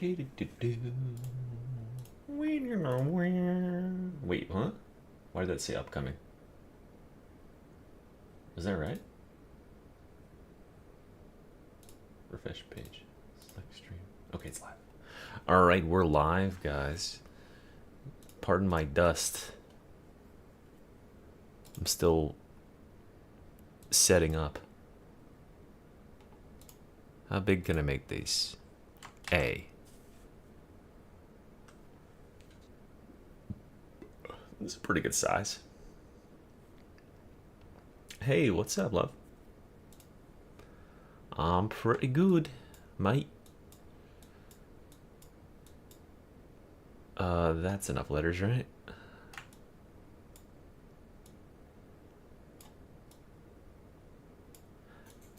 Wait, what? Why did that say upcoming? Is that right? Refresh page. Select stream. Okay, it's live. Alright, we're live, guys. Pardon my dust. I'm still setting up. How big can I make these? A. This is a pretty good size. Hey, what's up, love? I'm pretty good, mate. That's enough letters, right?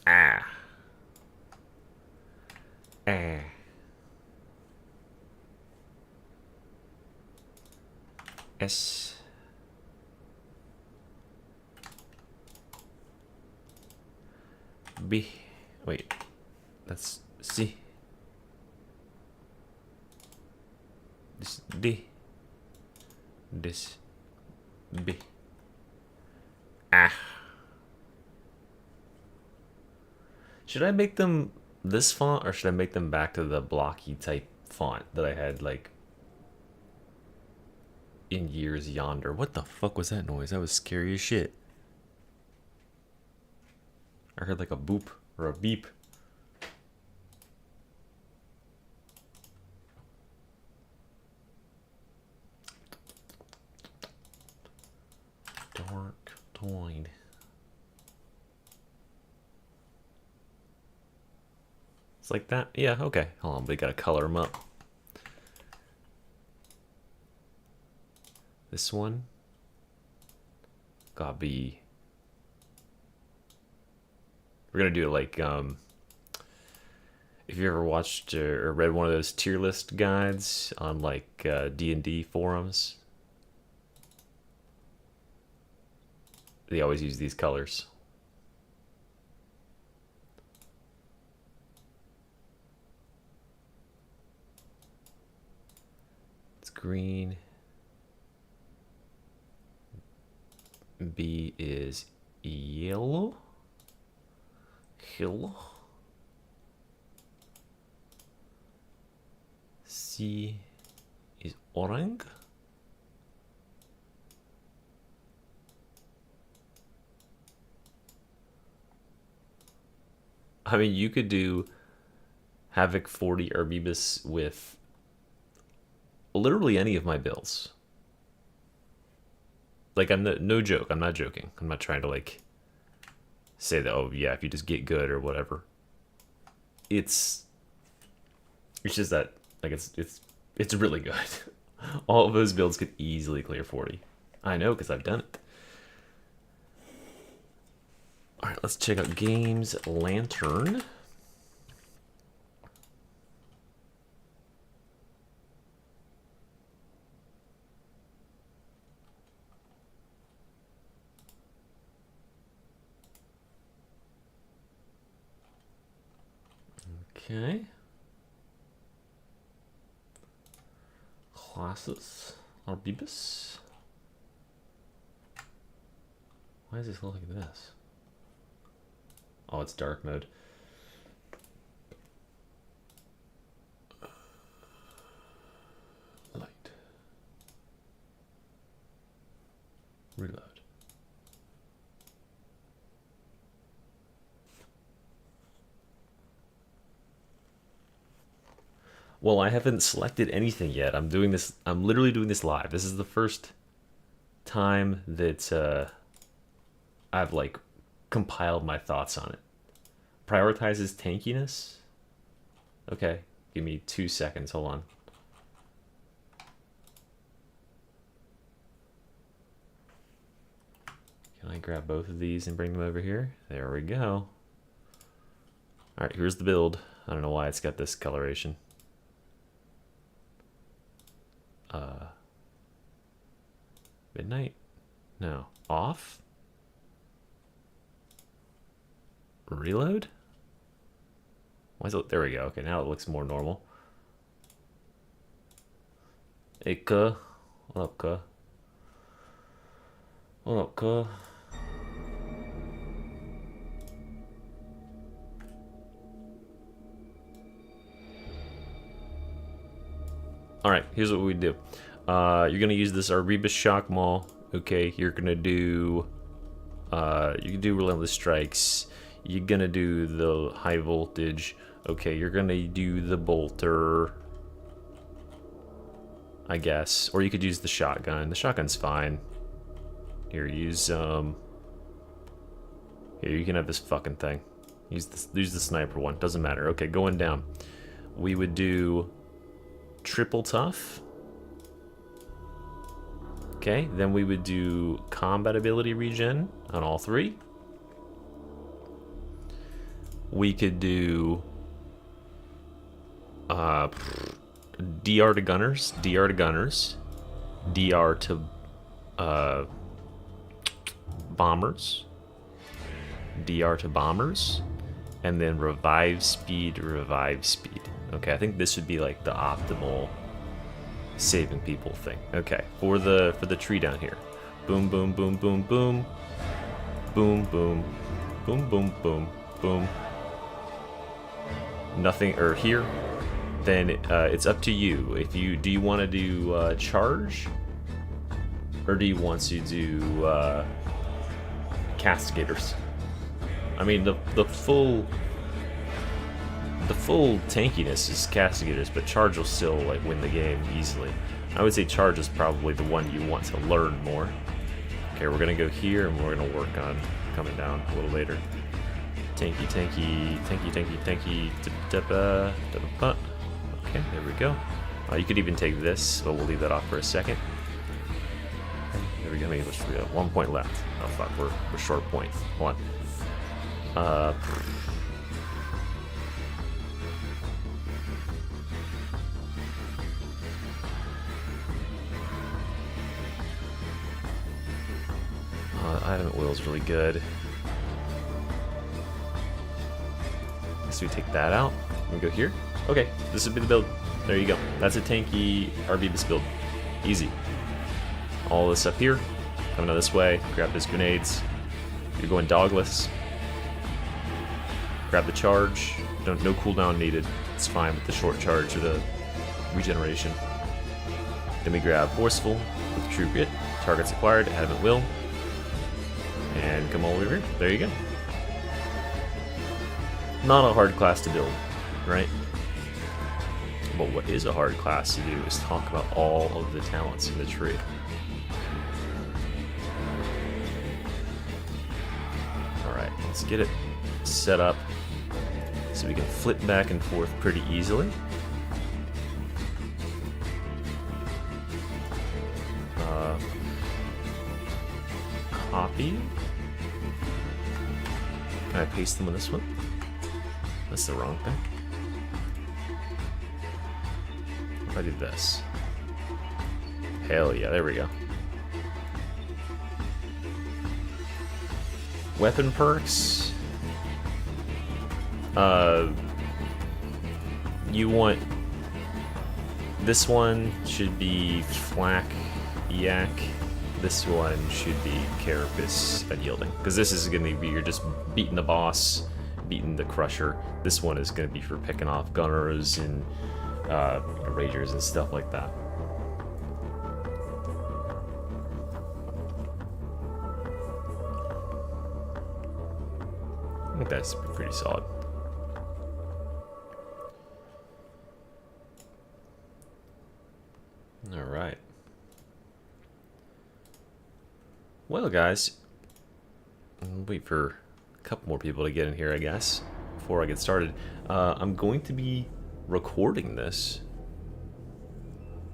Ah. Ah. S. B. Wait. That's C. This D. This B. Ah. Should I make them this font, or should I make them back to the blocky type font that I had, like, in years yonder? What the fuck was that noise? That was scary as shit. I heard like a boop or a beep. Dark Toyd. It's like that? Yeah, okay. Hold on, we gotta color them up. This one gotta be... We're gonna do it like, if you ever watched or read one of those tier list guides on like D&D forums, they always use these colors. It's green. B is yellow. Yellow. C is orange. I mean, you could do Havoc 40 Arbites with literally any of my builds. Like, I'm no joke. I'm not joking. I'm not trying to like say that, oh yeah, if you just get good or whatever. It's just that, like, it's really good. All of those builds could easily clear 40. I know, because I've done it. All right, let's check out Games Lantern. Okay. Classes. Arbibus. Why does this look like this? Oh, it's dark mode. Light. Reload. Well, I haven't selected anything yet. I'm doing this. I'm literally doing this live. This is the first time that I've like compiled my thoughts on it. Prioritizes tankiness. Okay, give me 2 seconds. Hold on. Can I grab both of these and bring them over here? There we go. All right, here's the build. I don't know why it's got this coloration. Midnight? No. Off? Reload? Why is it? There we go. Okay, now it looks more normal. Hey, cuh. What up, cuh? What up, cuh? Alright, here's what we do. You're gonna use this Arbites Shock Maul. Okay, you're gonna do... you can do Relentless Strikes. You're gonna do the High Voltage. Okay, you're gonna do the Bolter, I guess. Or you could use the Shotgun. The Shotgun's fine. Here, use, Here, you can have this fucking thing. Use the Sniper one. Doesn't matter. Okay, going down. We would do... Triple Tough. Okay, then we would do combat ability regen on all three. We could do DR to gunners, DR to gunners, DR to bombers, DR to bombers, and then revive speed, revive speed. Okay, I think this would be like the optimal saving people thing. Okay, for the tree down here. Boom, boom, boom, boom, boom. Boom, boom. Boom, boom, boom, boom. Nothing, or here. Then it's up to you. If you do you want to do charge, or do you want to do castigators? I mean, the full tankiness is castigators, but charge will still like win the game easily. I would say charge is probably the one you want to learn more. Okay, we're gonna go here and we're gonna work on coming down a little later. Tanky, tanky, tanky, tanky, tanky. Okay, there we go. You could even take this, but we'll leave that off for a second. There we go. Maybe we got 1 point left. Oh fuck, we're short point. Hold on. Item at will is really good. So we take that out. We go here. Okay, this would be the build. There you go. That's a tanky Arbites build. Easy. All this up here. Coming out this way. Grab those grenades. You're going dogless. Grab the charge. No cooldown needed. It's fine with the short charge or the regeneration. Then we grab forceful with true grit. Targets acquired. Item at will. And come all the way over. There you go. Not a hard class to build, right? But what is a hard class to do is talk about all of the talents in the tree. Alright, let's get it set up so we can flip back and forth pretty easily. Copy. Can I paste them on this one? That's the wrong thing. What if I do this? Hell yeah, there we go. Weapon perks. You want... This one should be Flak, Yak. This one should be Carapace Unyielding. Because this is going to be, you're just beating the boss, beating the Crusher. This one is going to be for picking off Gunners and Ragers and stuff like that. I think that's pretty solid. Alright. Well, guys, I'll wait for a couple more people to get in here, I guess, before I get started. I'm going to be recording this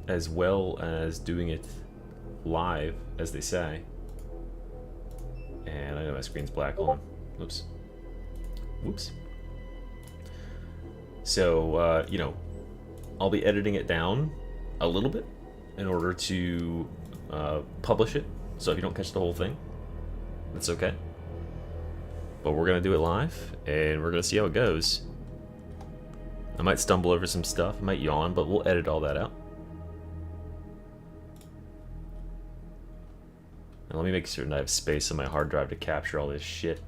as well as doing it live, as they say. And I know my screen's black. Hold on. Oops. Whoops. So, you know, I'll be editing it down a little bit in order to publish it. So if you don't catch the whole thing, that's okay. But we're going to do it live, and we're going to see how it goes. I might stumble over some stuff, I might yawn, but we'll edit all that out. Let me make certain I have space on my hard drive to capture all this shit.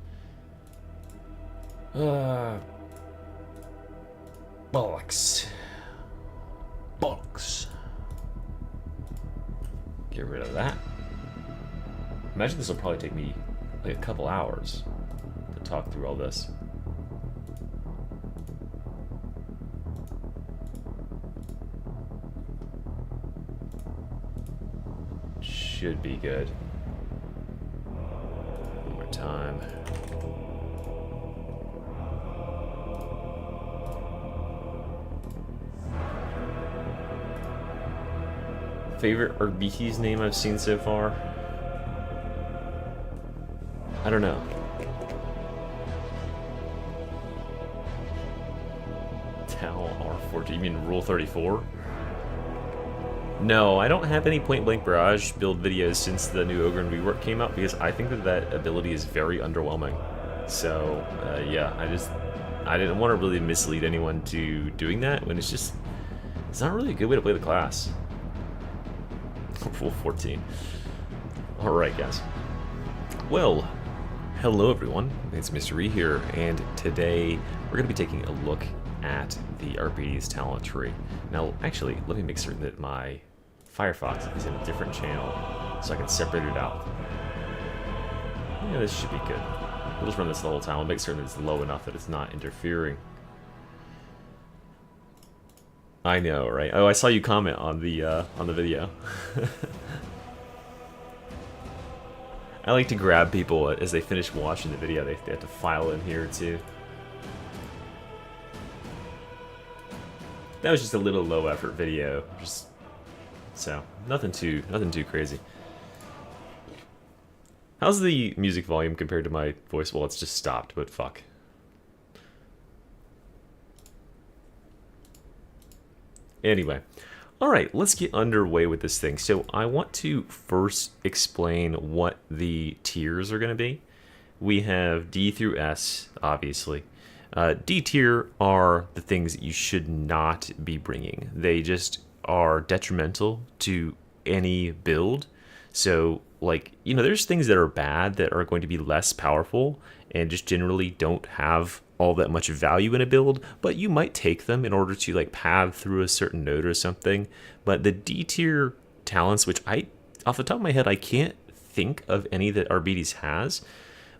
Bollocks. Bollocks. Get rid of that. Imagine this will probably take me like a couple hours to talk through all this. Should be good. One more time. Favorite Arbites name I've seen so far? I don't know. Tau R4, you mean Rule 34? No, I don't have any Point Blank Barrage build videos since the new Ogre and Rework came out because I think that that ability is very underwhelming. So, yeah, I didn't want to really mislead anyone to doing that when it's not really a good way to play the class. Rule 14. Alright, guys. Well, hello everyone, it's Mr. E here, and today we're going to be taking a look at the Arbites talent tree. Now, actually, let me make certain that my Firefox is in a different channel so I can separate it out. Yeah, this should be good. We'll just run this the whole time. I'll make certain that it's low enough that it's not interfering. I know, right? Oh, I saw you comment on the video. I like to grab people as they finish watching the video. They have to file in here too. That was just a little low effort video, so nothing too crazy. How's the music volume compared to my voice? Well, it's just stopped, but fuck. Anyway, alright, let's get underway with this thing. So I want to first explain what the tiers are going to be. We have D through S, obviously. D tier are the things that you should not be bringing. They just are detrimental to any build. So, like, you know, there's things that are bad that are going to be less powerful and just generally don't have all that much value in a build, but you might take them in order to like path through a certain node or something. But the D tier talents, which off the top of my head, I can't think of any that Arbites has,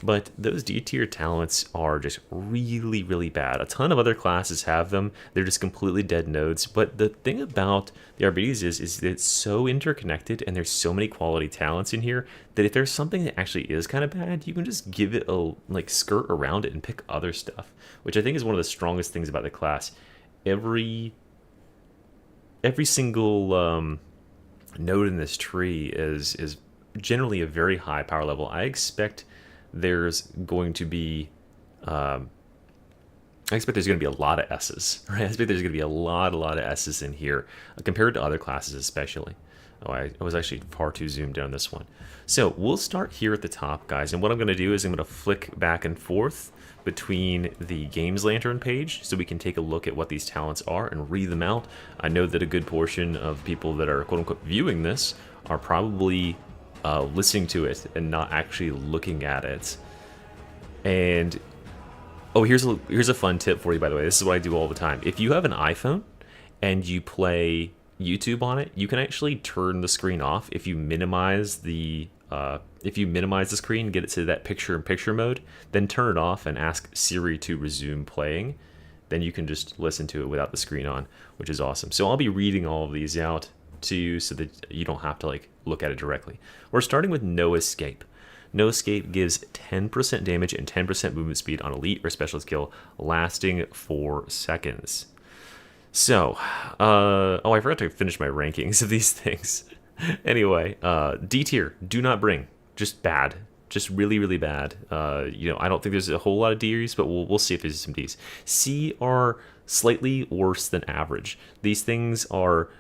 but those D tier talents are just really, really bad. A ton of other classes have them. They're just completely dead nodes. But the thing about the Arbites is that it's so interconnected and there's so many quality talents in here that if there's something that actually is kind of bad, you can just give it a like skirt around it and pick other stuff, which I think is one of the strongest things about the class. Every single node in this tree is generally a very high power level. I expect there's going to be a lot of S's, right? I expect there's going to be a lot of S's in here compared to other classes especially. Oh, I was actually far too zoomed in on this one. So we'll start here at the top, guys, and what I'm going to do is I'm going to flick back and forth between the Games Lantern page so we can take a look at what these talents are and read them out. I know that a good portion of people that are quote-unquote viewing this are probably listening to it and not actually looking at it. And oh, here's a fun tip for you, by the way. This is what I do all the time. If you have an iPhone and you play YouTube on it, you can actually turn the screen off if you minimize the screen, get it to that picture-in-picture mode, then turn it off and ask Siri to resume playing. Then you can just listen to it without the screen on, which is awesome. So I'll be reading all of these out to you so that you don't have to like look at it directly. We're starting with No Escape. No Escape gives 10% damage and 10% movement speed on elite or special skill lasting 4 seconds. So, oh, I forgot to finish my rankings of these things. Anyway, D tier, do not bring. Just bad. Just really, really bad. You know, I don't think there's a whole lot of D's, but we'll see if there's some D's. C are slightly worse than average. These things are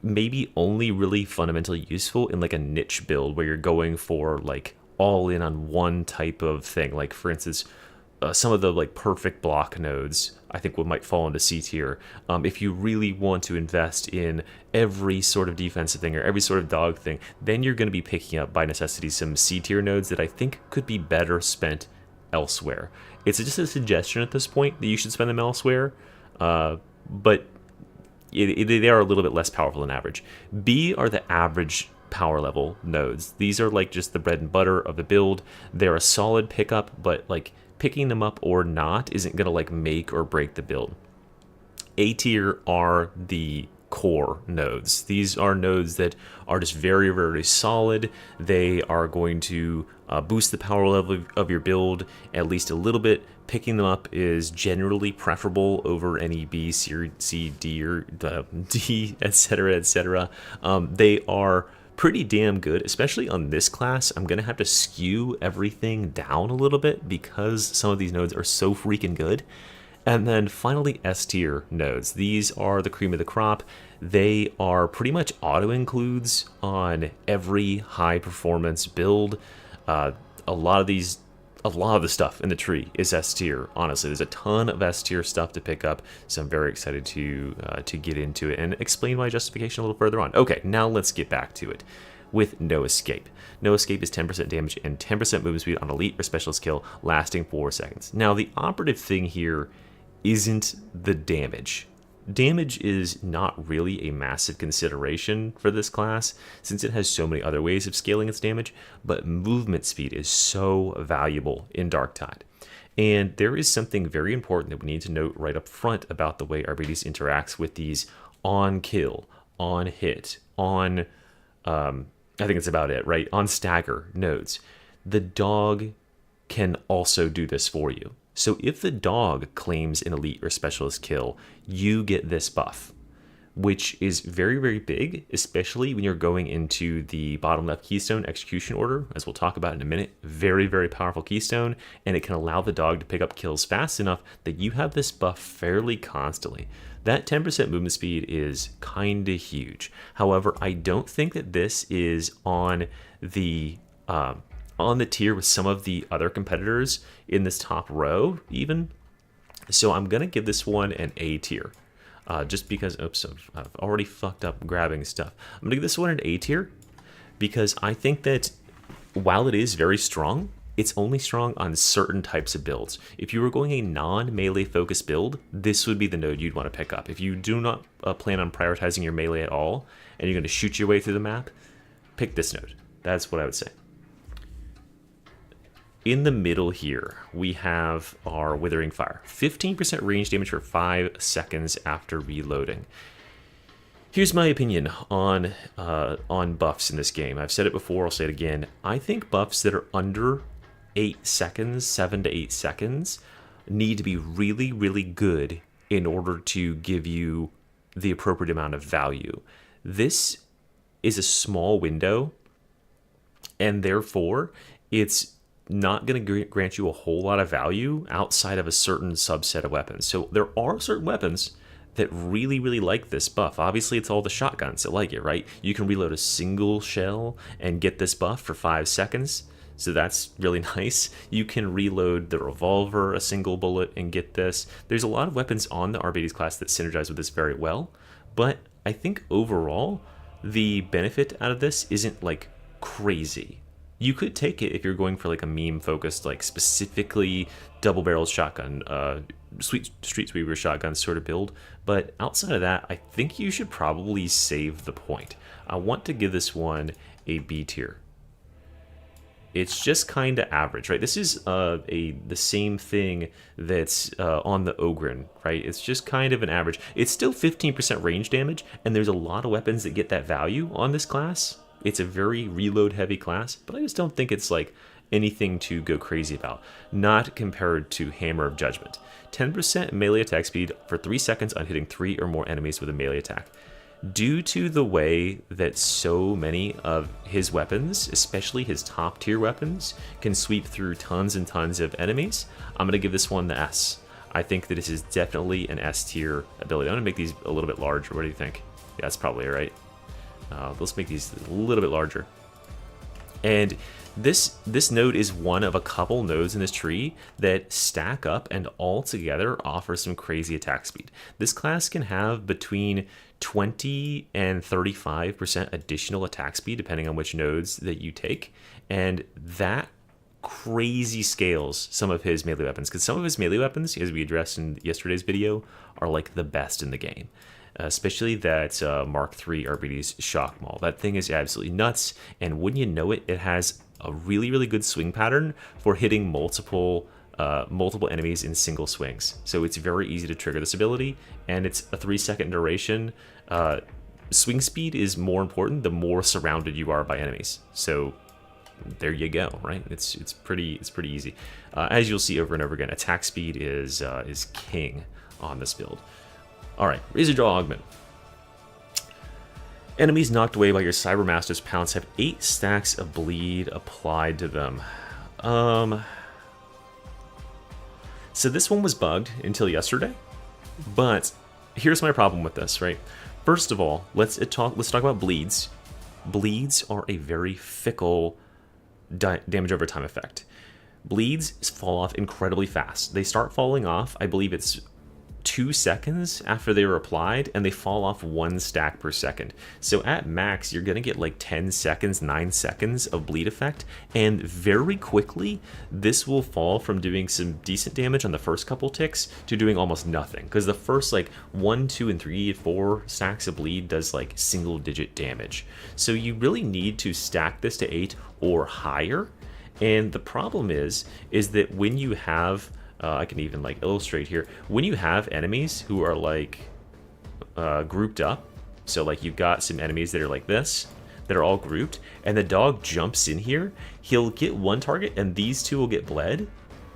maybe only really fundamentally useful in like a niche build where you're going for like all in on one type of thing. Like for instance, some of the like perfect block nodes, I think what might fall into C tier. If you really want to invest in every sort of defensive thing or every sort of dog thing, then you're going to be picking up by necessity some C tier nodes that I think could be better spent elsewhere. It's just a suggestion at this point that you should spend them elsewhere, but they are a little bit less powerful than average. B are the average power level nodes. These are like just the bread and butter of the build. They're a solid pickup, but like picking them up or not isn't gonna like make or break the build. A tier are the core nodes. These are nodes that are just very, very solid. They are going to boost the power level of your build at least a little bit. Picking them up is generally preferable over any B, C, D, or D, etc., etc. They are pretty damn good, especially on this class. I'm gonna have to skew everything down a little bit because some of these nodes are so freaking good. And then finally, S tier nodes. These are the cream of the crop. They are pretty much auto includes on every high performance build. A lot of the stuff in the tree is S tier. Honestly, there's a ton of S tier stuff to pick up, so I'm very excited to get into it and explain my justification a little further on. Okay, now let's get back to it. With No Escape. No Escape is 10% damage and 10% movement speed on elite or specialist kill, lasting 4 seconds. Now, the operative thing here isn't the damage. Damage is not really a massive consideration for this class since it has so many other ways of scaling its damage, but movement speed is so valuable in Darktide. And there is something very important that we need to note right up front about the way Arbites interacts with these on kill, on hit, on, I think it's about it, right? On stagger nodes. The dog can also do this for you. So if the dog claims an elite or specialist kill, you get this buff, which is very, very big, especially when you're going into the bottom left Keystone execution order, as we'll talk about in a minute. Very, very powerful Keystone, and it can allow the dog to pick up kills fast enough that you have this buff fairly constantly. That 10% movement speed is kind of huge. However, I don't think that this is on the tier with some of the other competitors in this top row even. So I'm gonna give this one an A tier, just because, oops, I've already fucked up grabbing stuff. I'm gonna give this one an A tier because I think that while it is very strong, it's only strong on certain types of builds. If you were going a non-melee focused build, this would be the node you'd want to pick up. If you do not plan on prioritizing your melee at all, and you're gonna shoot your way through the map, pick this node. That's what I would say. In the middle here, we have our Withering Fire. 15% range damage for 5 seconds after reloading. Here's my opinion on buffs in this game. I've said it before, I'll say it again. I think buffs that are under 8 seconds, 7 to 8 seconds, need to be really, really good in order to give you the appropriate amount of value. This is a small window, and therefore, it's not going to grant you a whole lot of value outside of a certain subset of weapons. So there are certain weapons that really, really like this buff. Obviously, it's all the shotguns that like it, right? You can reload a single shell and get this buff for 5 seconds. So that's really nice. You can reload the revolver, a single bullet, and get this. There's a lot of weapons on the Arbites class that synergize with this very well. But I think overall, the benefit out of this isn't like crazy. You could take it if you're going for like a meme focused, like specifically double barreled shotgun, street sweeper shotgun sort of build. But outside of that, I think you should probably save the point. I want to give this one a B tier. It's just kind of average, right? This is the same thing that's on the Ogren, right? It's just kind of an average. It's still 15% range damage, and there's a lot of weapons that get that value on this class. It's a very reload heavy class, but I just don't think it's like anything to go crazy about. Not compared to Hammer of Judgment. 10% melee attack speed for 3 seconds on hitting 3 or more enemies with a melee attack. Due to the way that so many of his weapons, especially his top tier weapons, can sweep through tons and tons of enemies, I'm going to give this one the S. I think that this is definitely an S tier ability. I'm going to make these a little bit larger. What do you think? Yeah, that's probably right. Let's make these a little bit larger. And This node is one of a couple nodes in this tree that stack up and all together offer some crazy attack speed. This class can have between 20 and 35% additional attack speed depending on which nodes that you take, and that crazy scales some of his melee weapons, because some of his melee weapons, as we addressed in yesterday's video, are like the best in the game. Especially that Mark III Arbites shock maul. That thing is absolutely nuts, and wouldn't you know it, it has a really, really good swing pattern for hitting multiple enemies in single swings. So it's very easy to trigger this ability, and it's a 3-second duration. Swing speed is more important the more surrounded you are by enemies. So there you go, right? It's pretty easy. As you'll see over and over again, attack speed is king on this build. All right, Razor Jaw Augment. Enemies knocked away by your Cybermaster's pounce have 8 stacks of bleed applied to them. So this one was bugged until yesterday, but here's my problem with this, right? First of all, let's talk about bleeds. Bleeds are a very fickle damage over time effect. Bleeds fall off incredibly fast. They start falling off, I believe it's 2 seconds after they were applied, and they fall off 1 stack per second. So at max, you're going to get like 10 seconds, 9 seconds of bleed effect, and very quickly, this will fall from doing some decent damage on the first couple ticks to doing almost nothing, because the first like 1, 2, and 3, 4 stacks of bleed does like single-digit damage. So you really need to stack this to 8 or higher, and the problem is that when you have I can even like illustrate here. When you have enemies who are like grouped up, so like you've got some enemies that are like this, that are all grouped, and the dog jumps in here, he'll get one target and these two will get bled,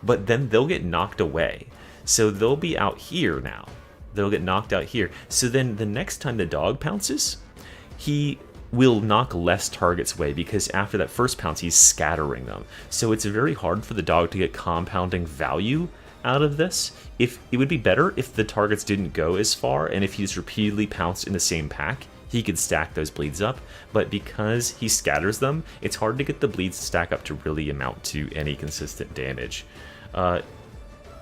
but then they'll get knocked away. So they'll be out here now. They'll get knocked out here. So then the next time the dog pounces, he will knock less targets away, because after that first pounce he's scattering them. So it's very hard for the dog to get compounding value out of this. If it would be better if the targets didn't go as far, and if he's repeatedly pounced in the same pack, he could stack those bleeds up, but because he scatters them, it's hard to get the bleeds to stack up to really amount to any consistent damage.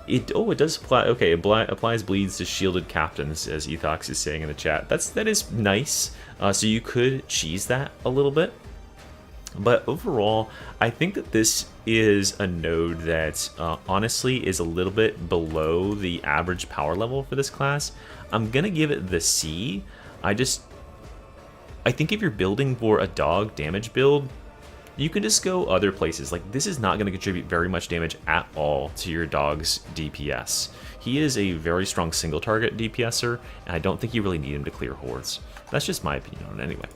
It does apply. Okay, it applies bleeds to shielded captains, as Ethox is saying in the chat. That is nice. So you could cheese that a little bit, but overall, I think that this is a node that honestly is a little bit below the average power level for this class. I'm gonna give it the C. I think if you're building for a dog damage build, you can just go other places. Like, this is not going to contribute very much damage at all to your dog's DPS. He is a very strong single target DPSer, and I don't think you really need him to clear hordes. That's just my opinion on it anyway.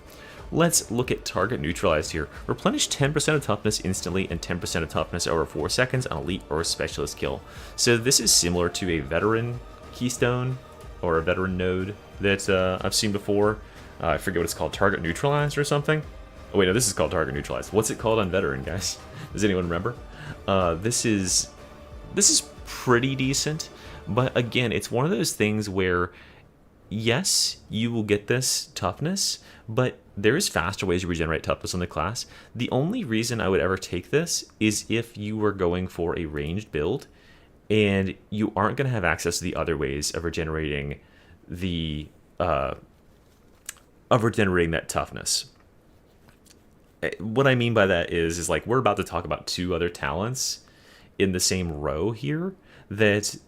Let's look at target neutralized here. Replenish 10% of toughness instantly and 10% of toughness over 4 seconds on elite or specialist kill. So this is similar to a veteran Keystone or a veteran node that I've seen before. I forget what it's called, target neutralized or something. Oh wait, no, this is called target neutralized. What's it called on veteran, guys? Does anyone remember? This is pretty decent, but again, it's one of those things where, yes, you will get this toughness, but there's faster ways to regenerate toughness on the class. The only reason I would ever take this is if you were going for a ranged build, and you aren't going to have access to the other ways of regenerating that toughness. What I mean by that is like, we're about to talk about 2 other talents in the same row here that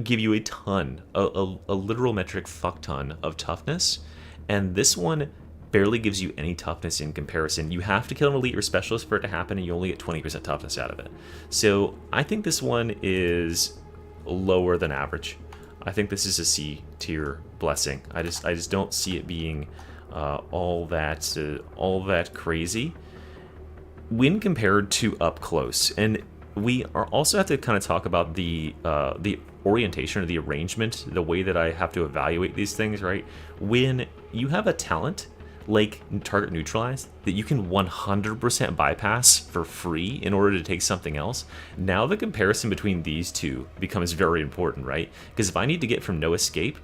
give you a ton, a literal metric fuck ton of toughness, and this one barely gives you any toughness in comparison. You have to kill an elite or specialist for it to happen, and you only get 20% toughness out of it. So I think this one is lower than average. I think this is a C tier blessing. I just don't see it being all that crazy when compared to up close. And we also have to kind of talk about the orientation or the arrangement, the way that I have to evaluate these things, right? When you have a talent like target neutralized that you can 100% bypass for free in order to take something else, now the comparison between these two becomes very important, right? Because if I need to get from no escape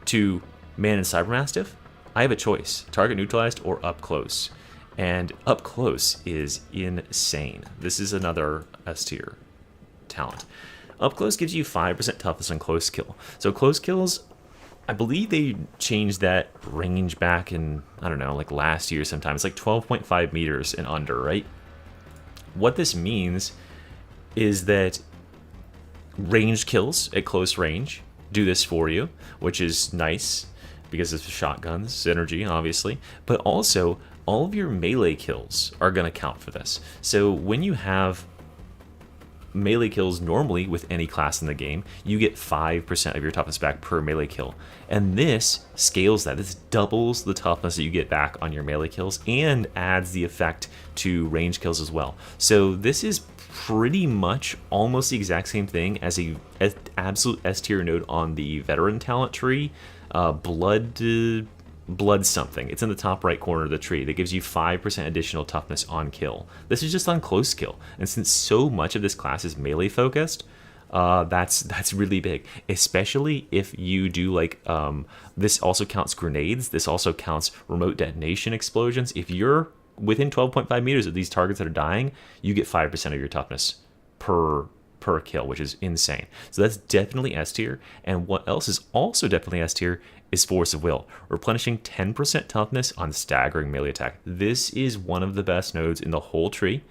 to man and cybermastiff, I have a choice, target neutralized or up close. And up close is insane. This is another S tier talent. Up close gives you 5% toughness on close kill. So close kills, I believe they changed that range back in, I don't know, like last year sometime. It's like 12.5 meters and under, right? What this means is that ranged kills at close range do this for you, which is nice because it's shotguns, synergy, obviously. But also, all of your melee kills are going to count for this. So when you have melee kills normally with any class in the game, you get 5% of your toughness back per melee kill. And this scales that. This doubles the toughness that you get back on your melee kills and adds the effect to range kills as well. So this is pretty much almost the exact same thing as a absolute S tier node on the veteran talent tree. Blood something. It's in the top right corner of the tree that gives you 5% additional toughness on kill. This is just on close kill, and since so much of this class is melee focused, that's really big. Especially if you do like this also counts grenades. This also counts remote detonation explosions. If you're within 12.5 meters of these targets that are dying, you get 5% of your toughness per kill, which is insane. So that's definitely S tier. And what else is also definitely S tier is Force of Will, replenishing 10% toughness on staggering melee attack. This is one of the best nodes in the whole tree.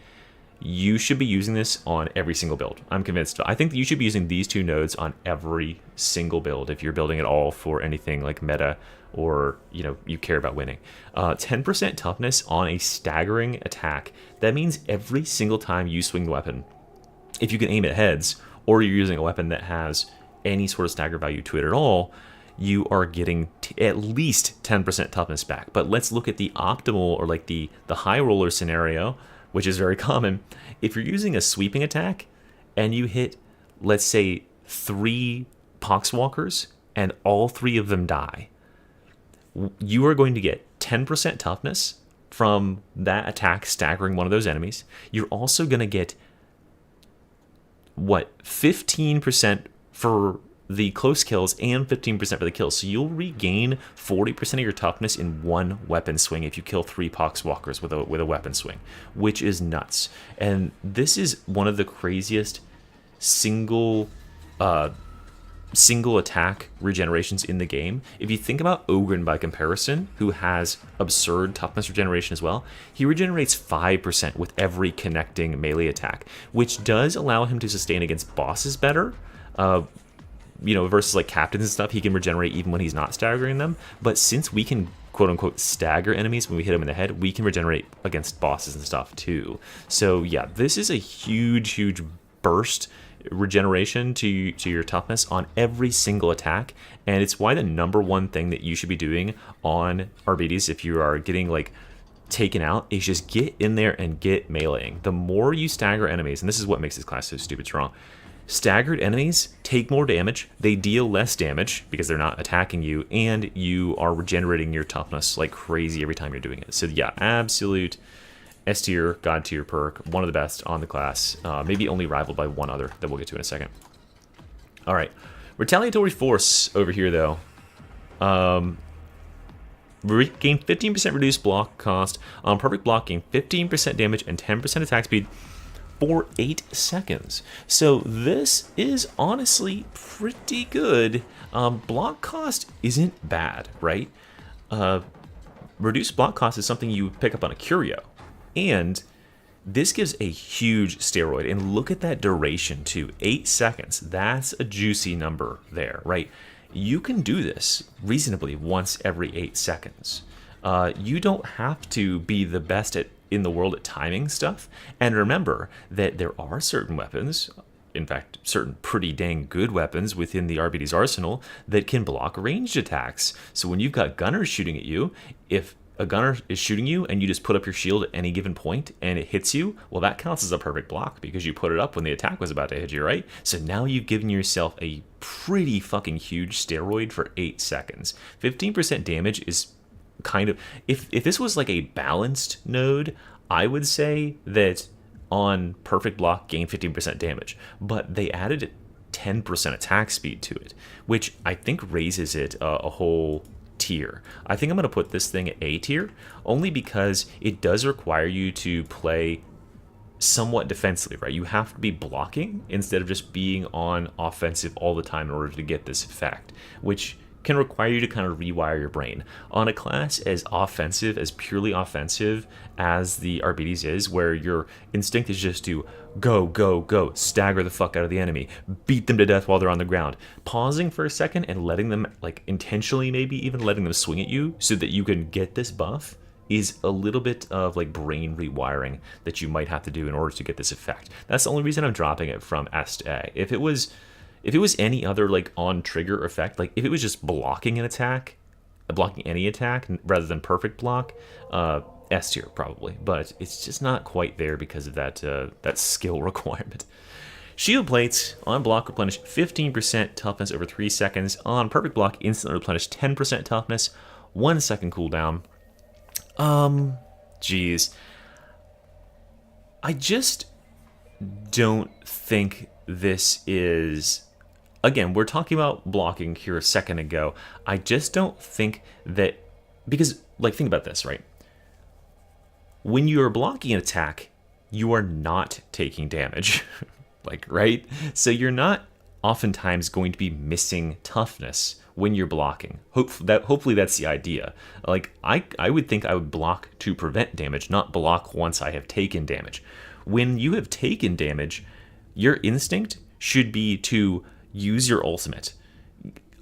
You should be using this on every single build. I'm convinced. I think that you should be using these two nodes on every single build if you're building it all for anything like meta or you care about winning. 10% toughness on a staggering attack. That means every single time you swing the weapon, if you can aim at heads or you're using a weapon that has any sort of stagger value to it at all, you are getting at least 10% toughness back. But let's look at the optimal or like the high roller scenario, which is very common. If you're using a sweeping attack and you hit, let's say, 3 poxwalkers and all 3 of them die, you are going to get 10% toughness from that attack staggering one of those enemies. You're also going to get 15% for the close kills and 15% for the kills. So you'll regain 40% of your toughness in one weapon swing if you kill 3 poxwalkers with a weapon swing, which is nuts. And this is one of the craziest single attack regenerations in the game. If you think about Ogren by comparison, who has absurd toughness regeneration as well, he regenerates 5% with every connecting melee attack, which does allow him to sustain against bosses better. Versus like captains and stuff, he can regenerate even when he's not staggering them. But since we can quote unquote stagger enemies when we hit them in the head, we can regenerate against bosses and stuff too. So yeah, this is a huge burst regeneration to your toughness on every single attack, and it's why the number one thing that you should be doing on Arbites if you are getting like taken out is just get in there and get meleeing. The more you stagger enemies, and this is what makes this class so stupid strong, staggered enemies take more damage, they deal less damage because they're not attacking you, and you are regenerating your toughness like crazy every time you're doing it. So yeah, absolute S tier, God tier perk, one of the best on the class, maybe only rivaled by one other that we'll get to in a second. All right, Retaliatory Force over here though. Gain 15% reduced block cost on perfect block, gain 15% damage and 10% attack speed for 8 seconds. So this is honestly pretty good. Block cost isn't bad, right? Reduced block cost is something you pick up on a curio. And this gives a huge steroid. And look at that duration too, 8 seconds. That's a juicy number there, right? You can do this reasonably once every 8 seconds. You don't have to be the best in the world at timing stuff. And remember that there are certain weapons, in fact, certain pretty dang good weapons within the Arbites arsenal that can block ranged attacks. So when you've got gunners shooting at you, if a gunner is shooting you and you just put up your shield at any given point and it hits you, well, that counts as a perfect block because you put it up when the attack was about to hit you, right? So now you've given yourself a pretty fucking huge steroid for 8 seconds. 15% damage is kind of, if this was like a balanced node, I would say that on perfect block gain 15% damage, but they added 10% attack speed to it, which I think raises it a whole tier. I think I'm going to put this thing at A tier, only because it does require you to play somewhat defensively, right? You have to be blocking instead of just being on offensive all the time in order to get this effect, which can require you to kind of rewire your brain. On a class as offensive, as purely offensive as the Arbites is, where your instinct is just to go, go, go, stagger the fuck out of the enemy, beat them to death while they're on the ground, pausing for a second and letting them, like intentionally maybe even letting them swing at you so that you can get this buff is a little bit of like brain rewiring that you might have to do in order to get this effect. That's the only reason I'm dropping it from S to A. If it was any other like on trigger effect, like if it was just blocking an attack, blocking any attack rather than perfect block, S tier probably. But it's just not quite there because of that that skill requirement. Shield plates on block replenish 15% toughness over 3 seconds. On perfect block, instantly replenish 10% toughness, 1 second cooldown. Geez. I just don't think this is... Again, we're talking about blocking here a second ago. I just don't think that... Because, like, think about this, right? When you're blocking an attack, you are not taking damage. Like, right? So you're not oftentimes going to be missing toughness when you're blocking. Hopefully that's the idea. Like, I would think I would block to prevent damage, not block once I have taken damage. When you have taken damage, your instinct should be to use your ultimate,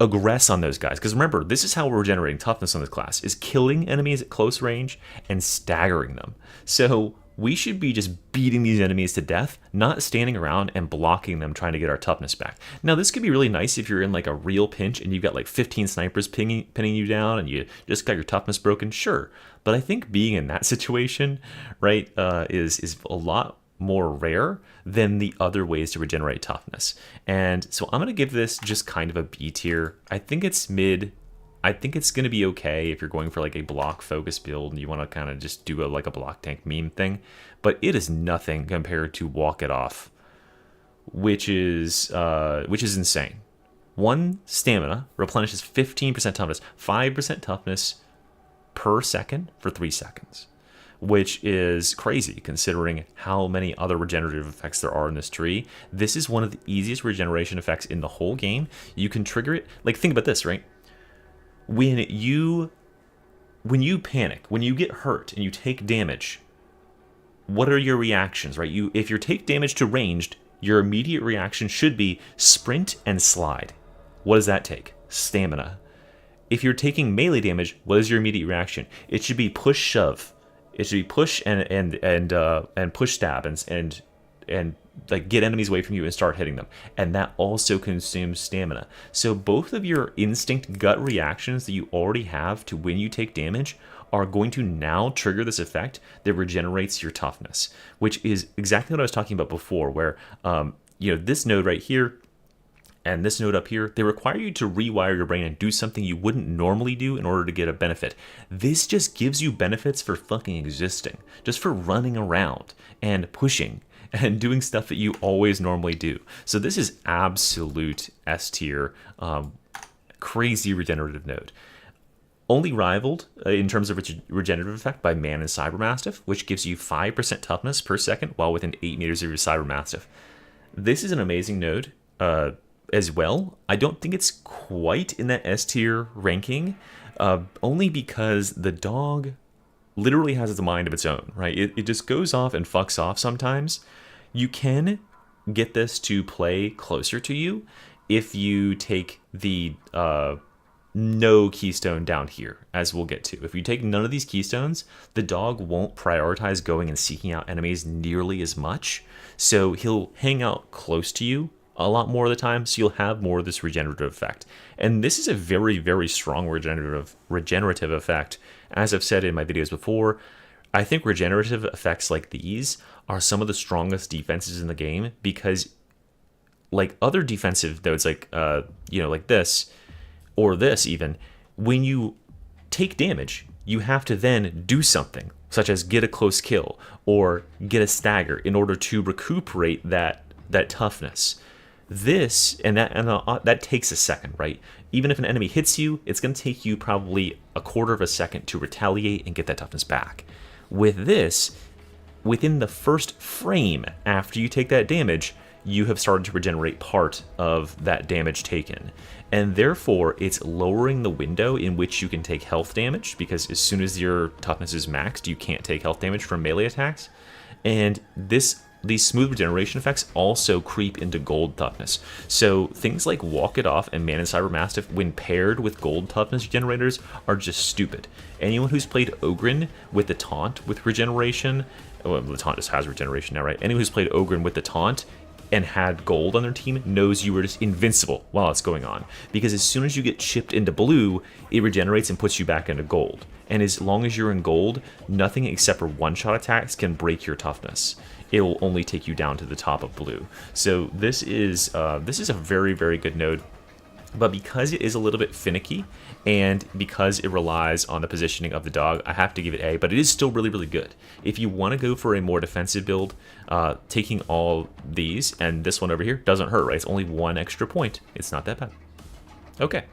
aggress on those guys. Because remember, this is how we're generating toughness on this class, is killing enemies at close range and staggering them. So we should be just beating these enemies to death, not standing around and blocking them trying to get our toughness back. Now, this could be really nice if you're in like a real pinch and you've got like 15 snipers pinning you down and you just got your toughness broken, sure. But I think being in that situation, right, is a lot more rare than the other ways to regenerate toughness. And so I'm going to give this just kind of a B tier. I think it's mid. I think it's going to be okay if you're going for like a block focus build and you want to kind of just do like a block tank meme thing, but it is nothing compared to Walk It Off, which is insane. 1 stamina replenishes 15% toughness, 5% toughness per second for 3 seconds, which is crazy considering how many other regenerative effects there are in this tree. This is one of the easiest regeneration effects in the whole game. You can trigger it. Like, think about this, right? When you panic, when you get hurt and you take damage, what are your reactions, right? If you take damage to ranged, your immediate reaction should be sprint and slide. What does that take? Stamina. If you're taking melee damage, what is your immediate reaction? It should be push shove. It should be push and push stab and like get enemies away from you and start hitting them. And that also consumes stamina. So both of your instinct gut reactions that you already have to when you take damage are going to now trigger this effect that regenerates your toughness, which is exactly what I was talking about before, where this node right here and this node up here, they require you to rewire your brain and do something you wouldn't normally do in order to get a benefit. This just gives you benefits for fucking existing, just for running around and pushing and doing stuff that you always normally do. So this is absolute S tier, crazy regenerative node. Only rivaled in terms of regenerative effect by Man and Cybermastiff, which gives you 5% toughness per second while within 8 meters of your Cybermastiff. This is an amazing node as well. I don't think it's quite in that S tier ranking, only because the dog literally has a mind of its own, right? It just goes off and fucks off sometimes. You can get this to play closer to you if you take the no keystone down here, as we'll get to. If you take none of these keystones, the dog won't prioritize going and seeking out enemies nearly as much. So he'll hang out close to you a lot more of the time, so you'll have more of this regenerative effect. And this is a very, very strong regenerative effect. As I've said in my videos before, I think regenerative effects like these are some of the strongest defenses in the game, because like other defensive nodes like like this or this even, when you take damage, you have to then do something such as get a close kill or get a stagger in order to recuperate that toughness. This, and that takes a second, right? Even if an enemy hits you, it's going to take you probably a quarter of a second to retaliate and get that toughness back. With this, within the first frame after you take that damage, you have started to regenerate part of that damage taken. And therefore, it's lowering the window in which you can take health damage, because as soon as your toughness is maxed, you can't take health damage from melee attacks. And these smooth regeneration effects also creep into gold toughness. So things like Walk It Off and Man and Cyber Mastiff, when paired with gold toughness generators, are just stupid. Anyone who's played Ogren with the taunt with regeneration, well, the taunt just has regeneration now, right? Anyone who's played Ogren with the taunt and had gold on their team knows you were just invincible while it's going on. Because as soon as you get chipped into blue, it regenerates and puts you back into gold. And as long as you're in gold, nothing except for one-shot attacks can break your toughness. It will only take you down to the top of blue. So this is a very, very good node. But because it is a little bit finicky, and because it relies on the positioning of the dog, I have to give it A, but it is still really, really good. If you want to go for a more defensive build, taking all these, and this one over here, doesn't hurt, right? It's only 1 extra point. It's not that bad. Okay,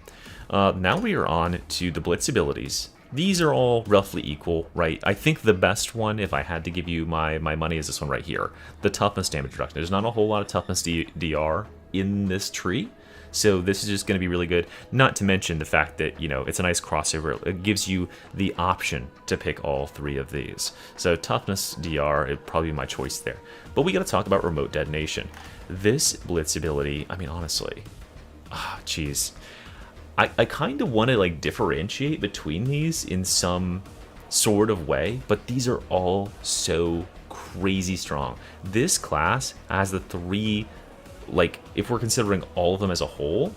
now we are on to the Blitz abilities. These are all roughly equal, right? I think the best one, if I had to give you my money, is this one right here. The toughness damage reduction. There's not a whole lot of toughness DR in this tree, so this is just going to be really good. Not to mention the fact that, you know, it's a nice crossover. It gives you the option to pick all 3 of these. So toughness DR would probably be my choice there. But we got to talk about remote detonation. This Blitz ability, I mean, honestly, jeez. I kind of want to like differentiate between these in some sort of way, but these are all so crazy strong. This class has the 3, like, if we're considering all of them as a whole,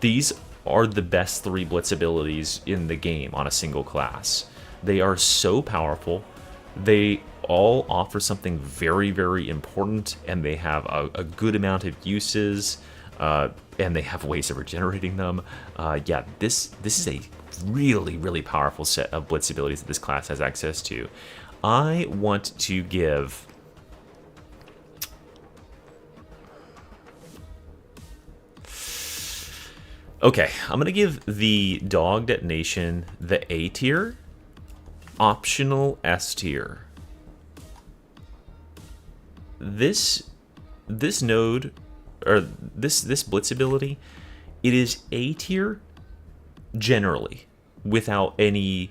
these are the best 3 Blitz abilities in the game on a single class. They are so powerful. They all offer something very, very important, and they have a good amount of uses. And they have ways of regenerating them. Yeah, this is a really, really powerful set of Blitz abilities that this class has access to. I want to give... Okay, I'm going to give the Dog Detonation the A tier, optional S tier. This node... or this Blitz ability, it is A tier generally, without any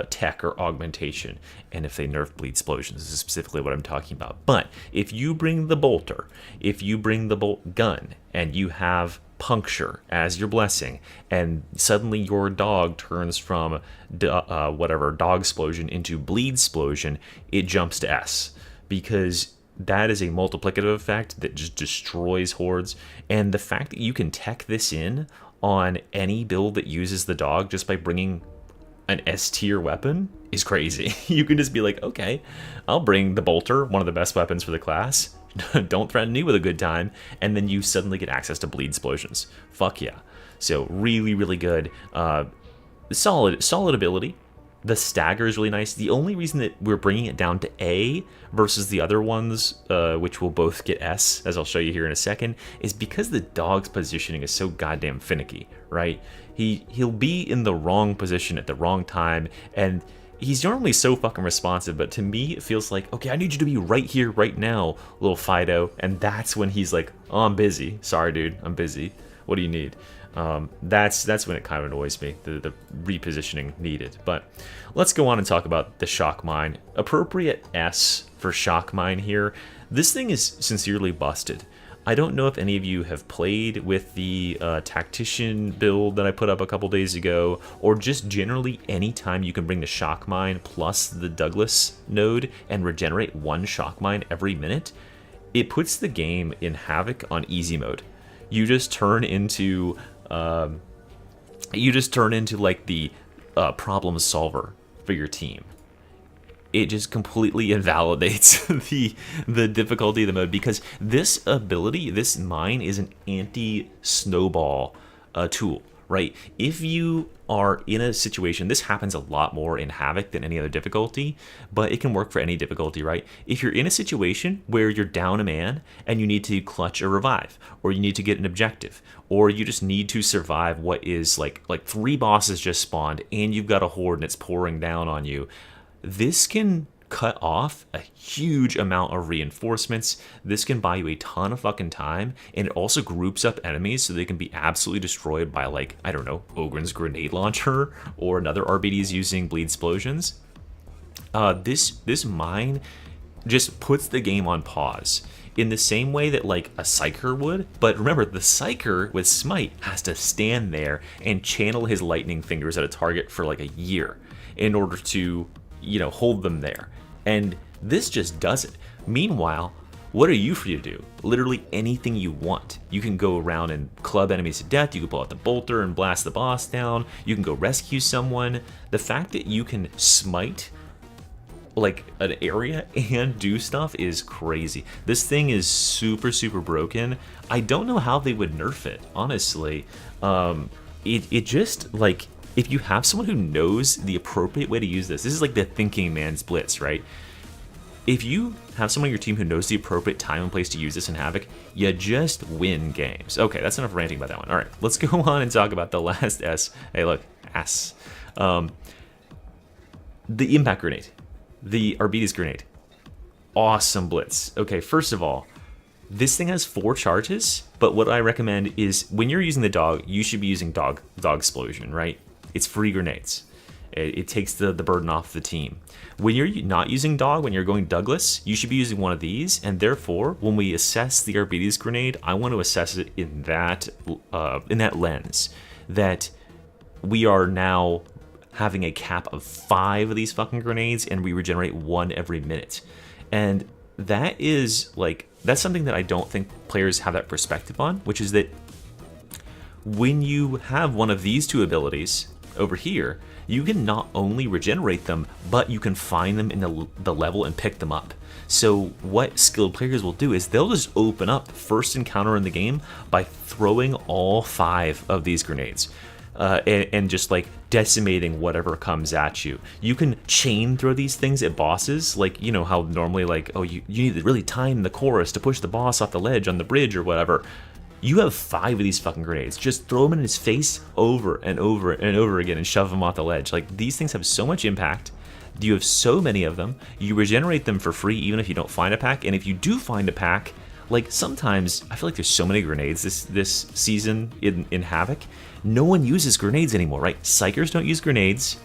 tech or augmentation. And if they nerf bleed explosions, this is specifically what I'm talking about. But if you bring the bolter, if you bring the bolt gun, and you have puncture as your blessing, and suddenly your dog turns from dog explosion into bleed explosion, it jumps to S, because that is a multiplicative effect that just destroys hordes. And the fact that you can tech this in on any build that uses the dog just by bringing an S tier weapon is crazy. You can just be like, okay, I'll bring the bolter, one of the best weapons for the class. Don't threaten me with a good time. And then you suddenly get access to bleed explosions. Fuck yeah. So really, really good. Solid ability. The stagger is really nice. The only reason that we're bringing it down to A versus the other ones, which will both get S, as I'll show you here in a second, is because the dog's positioning is so goddamn finicky, right? He'll be in the wrong position at the wrong time, and he's normally so fucking responsive, but to me it feels like, okay, I need you to be right here, right now, little Fido, and that's when he's like, oh, I'm busy. Sorry, dude, I'm busy. What do you need? That's when it kind of annoys me, the repositioning needed. But let's go on and talk about the Shock Mine. Appropriate S for Shock Mine here. This thing is sincerely busted. I don't know if any of you have played with the Tactician build that I put up a couple days ago, or just generally anytime you can bring the Shock Mine plus the Douglas node and regenerate 1 Shock Mine every minute, it puts the game in Havoc on easy mode. You just turn into like the problem solver for your team. It just completely invalidates the difficulty of the mode, because this ability, this mine, is an anti-snowball tool, right? If you are in a situation, this happens a lot more in Havoc than any other difficulty, but it can work for any difficulty, right? If you're in a situation where you're down a man and you need to clutch a revive, or you need to get an objective, or you just need to survive what is like 3 bosses just spawned and you've got a horde and it's pouring down on you, this can cut off a huge amount of reinforcements. This can buy you a ton of fucking time, and it also groups up enemies so they can be absolutely destroyed by, like, I don't know, Ogren's grenade launcher or another RBD's using bleed explosions. This mine just puts the game on pause in the same way that like a Psyker would. But remember, the Psyker with Smite has to stand there and channel his lightning fingers at a target for like a year in order to, you know, hold them there. And this just does it. Meanwhile, what are you free to do? Literally anything you want. You can go around and club enemies to death. You can pull out the bolter and blast the boss down. You can go rescue someone. The fact that you can smite like an area and do stuff is crazy. This thing is super, super broken. I don't know how they would nerf it, honestly. It just, like, if you have someone who knows the appropriate way to use this is like the thinking man's Blitz, right? If you have someone on your team who knows the appropriate time and place to use this in Havoc, you just win games. Okay, that's enough ranting about that one. All right, let's go on and talk about the last S. Hey, look, S. The impact grenade. The Arbites grenade. Awesome Blitz. Okay, first of all, this thing has 4 charges, but what I recommend is when you're using the dog, you should be using dog explosion, right? It's free grenades. It takes the burden off the team. When you're not using dog, when you're going Douglas, you should be using one of these, and therefore, when we assess the Arbites grenade, I want to assess it in that lens, that we are now having a cap of 5 of these fucking grenades, and we regenerate 1 every minute. And that is, like, that's something that I don't think players have that perspective on, which is that when you have one of these 2 abilities over here, you can not only regenerate them, but you can find them in the level and pick them up. So what skilled players will do is they'll just open up first encounter in the game by throwing all 5 of these grenades. And just like decimating whatever comes at you. You can chain throw these things at bosses, like, you know how normally, like, oh, you need to really time the chorus to push the boss off the ledge on the bridge or whatever. You have 5 of these fucking grenades. Just throw them in his face over and over and over again and shove him off the ledge. Like, these things have so much impact. You have so many of them. You regenerate them for free even if you don't find a pack. And if you do find a pack, like, sometimes I feel like there's so many grenades this season in Havoc. No one uses grenades anymore, right? Psychers don't use grenades.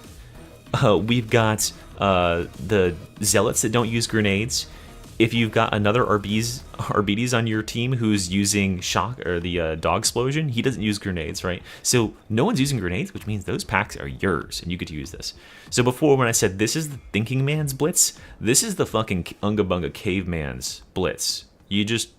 We've got the Zealots that don't use grenades. If you've got another Arbites on your team who's using shock or the dog explosion, he doesn't use grenades, right? So no one's using grenades, which means those packs are yours and you get to use this. So before, when I said this is the thinking man's Blitz, this is the fucking Unga Bunga caveman's Blitz. You just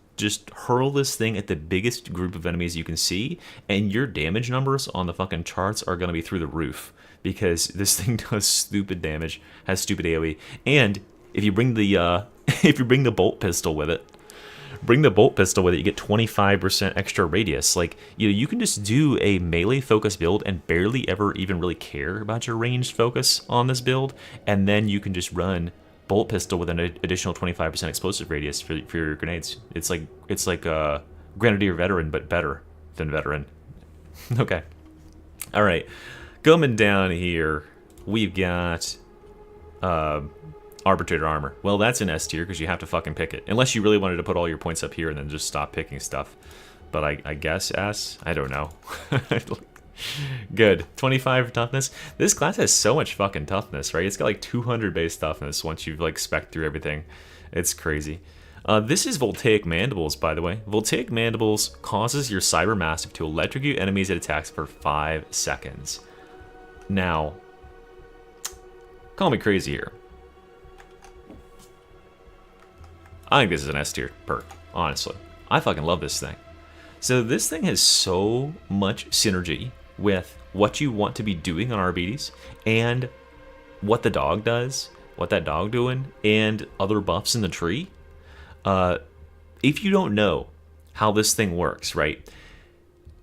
hurl this thing at the biggest group of enemies you can see, and your damage numbers on the fucking charts are going to be through the roof, because this thing does stupid damage, has stupid AoE, and if you bring the if you bring the bolt pistol with it, you get 25% extra radius. Like, you know, you can just do a melee focus build and barely ever even really care about your ranged focus on this build, and then you can just run bolt pistol with an additional 25% explosive radius for your grenades. It's like a Grenadier veteran, but better than veteran. Okay. All right. Coming down here, we've got Arbitrator Armor. Well, that's an S tier because you have to fucking pick it. Unless you really wanted to put all your points up here and then just stop picking stuff. But I guess S? I don't know. Good. 25 toughness. This class has so much fucking toughness, right? It's got like 200 base toughness once you've like spec'd through everything. It's crazy. This is Voltaic Mandibles, by the way. Voltaic Mandibles causes your Cyber Mastiff to electrocute enemies it attacks for 5 seconds. Now, call me crazy here. I think this is an S tier perk, honestly. I fucking love this thing. So this thing has so much synergy with what you want to be doing on Arbites and what the dog does, what that dog doing, and other buffs in the tree. If you don't know how this thing works, right,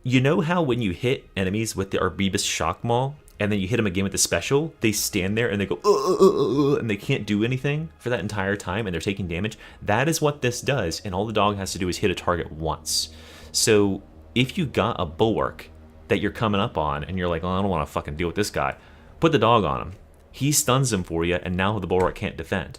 You know how when you hit enemies with the Arbites shock maul, and then you hit them again with the special, they stand there and they go, and they can't do anything for that entire time, and they're taking damage? That is what this does, and all the dog has to do is hit a target once. So if you got a bulwark that you're coming up on, and you're like, oh, I don't want to fucking deal with this guy, put the dog on him. He stuns him for you, and now the bulwark can't defend.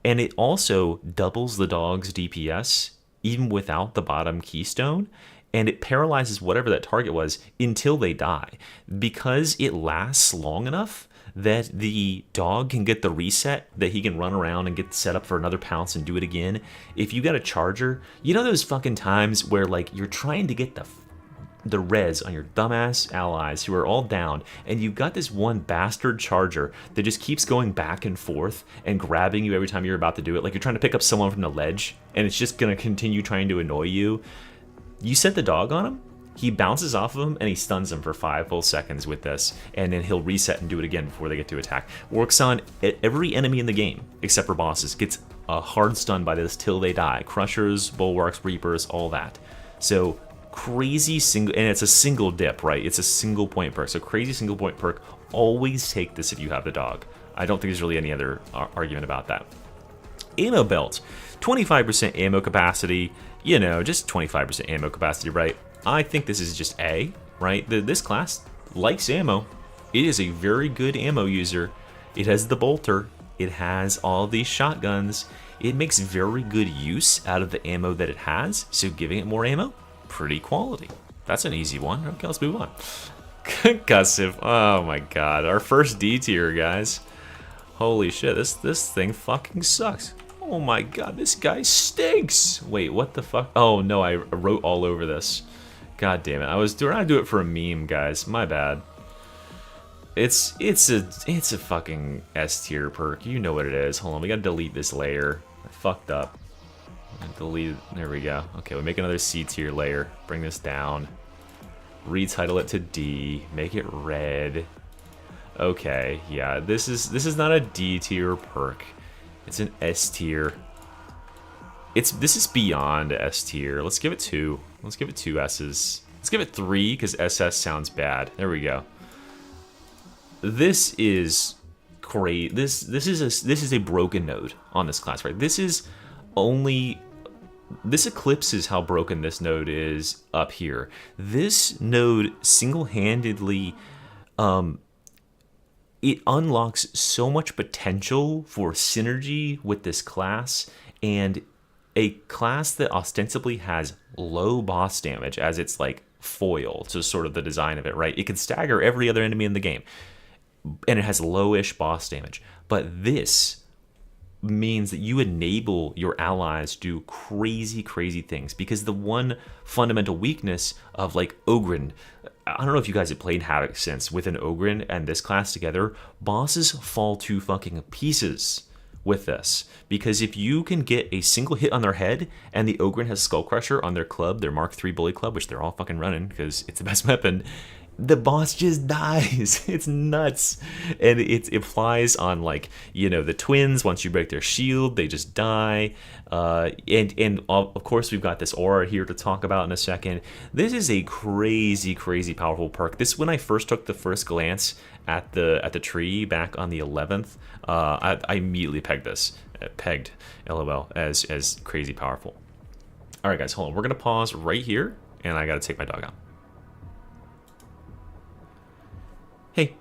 And it also doubles the dog's DPS, even without the bottom keystone, and it paralyzes whatever that target was until they die. Because it lasts long enough that the dog can get the reset, that he can run around and get set up for another pounce and do it again. If you got a charger, you know those fucking times where like you're trying to get the res on your dumbass allies who are all down, and you've got this one bastard charger that just keeps going back and forth and grabbing you every time you're about to do it, like you're trying to pick up someone from the ledge, and it's just gonna continue trying to annoy you. You set the dog on him, he bounces off of him, and he stuns him for 5 full seconds with this, and then he'll reset and do it again before they get to attack. Works on every enemy in the game, except for bosses, gets a hard stun by this till they die. Crushers, bulwarks, reapers, all that. So crazy single, and it's a single dip, right? It's a single point perk, so crazy single point perk. Always take this if you have the dog. I don't think there's really any other argument about that. Ammo belt, 25% ammo capacity, you know, just 25% ammo capacity, right? I think this is just A, right? This class likes ammo. It is a very good ammo user. It has the bolter, it has all these shotguns. It makes very good use out of the ammo that it has, so giving it more ammo, pretty quality. That's an easy one. Okay, let's move on. Concussive. Oh my god. Our first D tier, guys. Holy shit, this thing fucking sucks. Oh my god, this guy stinks. Wait, what the fuck? Oh no, I wrote all over this. God damn it. I was trying to do it for a meme, guys. My bad. It's a fucking S tier perk. You know what it is. Hold on, we gotta delete this layer. I fucked up. Delete, there we go. Okay, we'll make another C tier layer. Bring this down. Retitle it to D. Make it red. Okay, yeah, this is not a D tier perk. It's an S tier. This is beyond S tier. Let's give it 2. Let's give it 2 S's. Let's give it 3 because SS sounds bad. There we go. This is crazy. This is a broken node on this class, right? This eclipses how broken this node is up here. This node single-handedly, it unlocks so much potential for synergy with this class, and a class that ostensibly has low boss damage as its like foil to sort of the design of it, right? It can stagger every other enemy in the game, and it has lowish boss damage. But this means that you enable your allies to do crazy things, because the one fundamental weakness of like Ogren, I don't know if you guys have played Havoc since, with an Ogren and this class together, bosses fall to fucking pieces with this, because if you can get a single hit on their head, and the Ogren has Skull Crusher on their club, their Mark III Bully Club, which they're all fucking running because it's the best weapon, the boss just dies. It's nuts. And it applies on, like, you know, the twins. Once you break their shield, they just die. And of course, we've got this aura here to talk about in a second. This is a crazy powerful perk. This, when I first took the first glance at the tree back on the 11th, I immediately pegged LOL as crazy powerful. All right, guys, hold on. We're gonna pause right here, and I gotta take my dog out. Hey.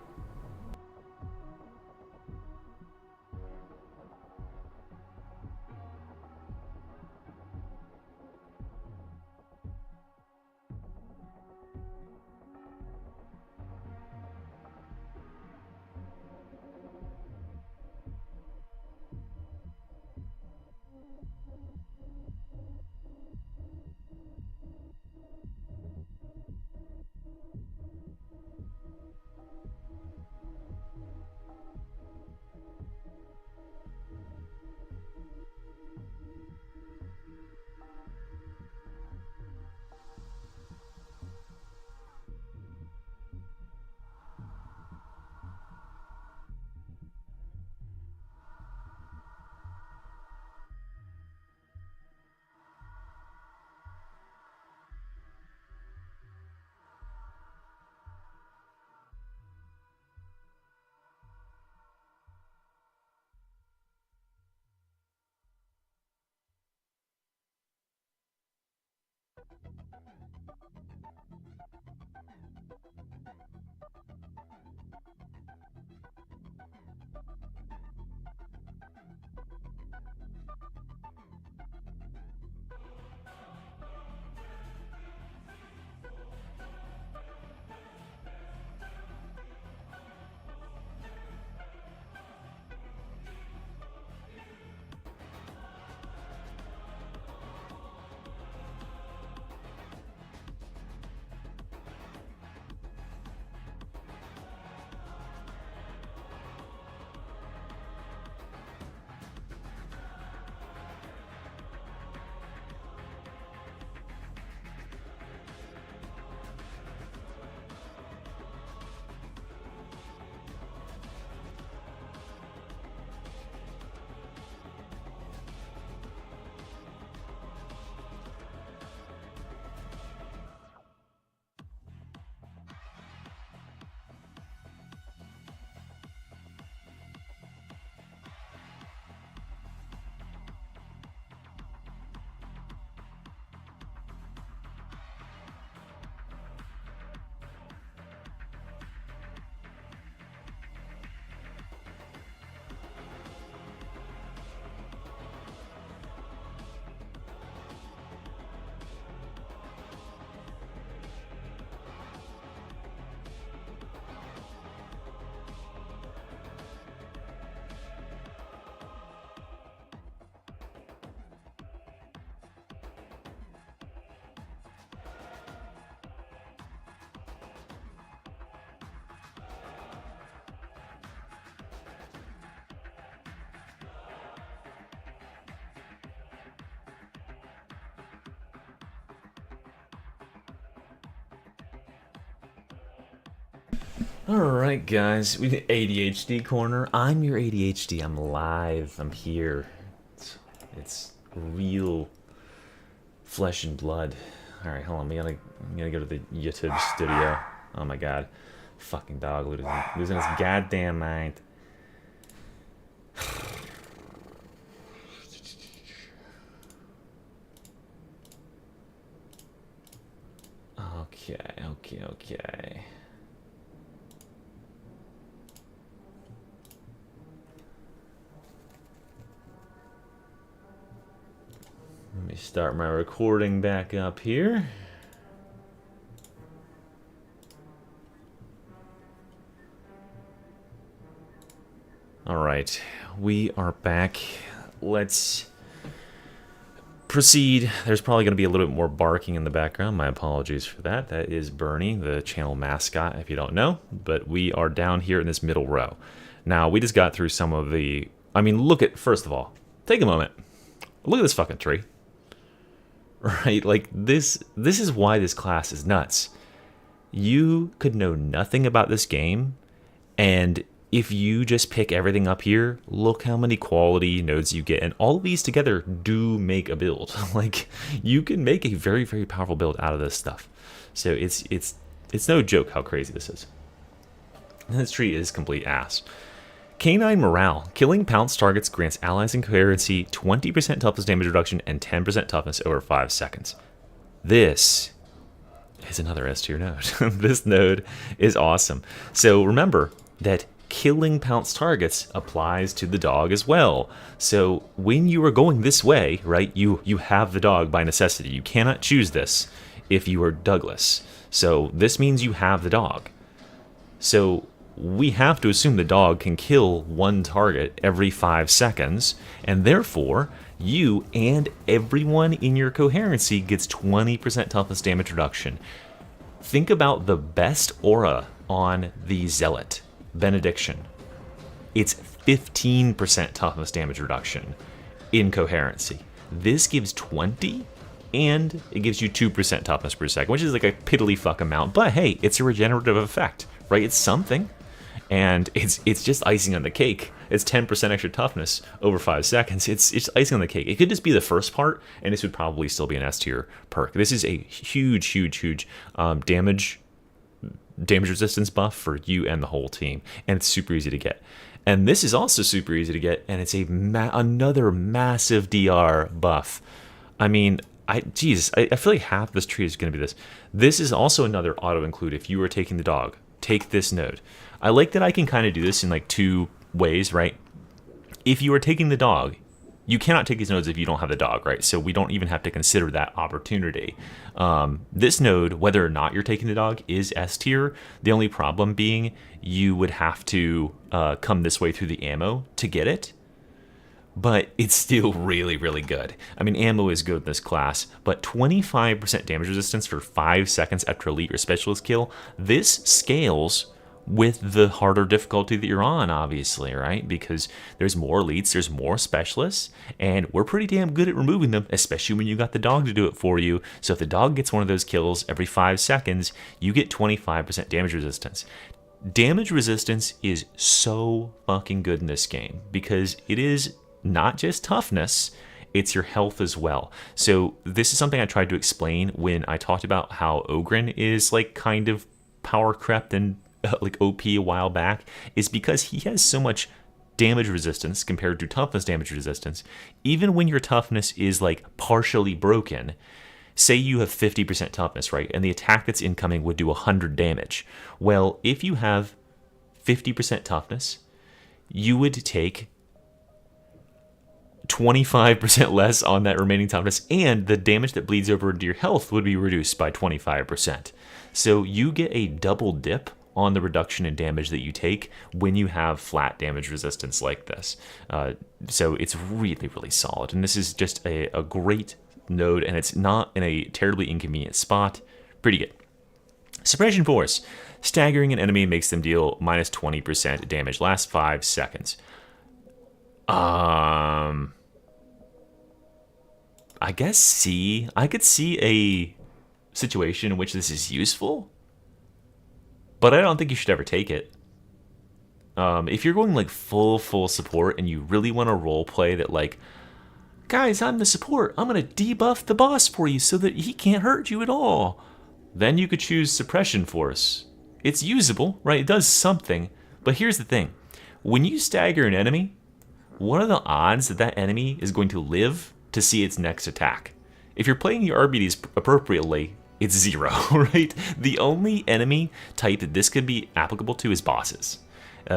Alright, guys, we did ADHD corner. I'm your ADHD. I'm live. I'm here. It's real flesh and blood. Alright, hold on. We gotta go to the YouTube studio. Oh my god. Fucking dog losing his goddamn mind. Okay. Let me start my recording back up here. Alright, we are back. Let's proceed. There's probably going to be a little bit more barking in the background. My apologies for that. That is Bernie, the channel mascot, if you don't know. But we are down here in this middle row. Now, we just got through some of the... I mean, look at... First of all, take a moment. Look at this fucking tree. Right? Like, this is why this class is nuts. You could know nothing about this game, and if you just pick everything up here, look how many quality nodes you get, and all of these together do make a build. Like, you can make a very, very powerful build out of this stuff. So it's no joke how crazy this is. And this tree is complete ass. Canine Morale. Killing pounced targets grants allies in coherency 20% toughness damage reduction and 10% toughness over 5 seconds. This is another S tier node. This node is awesome. So remember that killing pounced targets applies to the dog as well. So when you are going this way, right, you have the dog by necessity. You cannot choose this if you are Douglas. So this means you have the dog. So we have to assume the dog can kill one target every 5 seconds, and therefore you and everyone in your coherency gets 20% toughness damage reduction. Think about the best aura on the Zealot. Benediction. It's 15% toughness damage reduction in coherency. This gives 20, and it gives you 2% toughness per second, which is like a piddly fuck amount. But hey, it's a regenerative effect, right? It's something, and it's just icing on the cake. It's 10% extra toughness over 5 seconds. It's icing on the cake. It could just be the first part, and this would probably still be an S tier perk. This is a huge damage resistance buff for you and the whole team, and it's super easy to get. And this is also super easy to get, and it's another massive DR buff. I mean, I feel like half this tree is going to be this. This is also another auto include. If you are taking the dog, take this node. I like that I can kind of do this in like 2 ways, right? If you are taking the dog, you cannot take these nodes if you don't have the dog, right? So we don't even have to consider that opportunity. This node, whether or not you're taking the dog, is S tier. The only problem being you would have to come this way through the ammo to get it. But it's still really, really good. I mean, ammo is good in this class, but 25% damage resistance for 5 seconds after elite or specialist kill, this scales with the harder difficulty that you're on, obviously, right? Because there's more elites, there's more specialists, and we're pretty damn good at removing them, especially when you got the dog to do it for you. So if the dog gets one of those kills every 5 seconds, you get 25% damage resistance. Damage resistance is so fucking good in this game because it is not just toughness, it's your health as well. So this is something I tried to explain when I talked about how Ogren is like kind of power crept and like OP a while back, is because he has so much damage resistance compared to toughness damage resistance. Even when your toughness is like partially broken, say you have 50% toughness, right? And the attack that's incoming would do 100 damage. Well, if you have 50% toughness, you would take 25% less on that remaining toughness, and the damage that bleeds over into your health would be reduced by 25%. So you get a double dip on the reduction in damage that you take when you have flat damage resistance like this. So it's really, really solid. And this is just a great node, and it's not in a terribly inconvenient spot. Pretty good. Suppression Force. Staggering an enemy makes them deal minus 20% damage. Last 5 seconds. I guess C. I could see a situation in which this is useful. but I don't think you should ever take it. If you're going like full support and you really want to role play that, like, guys, I'm the support, I'm gonna debuff the boss for you so that he can't hurt you at all, then you could choose Suppression Force. It's usable, right? It does something, but here's the thing. When you stagger an enemy, what are the odds that that enemy is going to live to see its next attack? If you're playing your Arbites appropriately, it's 0, right? The only enemy type that this could be applicable to is bosses.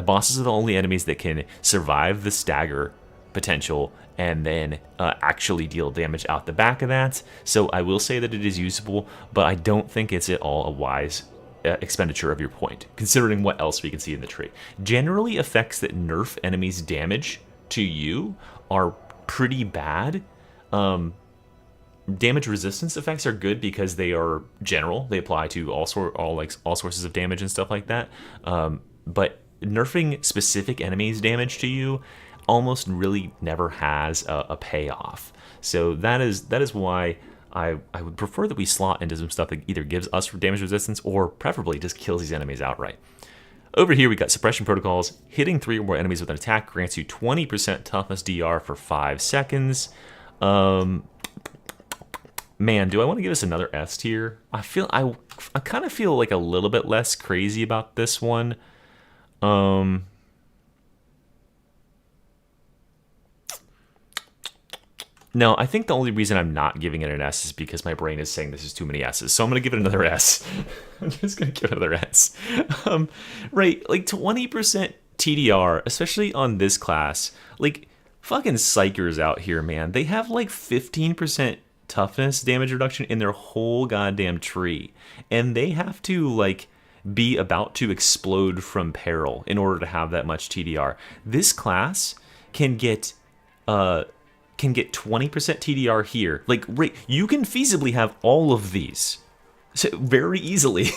Bosses are the only enemies that can survive the stagger potential and then actually deal damage out the back of that. So I will say that it is usable, but I don't think it's at all a wise expenditure of your point, considering what else we can see in the tree. Generally, effects that nerf enemies' damage to you are pretty bad. Damage resistance effects are good because they are general. They apply to all sources of damage and stuff like that. But nerfing specific enemies' damage to you almost really never has a payoff. So that is why I would prefer that we slot into some stuff that either gives us damage resistance or preferably just kills these enemies outright. Over here we got suppression protocols. Hitting 3 or more enemies with an attack grants you 20% toughness DR for 5 seconds. Man, do I want to give us another S tier? I kind of feel like a little bit less crazy about this one. No, I think the only reason I'm not giving it an S is because my brain is saying this is too many S's. So I'm going to give it another S. I'm just going to give it another S. Right, like 20% TDR, especially on this class. Like, fucking psychers out here, man. They have like 15% toughness damage reduction in their whole goddamn tree. And they have to, like, be about to explode from peril in order to have that much TDR. This class can get 20% TDR here. Like, right, you can feasibly have all of these very easily.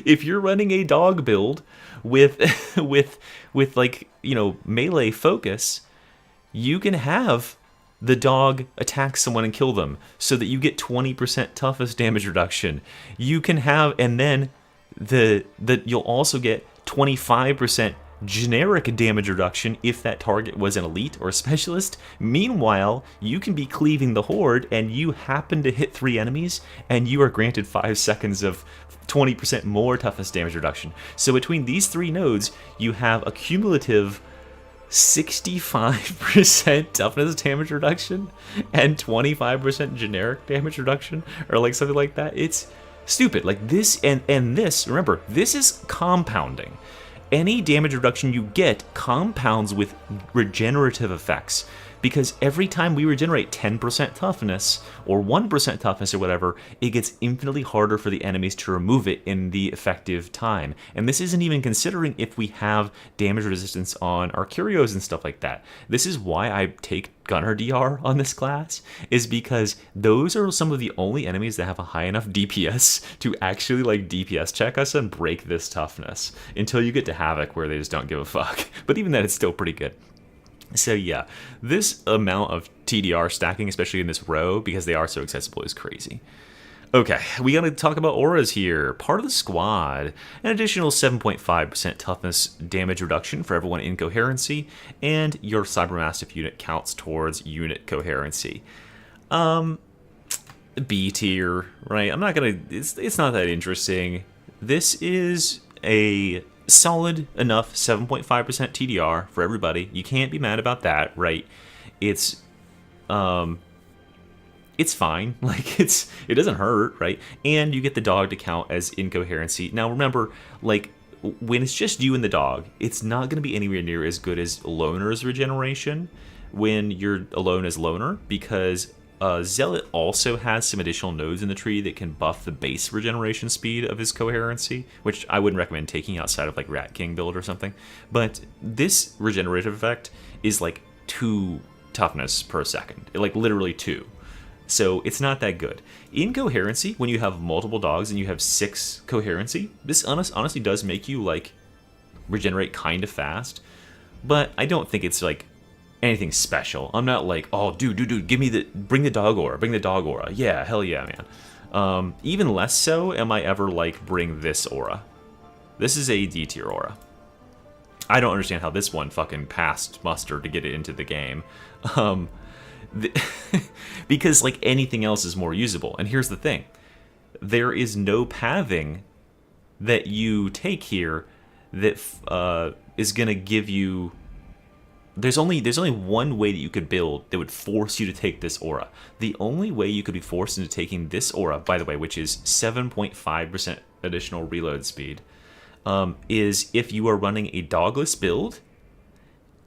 If you're running a dog build with like, you know, melee focus, you can have the dog attack someone and kill them so that you get 20% toughness damage reduction. You can have, and then you'll also get 25% generic damage reduction if that target was an elite or a specialist. Meanwhile, you can be cleaving the horde and you happen to hit 3 enemies and you are granted 5 seconds of 20% more toughness damage reduction. So between these 3 nodes, you have a cumulative 65% toughness damage reduction and 25% generic damage reduction, or like something like that. It's stupid. Like this and this, remember, this is compounding. Any damage reduction you get compounds with regenerative effects, because every time we regenerate 10% toughness or 1% toughness or whatever, it gets infinitely harder for the enemies to remove it in the effective time. And this isn't even considering if we have damage resistance on our curios and stuff like that. This is why I take Gunner DR on this class, is because those are some of the only enemies that have a high enough DPS to actually like DPS check us and break this toughness, until you get to Havoc where they just don't give a fuck. But even then, it's still pretty good. So yeah, this amount of TDR stacking, especially in this row, because they are so accessible, is crazy. Okay, we gotta talk about auras here. Part of the squad, an additional 7.5% toughness damage reduction for everyone in coherency, and your Cybermastiff unit counts towards unit coherency. B tier, right? I'm not gonna, it's not that interesting. This is a solid enough 7.5% TDR for everybody. You can't be mad about that, right? It's fine. Like, it doesn't hurt, right? And you get the dog to count as incoherency. Now remember, like, when it's just you and the dog, it's not going to be anywhere near as good as Loner's regeneration when you're alone as Loner, because Zealot also has some additional nodes in the tree that can buff the base regeneration speed of his coherency, which I wouldn't recommend taking outside of like Rat King build or something. But this regenerative effect is like 2 toughness per second, like literally 2. So it's not that good. In coherency, when you have multiple dogs and you have 6 coherency, this honestly does make you like regenerate kind of fast, but I don't think it's like anything special. I'm not like, oh, dude, bring the dog aura. Yeah, hell yeah, man. Even less so am I ever like, bring this aura. This is a D tier aura. I don't understand how this one fucking passed muster to get it into the game. Because, like, anything else is more usable. And here's the thing. There is no pathing that you take here that is going to give you... There's only one way that you could build that would force you to take this aura. The only way you could be forced into taking this aura, by the way, which is 7.5% additional reload speed, is if you are running a dogless build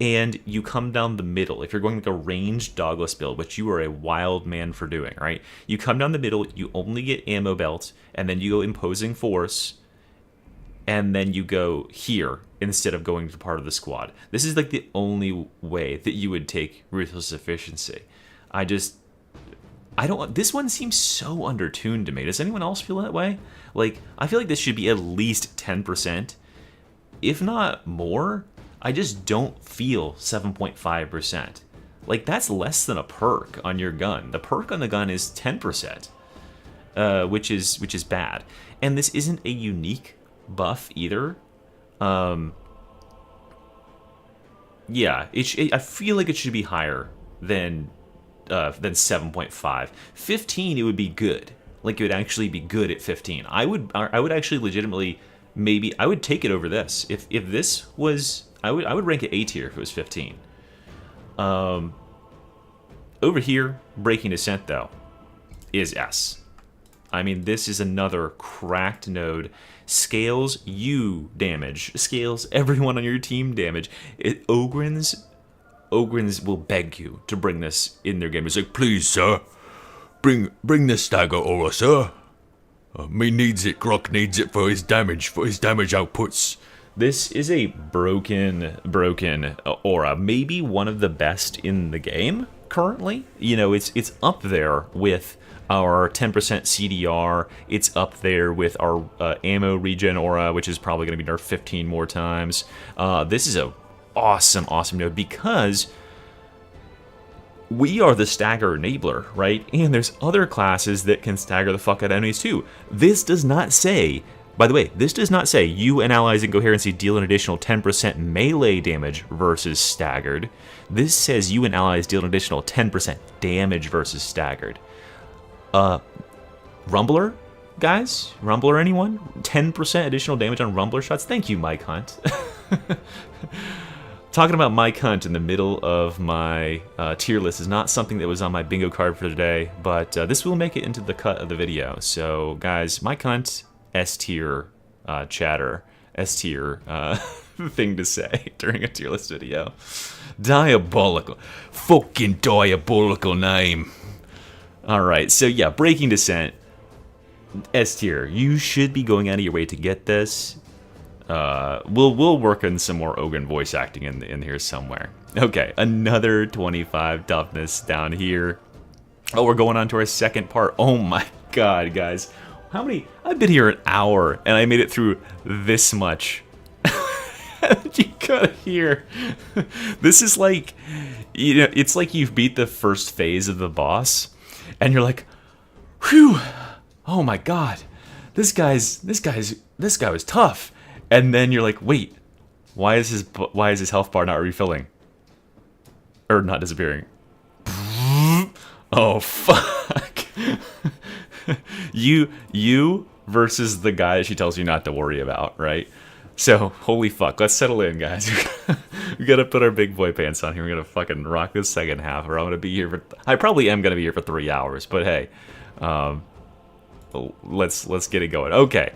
and you come down the middle. If you're going like a ranged dogless build, which you are a wild man for doing, right? You come down the middle, you only get ammo belt, and then you go imposing force, and then you go here instead of going to part of the squad. This is like the only way that you would take Ruthless Efficiency. This one seems so undertuned to me. Does anyone else feel that way? Like, I feel like this should be at least 10%, if not more. I just don't feel 7.5%. Like, that's less than a perk on your gun. The perk on the gun is 10%, which is bad. And this isn't a unique buff either. Yeah, I feel like it should be higher than 7.5. 15, it would be good. Like, it would actually be good at 15. I would actually legitimately, maybe I would take it over this. If this was, I would rank it A tier if it was 15. Over here, Breaking Descent though is S. I mean, this is another cracked node. Scales you damage. Scales everyone on your team damage. Ogryns will beg you to bring this in their game. It's like, please, sir, bring this stagger aura, sir. Me needs it. Grok needs it for his damage outputs. This is a broken aura. Maybe one of the best in the game currently. You know, it's up there with our 10% CDR. It's up there with our ammo regen aura, which is probably going to be nerfed 15 more times. This is a awesome node because we are the stagger enabler, right? And there's other classes that can stagger the fuck out of enemies too. This does not say, by the way, this does not say you and allies in coherency deal an additional 10% melee damage versus staggered. This says you and allies deal an additional 10% damage versus staggered. Rumbler, guys? Rumbler, anyone? 10% additional damage on Rumbler shots? Thank you, Mike Hunt. Talking about Mike Hunt in the middle of my tier list is not something that was on my bingo card for today, but this will make it into the cut of the video. So, guys, Mike Hunt, S tier chatter, S tier thing to say during a tier list video. Diabolical. Fucking diabolical name. Alright, so yeah, Breaking Descent, S tier. You should be going out of your way to get this. We'll work on some more Ogren voice acting in here somewhere. Okay, another 25 toughness down here. Oh, we're going on to our second part. Oh my god, guys. How many? I've been here an hour, and I made it through this much. You gotta hear. This is like, you know, it's like you've beat the first phase of the boss, and you're like, whew, oh my god, this guy was tough. And then you're like, wait, why is his health bar not refilling? Or not disappearing? Oh fuck. You versus the guy she tells you not to worry about, right? So, holy fuck, let's settle in, guys. We gotta put our big boy pants on here. We're gonna fucking rock this second half, or I'm gonna be here for... I probably am gonna be here for 3 hours, but hey. Let's get it going. Okay.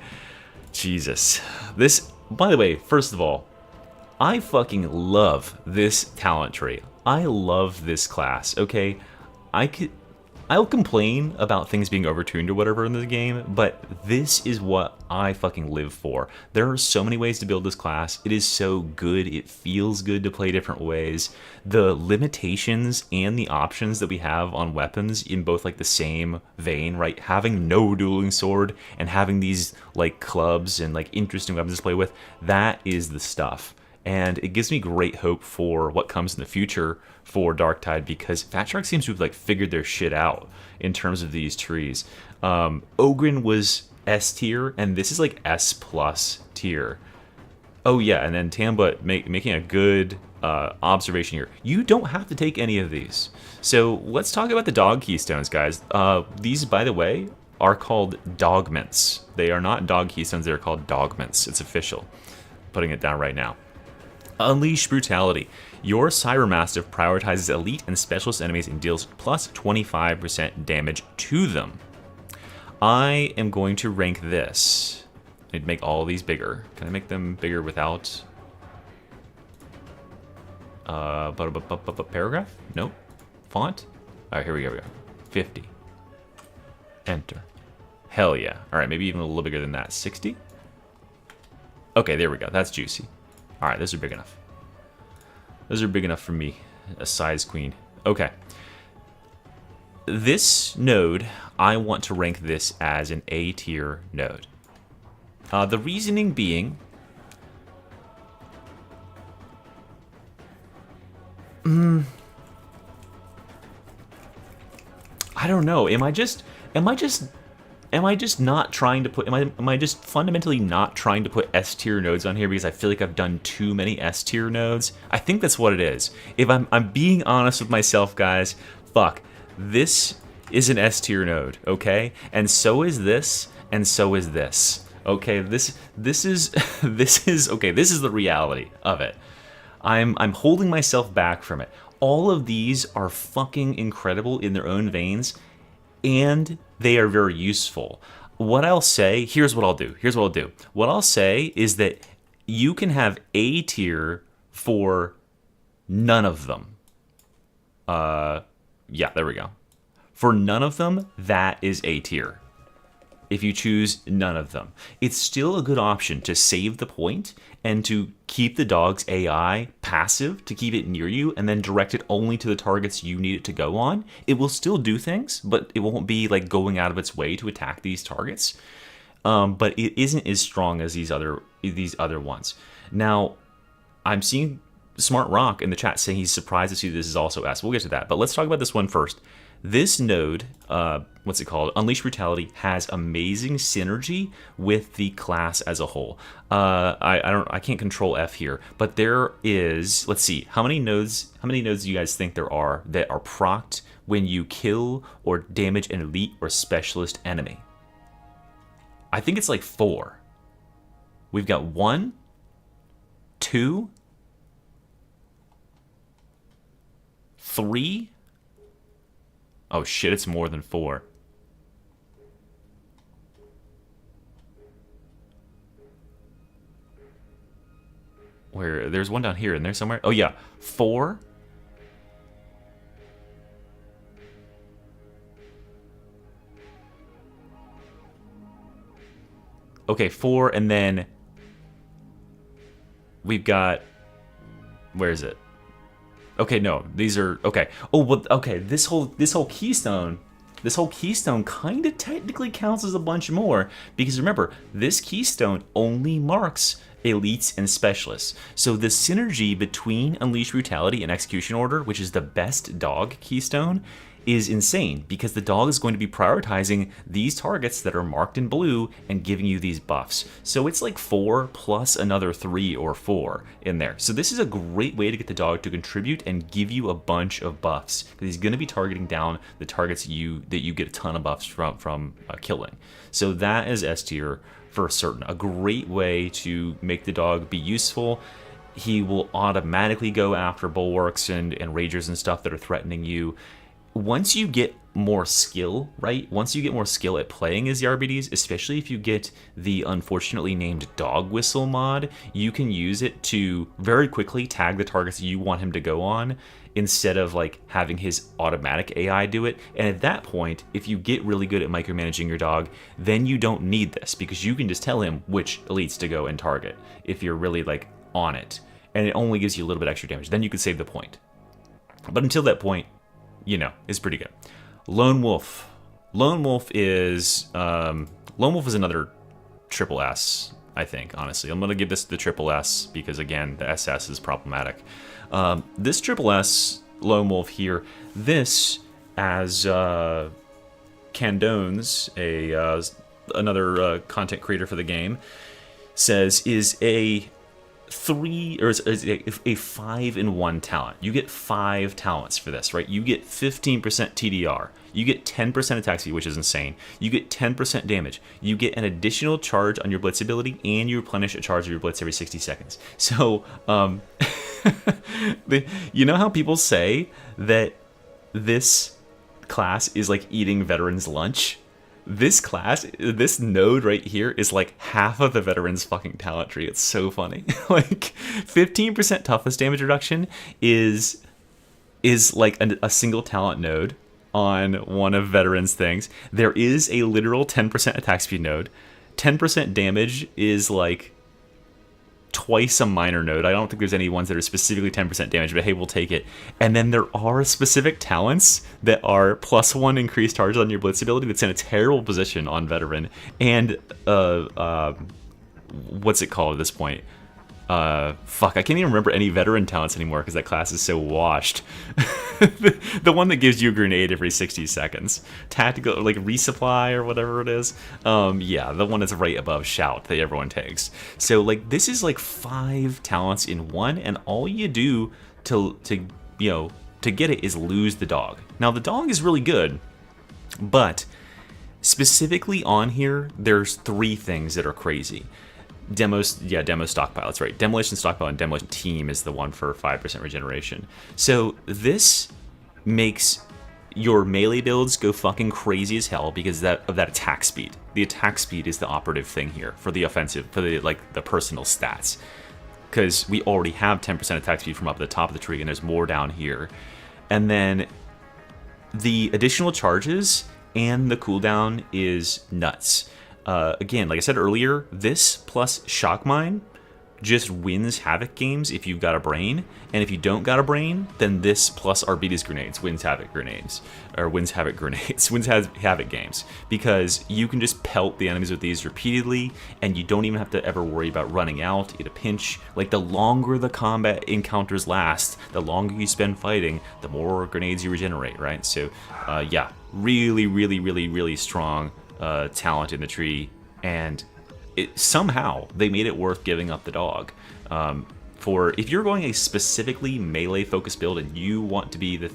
Jesus. This, by the way, first of all, I fucking love this talent tree. I love this class, okay? I'll complain about things being overtuned or whatever in the game, but this is what I fucking live for. There are so many ways to build this class. It is so good. It feels good to play different ways. The limitations and the options that we have on weapons in both like the same vein, right? Having no dueling sword and having these like clubs and like interesting weapons to play with, that is the stuff. And it gives me great hope for what comes in the future for Darktide, because Fat Shark seems to have like figured their shit out in terms of these trees. Ogren was S tier, and this is like S plus tier. Oh yeah, and then Tamba making a good observation here. You don't have to take any of these. So let's talk about the dog keystones, guys. These, by the way, are called dogments. They are not dog keystones, they're called dogments. It's official. Putting it down right now. Unleash Brutality. Your Cybermastiff prioritizes elite and specialist enemies and deals plus 25% damage to them. I am going to rank this. I need to make all these bigger. Can I make them bigger without... paragraph? Nope. Font? Alright, here we go. 50. Enter. Hell yeah. Alright, maybe even a little bigger than that. 60? Okay, there we go. That's juicy. Alright, those are big enough. Those are big enough for me. A size queen. Okay. This node, I want to rank this as an A tier node. The reasoning being... I don't know. Am I just not trying to put... Am I just fundamentally not trying to put S tier nodes on here because I feel like I've done too many S tier nodes? I think that's what it is. If I'm being honest with myself, guys, fuck. This is an S tier node, okay? And so is this, and so is this. Okay, this is okay, this is the reality of it. I'm holding myself back from it. All of these are fucking incredible in their own veins, and they are very useful. What I'll say, here's what I'll do. What I'll say is that you can have A tier for none of them. Yeah, there we go. For none of them, that is A tier. If you choose none of them, it's still a good option to save the point and to keep the dog's AI passive, to keep it near you, and then direct it only to the targets you need it to go on. It will still do things, but it won't be like going out of its way to attack these targets. But it isn't as strong as these other ones. Now, I'm seeing Smart Rock in the chat saying he's surprised to see this is also S. We'll get to that, but let's talk about this one first. This node, what's it called? Unleash Brutality has amazing synergy with the class as a whole. I can't control F here, but there is. Let's see, how many nodes do you guys think there are that are procced when you kill or damage an elite or specialist enemy? I think it's like 4. We've got 1, 2, 3. Oh shit, it's more than 4. Where there's one down here, and there's somewhere. Oh yeah, 4. Okay, 4, and then we've got. Where is it? Okay, no, these are okay. Oh, well, okay. This whole keystone kind of technically counts as a bunch more because remember, this keystone only marks elites and specialists. So the synergy between Unleash Brutality and Execution Order, which is the best dog keystone, is insane because the dog is going to be prioritizing these targets that are marked in blue and giving you these buffs. So it's like 4 plus another 3 or 4 in there. So this is a great way to get the dog to contribute and give you a bunch of buffs because he's going to be targeting down the targets that you get a ton of buffs from killing. So that is S tier for certain. A great way to make the dog be useful. He will automatically go after bulwarks and ragers and stuff that are threatening you. Once you get more skill, right? Once you get more skill at playing as the Arbites, especially if you get the unfortunately named dog whistle mod, you can use it to very quickly tag the targets you want him to go on instead of like having his automatic AI do it. And at that point, if you get really good at micromanaging your dog, then you don't need this because you can just tell him which elites to go and target if you're really like on it. And it only gives you a little bit extra damage. Then you can save the point. But until that point, you know, it's pretty good. Lone Wolf. Lone Wolf is another triple S, I think, honestly. I'm going to give this the triple S because, again, the SS is problematic. This triple S Lone Wolf here, this as Candones, a another content creator for the game, says is a 5-in-1 talent. You get 5 talents for this, right? You get 15% TDR. You get 10% attack speed, which is insane. You get 10% damage. You get an additional charge on your Blitz ability, and you replenish a charge of your Blitz every 60 seconds. So, you know how people say that this class is like eating veterans' lunch? This class, this node right here is like half of the veteran's fucking talent tree. It's so funny. Like 15% toughness damage reduction is like a single talent node on one of veterans' things. There is a literal 10% attack speed node. 10% damage is like twice a minor node. I don't think there's any ones that are specifically 10% damage, but hey, we'll take it. And then there are specific talents that are +1 increased charge on your Blitz ability that's in a terrible position on veteran. And what's it called at this point? Fuck, I can't even remember any veteran talents anymore because that class is so washed. The one that gives you a grenade every 60 seconds. Tactical, like resupply or whatever it is. Yeah, the one that's right above shout that everyone takes. So like this is like 5 talents in one, and all you do to get it is lose the dog. Now the dog is really good, but specifically on here, there's 3 things that are crazy. Demo stockpile, that's right. Demolition stockpile and demolition team is the one for 5% regeneration. So this makes your melee builds go fucking crazy as hell because of that attack speed. The attack speed is the operative thing here for the offensive, for the personal stats. Because we already have 10% attack speed from up at the top of the tree, and there's more down here. And then the additional charges and the cooldown is nuts. Again, like I said earlier, this plus Shock Mine just wins Havoc games if you've got a brain, and if you don't got a brain, then this plus Arbites grenades wins Havoc grenades, or wins Havoc grenades, wins Havoc games, because you can just pelt the enemies with these repeatedly, and you don't even have to ever worry about running out in a pinch. Like, the longer the combat encounters last, the longer you spend fighting, the more grenades you regenerate, right? So, yeah, really, really, really, really strong talent in the tree, and somehow they made it worth giving up the dog. For if you're going a specifically melee focused build and you want to be the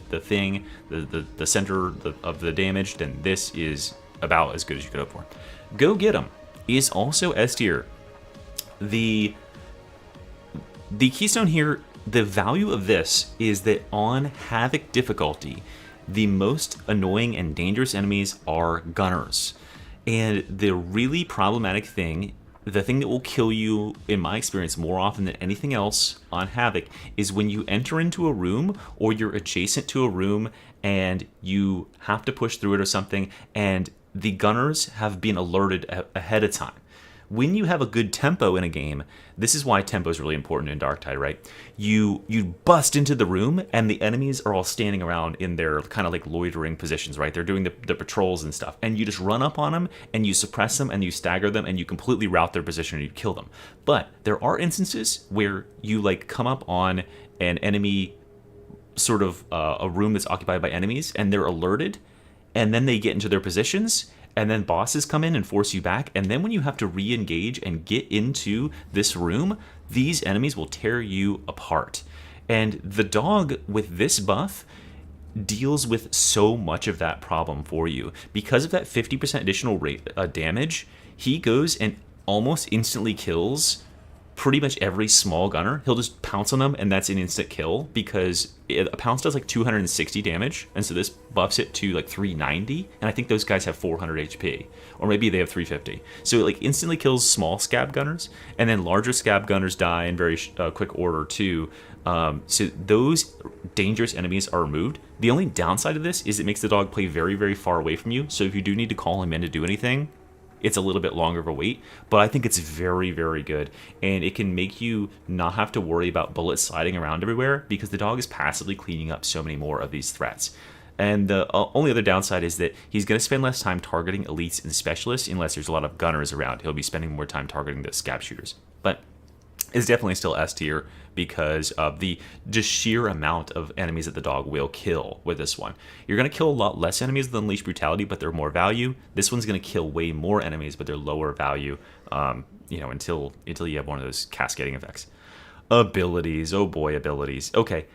center of the damage, then this is about as good as you could hope for. Go Get 'em is also S tier. The Keystone here, the value of this is that on Havoc difficulty, the most annoying and dangerous enemies are gunners. And the really problematic thing, the thing that will kill you, in my experience, more often than anything else on Havoc, is when you enter into a room or you're adjacent to a room and you have to push through it or something, and the gunners have been alerted ahead of time. When you have a good tempo in a game, this is why tempo is really important in Darktide, right? You bust into the room, and the enemies are all standing around in their kind of like loitering positions, right? They're doing the patrols and stuff, and you just run up on them, and you suppress them, and you stagger them, and you completely rout their position, and you kill them. But there are instances where you like come up on an enemy, sort of a room that's occupied by enemies, and they're alerted, and then they get into their positions, and then bosses come in and force you back, and then when you have to re-engage and get into this room, these enemies will tear you apart. And the dog with this buff deals with so much of that problem for you. Because of that 50% additional damage, he goes and almost instantly kills pretty much every small gunner. He'll just pounce on them, and that's an instant kill, because a pounce does like 260 damage, and so this buffs it to like 390, and I think those guys have 400 HP, or maybe they have 350. So it like instantly kills small scab gunners, and then larger scab gunners die in very quick order too. So those dangerous enemies are removed. The only downside of this is it makes the dog play very, very far away from you, so if you do need to call him in to do anything, it's a little bit longer of a wait, but I think it's very, very good, and it can make you not have to worry about bullets sliding around everywhere, because the dog is passively cleaning up so many more of these threats. And the only other downside is that he's going to spend less time targeting elites and specialists unless there's a lot of gunners around. He'll be spending more time targeting the scab shooters. But is definitely still S tier because of the just sheer amount of enemies that the dog will kill with this one. You're going to kill a lot less enemies than Unleash Brutality, but they're more value. This one's going to kill way more enemies, but they're lower value, until you have one of those cascading effects. Abilities. Oh boy, abilities. Okay.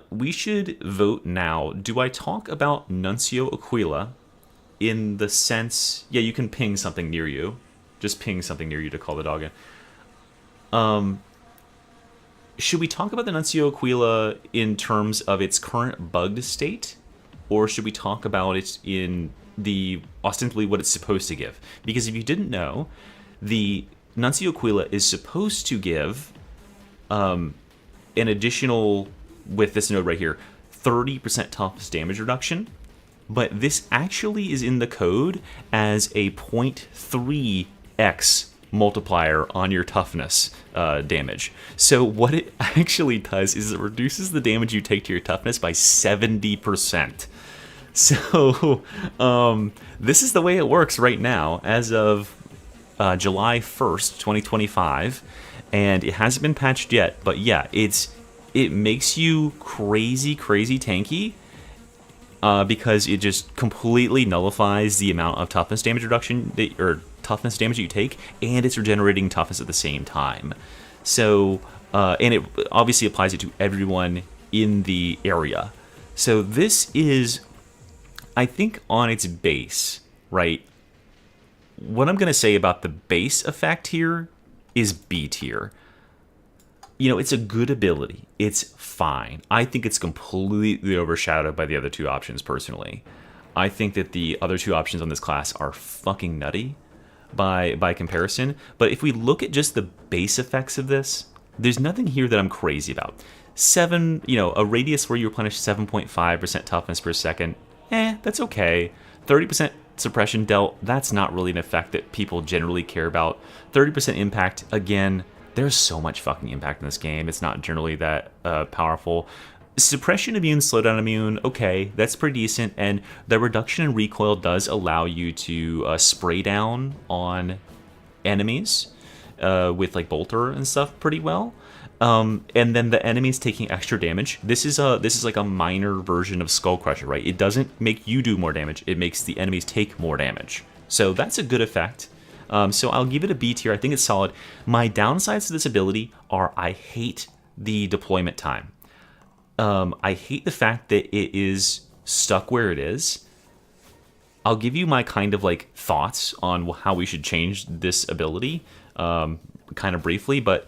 We should vote now. Do I talk about Nuncio Aquila in the sense... Yeah, you can ping something near you. Just ping something near you to call the dog in. Should we talk about the Nuncio Aquila in terms of its current bugged state? Or should we talk about it in the ostensibly what it's supposed to give? Because if you didn't know, the Nuncio Aquila is supposed to give an additional, with this node right here, 30% toughness damage reduction. But this actually is in the code as a 0.3x multiplier on your toughness damage. So what it actually does is it reduces the damage you take to your toughness by 70%. So this is the way it works right now as of July 1st, 2025, and it hasn't been patched yet, but yeah, it makes you crazy tanky because it just completely nullifies the amount of toughness damage reduction or toughness damage that you take, and it's regenerating toughness at the same time. So, and it obviously applies it to everyone in the area. So this is, I think, on its base, right? What I'm going to say about the base effect here is B tier. You know, it's a good ability. It's fine. I think it's completely overshadowed by the other two options, personally. I think that the other two options on this class are fucking nutty by comparison. But if we look at just the base effects of this, there's nothing here that I'm crazy about. A radius where you replenish 7.5% toughness per second, that's okay. 30% suppression dealt, that's not really an effect that people generally care about. 30% impact, again, there's so much fucking impact in this game. It's not generally that powerful. Suppression immune, slowdown immune, okay, that's pretty decent. And the reduction in recoil does allow you to spray down on enemies with like bolter and stuff pretty well. And then the enemies taking extra damage. This is like a minor version of Skull Crusher, right? It doesn't make you do more damage. It makes the enemies take more damage. So that's a good effect. So I'll give it a B tier. I think it's solid. My downsides to this ability are I hate the deployment time. I hate the fact that it is stuck where it is. I'll give you my kind of like thoughts on how we should change this ability kind of briefly, but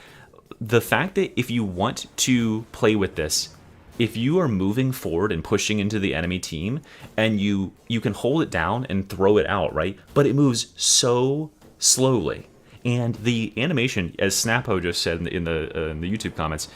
the fact that if you want to play with this, if you are moving forward and pushing into the enemy team and you can hold it down and throw it out, right? But it moves so slowly. And the animation, as Snappo just said in the YouTube comments,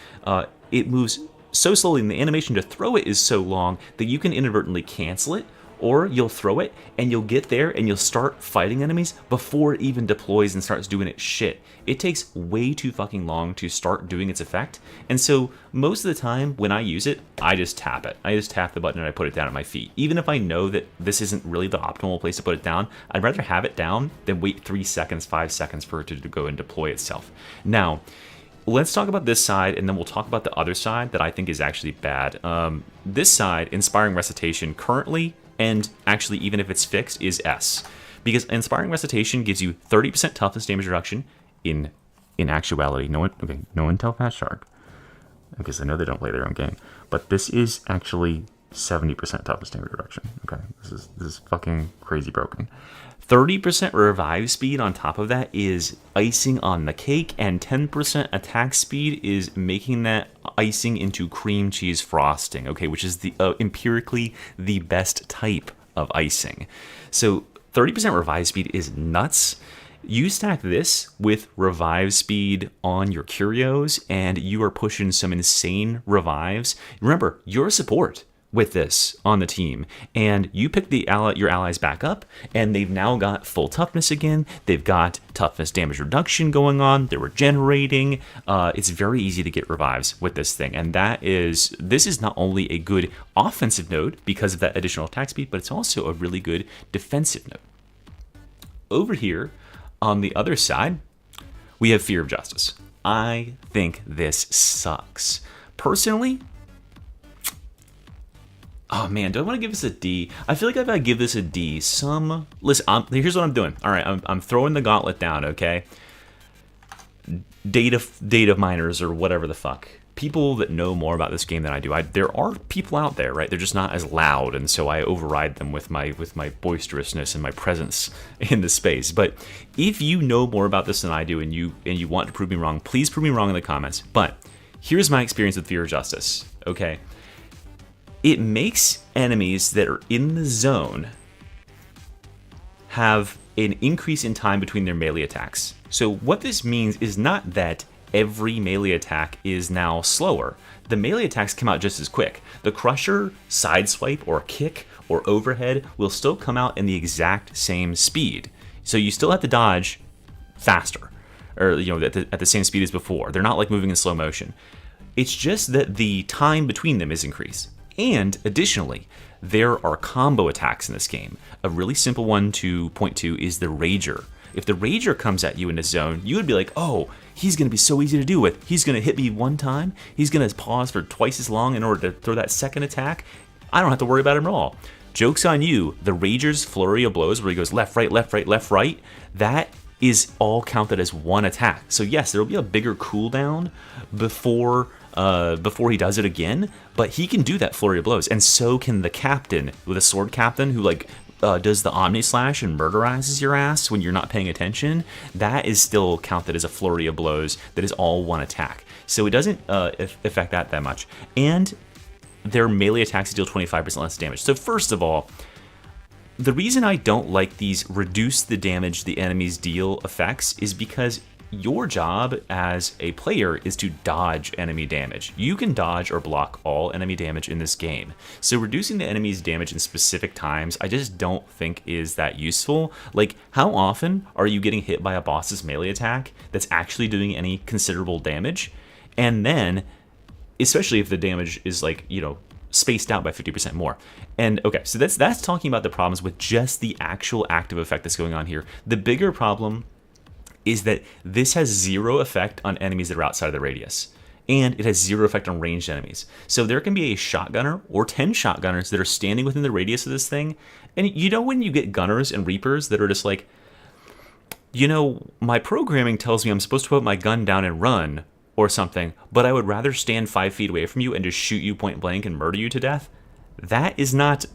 it moves so slowly, and the animation to throw it is so long that you can inadvertently cancel it, or you'll throw it and you'll get there and you'll start fighting enemies before it even deploys and starts doing its shit. It takes way too fucking long to start doing its effect, and so most of the time when I use it, I just tap it. I just tap the button and I put it down at my feet. Even if I know that this isn't really the optimal place to put it down, I'd rather have it down than wait 3 seconds, 5 seconds for it to go and deploy itself. Now, let's talk about this side, and then we'll talk about the other side that I think is actually bad. This side, Inspiring Recitation, currently, and actually even if it's fixed, is S. Because Inspiring Recitation gives you 30% toughness damage reduction in actuality. No one tell Fat Shark. Because I know they don't play their own game. But this is actually 70% toughness damage reduction. Okay, this is fucking crazy broken. 30% revive speed on top of that is icing on the cake, and 10% attack speed is making that icing into cream cheese frosting, okay, which is the empirically the best type of icing. So 30% revive speed is nuts. You stack this with revive speed on your curios, and you are pushing some insane revives. Remember, you're a support with this on the team, and you pick your allies back up, and they've now got full toughness again. They've got toughness damage reduction going on. They're regenerating. It's very easy to get revives with this thing, and this is not only a good offensive node because of that additional attack speed, but it's also a really good defensive node. Over here on the other side, we have Fear of Justice. I think this sucks. Personally, oh man, do I want to give this a D? I feel like if I give this a D, listen, here's what I'm doing. All right, I'm throwing the gauntlet down, okay? Data miners or whatever the fuck. People that know more about this game than I do. There are people out there, right? They're just not as loud, and so I override them with my boisterousness and my presence in the space. But if you know more about this than I do, and you want to prove me wrong, please prove me wrong in the comments. But here's my experience with Fear of Justice, okay? It makes enemies that are in the zone have an increase in time between their melee attacks. So what this means is not that every melee attack is now slower. The melee attacks come out just as quick. The Crusher, Sideswipe, or Kick, or Overhead will still come out in the exact same speed. So you still have to dodge faster, or at the same speed as before. They're not like moving in slow motion. It's just that the time between them is increased. And additionally, there are combo attacks in this game. A really simple one to point to is the Rager. If the Rager comes at you in a zone, you would be like, oh, he's going to be so easy to deal with. He's going to hit me one time. He's going to pause for twice as long in order to throw that second attack. I don't have to worry about him at all. Joke's on you. The Rager's flurry of blows where he goes left, right, left, right, left, right, that is all counted as one attack. So yes, there will be a bigger cooldown before he does it again, but he can do that flurry of blows, and so can the captain, with a sword captain who does the Omni Slash and murderizes your ass when you're not paying attention. That is still counted as a flurry of blows that is all one attack. So it doesn't affect that much. And their melee attacks deal 25% less damage. So first of all, the reason I don't like these reduce the damage the enemies deal effects is because your job as a player is to dodge enemy damage. You can dodge or block all enemy damage in this game. So reducing the enemy's damage in specific times, I just don't think is that useful. Like, how often are you getting hit by a boss's melee attack that's actually doing any considerable damage? And then, especially if the damage is spaced out by 50% more. And okay, so that's talking about the problems with just the actual active effect that's going on here. The bigger problem is that this has zero effect on enemies that are outside of the radius. And it has zero effect on ranged enemies. So there can be a shotgunner or 10 shotgunners that are standing within the radius of this thing. And when you get gunners and reapers that are just like, my programming tells me I'm supposed to put my gun down and run or something, but I would rather stand 5 feet away from you and just shoot you point blank and murder you to death. That is not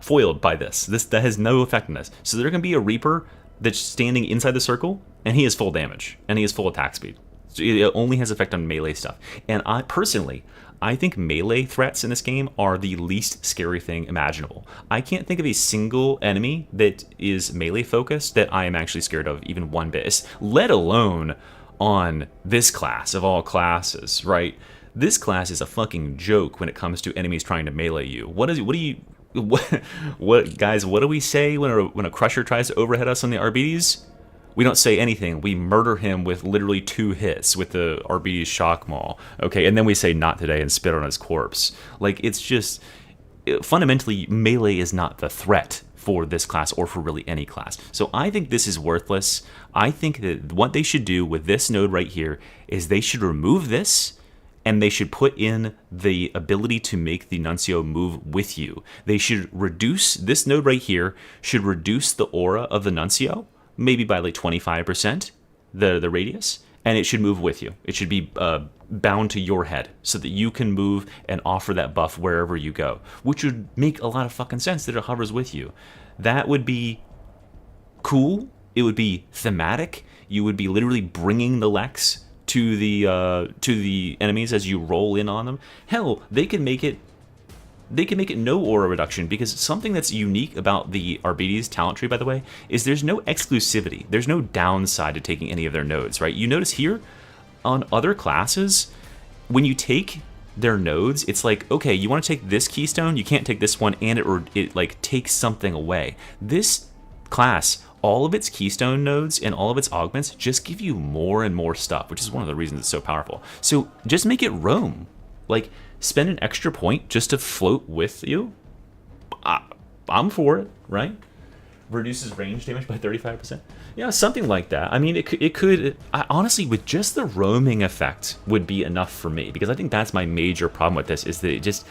foiled by this. That has no effect on this. So there can be a reaper that's standing inside the circle, and he has full damage, and he has full attack speed. So it only has effect on melee stuff. And I think melee threats in this game are the least scary thing imaginable. I can't think of a single enemy that is melee focused that I am actually scared of even one bit, let alone on this class of all classes, right? This class is a fucking joke when it comes to enemies trying to melee you. What guys, what do we say when a Crusher tries to overhead us on the Arbites? We don't say anything. We murder him with literally 2 hits with the Arbites shock maul. Okay, and then we say not today and spit on his corpse. Like, it's just fundamentally melee is not the threat for this class or for really any class. So I think this is worthless. I think that what they should do with this node right here is they should remove this, and they should put in the ability to make the Nuncio move with you. They should reduce, this node right here, should reduce the aura of the Nuncio, maybe by like 25%, the radius, and it should move with you. It should be bound to your head so that you can move and offer that buff wherever you go, which would make a lot of fucking sense that it hovers with you. That would be cool. It would be thematic. You would be literally bringing the Lex to the enemies as you roll in on them. Hell, they can make it no aura reduction, because something that's unique about the Arbites talent tree, by the way, is there's no exclusivity. There's no downside to taking any of their nodes, right? You notice here on other classes, when you take their nodes, it's like, okay, you want to take this Keystone, you can't take this one, and it like takes something away. This class, all of its Keystone nodes and all of its augments just give you more and more stuff, which is one of the reasons it's so powerful. So just make it roam. Like, spend an extra point just to float with you. I'm for it, right? reduces range damage by 35%. Yeah, something like that. I mean, it could honestly, with just the roaming effect would be enough for me, because I think that's my major problem with this, is that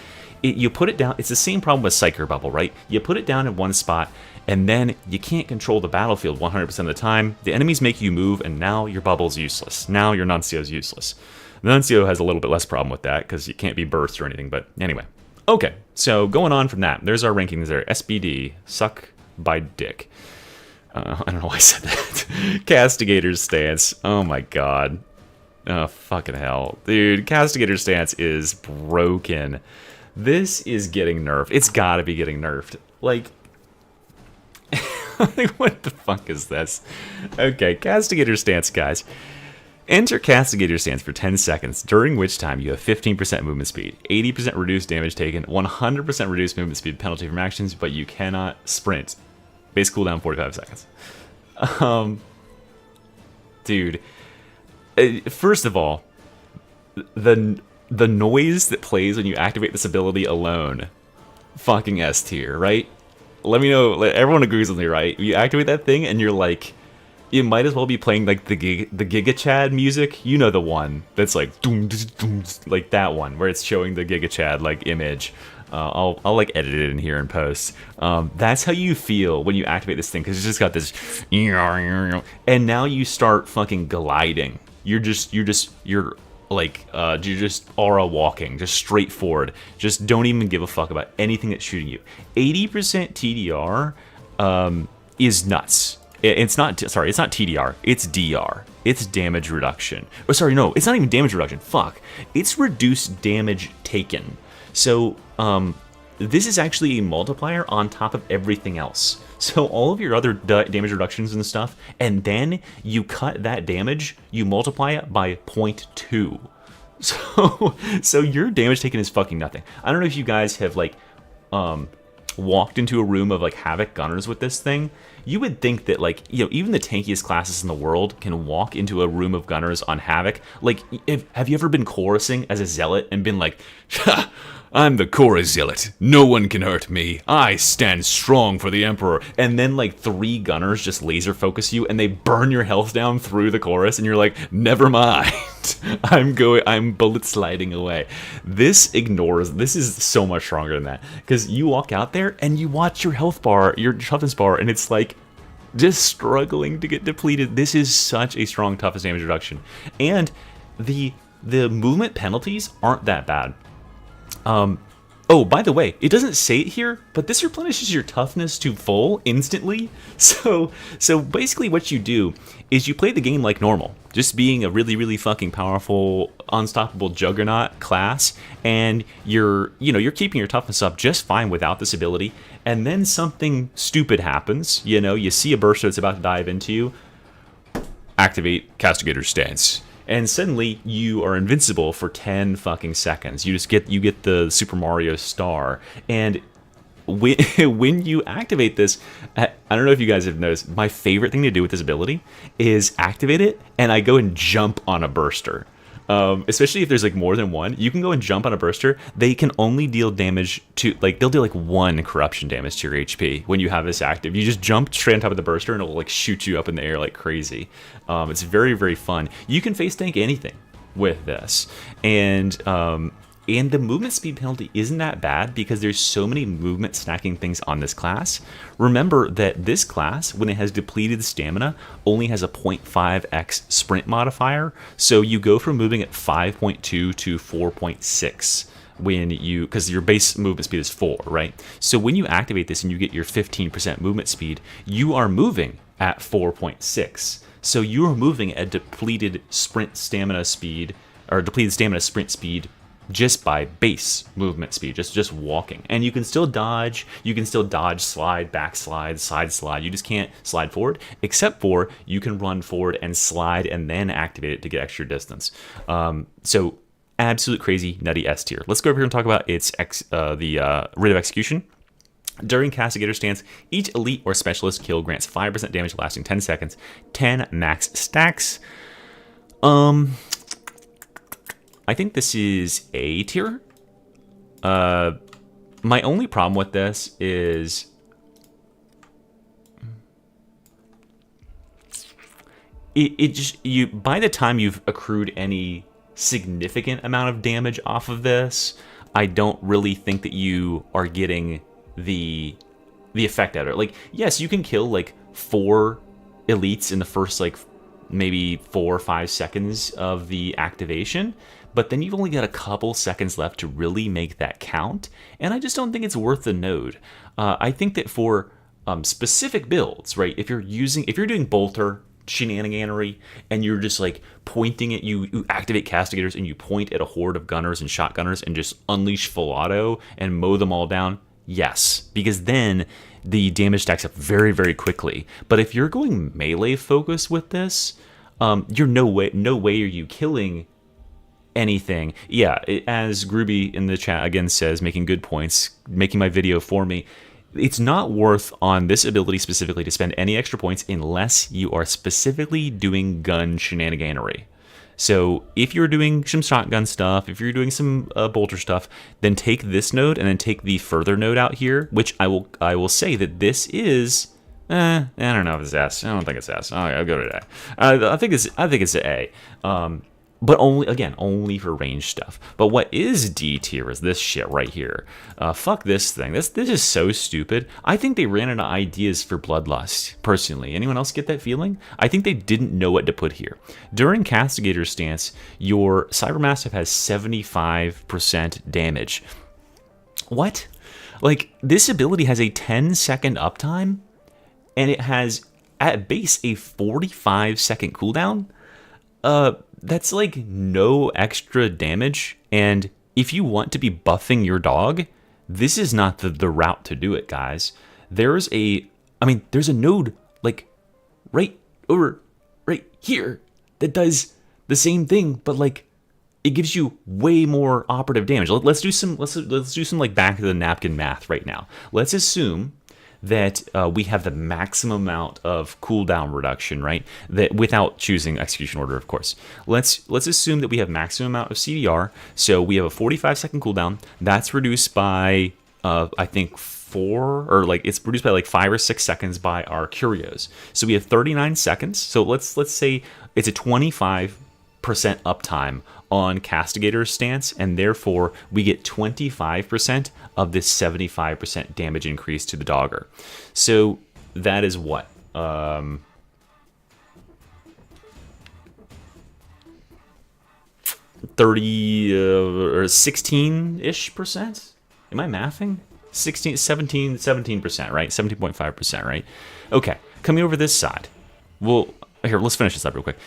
you put it down. It's the same problem with Psyker Bubble, right? You put it down in one spot, and then you can't control the battlefield 100% of the time. The enemies make you move, and now your bubble's useless. Now your Nuncio's useless. The Nuncio has a little bit less problem with that, because you can't be burst or anything, but anyway. Okay, so going on from that, there's our rankings there. SBD, suck by dick. I don't know why I said that. Castigator's stance. Oh my god. Oh, fucking hell. Dude, Castigator's stance is broken. This is getting nerfed. It's gotta be getting nerfed. Like, what the fuck is this? Okay, Castigator stance, guys. Enter Castigator stance for 10 seconds, during which time you have 15% movement speed, 80% reduced damage taken, 100% reduced movement speed penalty from actions, but you cannot sprint. Base cooldown 45 seconds. Dude, first of all, the noise that plays when you activate this ability alone, fucking S tier, right? Let me know. Everyone agrees with me, right? You activate that thing, and you're like, it might as well be playing like the Giga Chad music. You know, the one that's like doom, doom, like that one where it's showing the Giga Chad like image. I'll like edit it in here and post. That's how you feel when you activate this thing, because it's just got this, and now you start fucking gliding. You're just aura walking, just straight forward. Just don't even give a fuck about anything that's shooting you. 80% TDR is nuts. It's not TDR, it's DR. It's damage reduction. Oh, sorry, no, it's not even damage reduction. Fuck. It's reduced damage taken. So, this is actually a multiplier on top of everything else. So all of your other damage reductions and stuff, and then you cut that damage, you multiply it by 0.2. So your damage taken is fucking nothing. I don't know if you guys have like walked into a room of like Havoc Gunners with this thing. You would think that, like, you know, even the tankiest classes in the world can walk into a room of Gunners on Havoc. Like, have you ever been chorusing as a Zealot and been like, ha, I'm the chorus Zealot. No one can hurt me. I stand strong for the Emperor. And then, like, 3 Gunners just laser focus you and they burn your health down through the chorus, and you're like, never mind. I'm bullet sliding away. This is so much stronger than that. Because you walk out there and you watch your health bar, your toughness bar, and it's like, just struggling to get depleted. This is such a strong toughness damage reduction. And the movement penalties aren't that bad. Oh, by the way, it doesn't say it here, but this replenishes your toughness to full instantly. So basically what you do is you play the game like normal, just being a really, really fucking powerful, unstoppable juggernaut class, and you're keeping your toughness up just fine without this ability, and then something stupid happens. You know, you see a burster that's about to dive into you, activate Castigator's stance. And suddenly you are invincible for 10 fucking seconds. You get the Super Mario star. And when you activate this, I don't know if you guys have noticed, my favorite thing to do with this ability is activate it, and I go and jump on a burster. Especially if there's like more than one, you can go and jump on a burster. They can only deal damage to, like, they'll do like 1 corruption damage to your HP when you have this active. You just jump straight on top of the burster and it'll like shoot you up in the air like crazy. It's very, very fun. You can face tank anything with this, and the movement speed penalty isn't that bad because there's so many movement stacking things on this class. Remember that this class, when it has depleted stamina, only has a 0.5x sprint modifier. So you go from moving at 5.2 to 4.6 because your base movement speed is 4, right? So when you activate this and you get your 15% movement speed, you are moving at 4.6. So you are moving at depleted sprint stamina speed, or depleted stamina sprint speed, just by base movement speed, just walking. And you can still dodge, slide, backslide, side slide. You just can't slide forward, except for you can run forward and slide and then activate it to get extra distance. So absolute crazy nutty S tier. Let's go over here and talk about its the Writ of Execution. During Castigator stance, each elite or specialist kill grants 5% damage lasting 10 seconds, 10 max stacks. I think this is A tier. My only problem with this is it just, you, by the time you've accrued any significant amount of damage off of this, I don't really think that you are getting the effect out of it. Like, yes, you can kill like 4 elites in the first like maybe 4 or 5 seconds of the activation, but then you've only got a couple seconds left to really make that count, and I just don't think it's worth the node. I think that for specific builds, right, if you're doing bolter shenaniganery and you're just like pointing at you activate castigators and you point at a horde of gunners and shotgunners and just unleash full auto and mow them all down, yes, because then the damage stacks up very, very quickly. But if you're going melee focus with this, you're no way are you killing anything. Yeah, as Groovy in the chat again says, making good points, making my video for me, it's not worth on this ability specifically to spend any extra points unless you are specifically doing gun shenaniganery. So if you're doing some shotgun stuff, if you're doing some bolter stuff, then take this node and then take the further node out here, which I will say that this is, I don't know if it's S. I don't think it's S. I'll go to A. I think it's an A. But only for range stuff. But what is D tier is this shit right here. Fuck this thing. This is so stupid. I think they ran out of ideas for Bloodlust, personally. Anyone else get that feeling? I think they didn't know what to put here. During Castigator's stance, your Cybermastiff has 75% damage. What? Like, this ability has a 10-second uptime, and it has, at base, a 45-second cooldown? That's like no extra damage, and if you want to be buffing your dog, this is not the route to do it, guys. There's a node like right here that does the same thing, but like it gives you way more operative damage. Let's do some like back of the napkin math right now. Let's assume that we have the maximum amount of cooldown reduction, right? That without choosing execution order, of course. Let's assume that we have maximum amount of CDR. So we have a 45-second cooldown. That's reduced by I think 4, or like it's reduced by like 5 or 6 seconds by our curios. So we have 39 seconds. So let's say it's a 25% uptime on Castigator's stance, and therefore we get 25% of this 75% damage increase to the dogger. So that is what? 30 or 16-ish percent? Am I mathing? 17%, right? 17.5%, right? Okay, coming over this side. Well, here, let's finish this up real quick.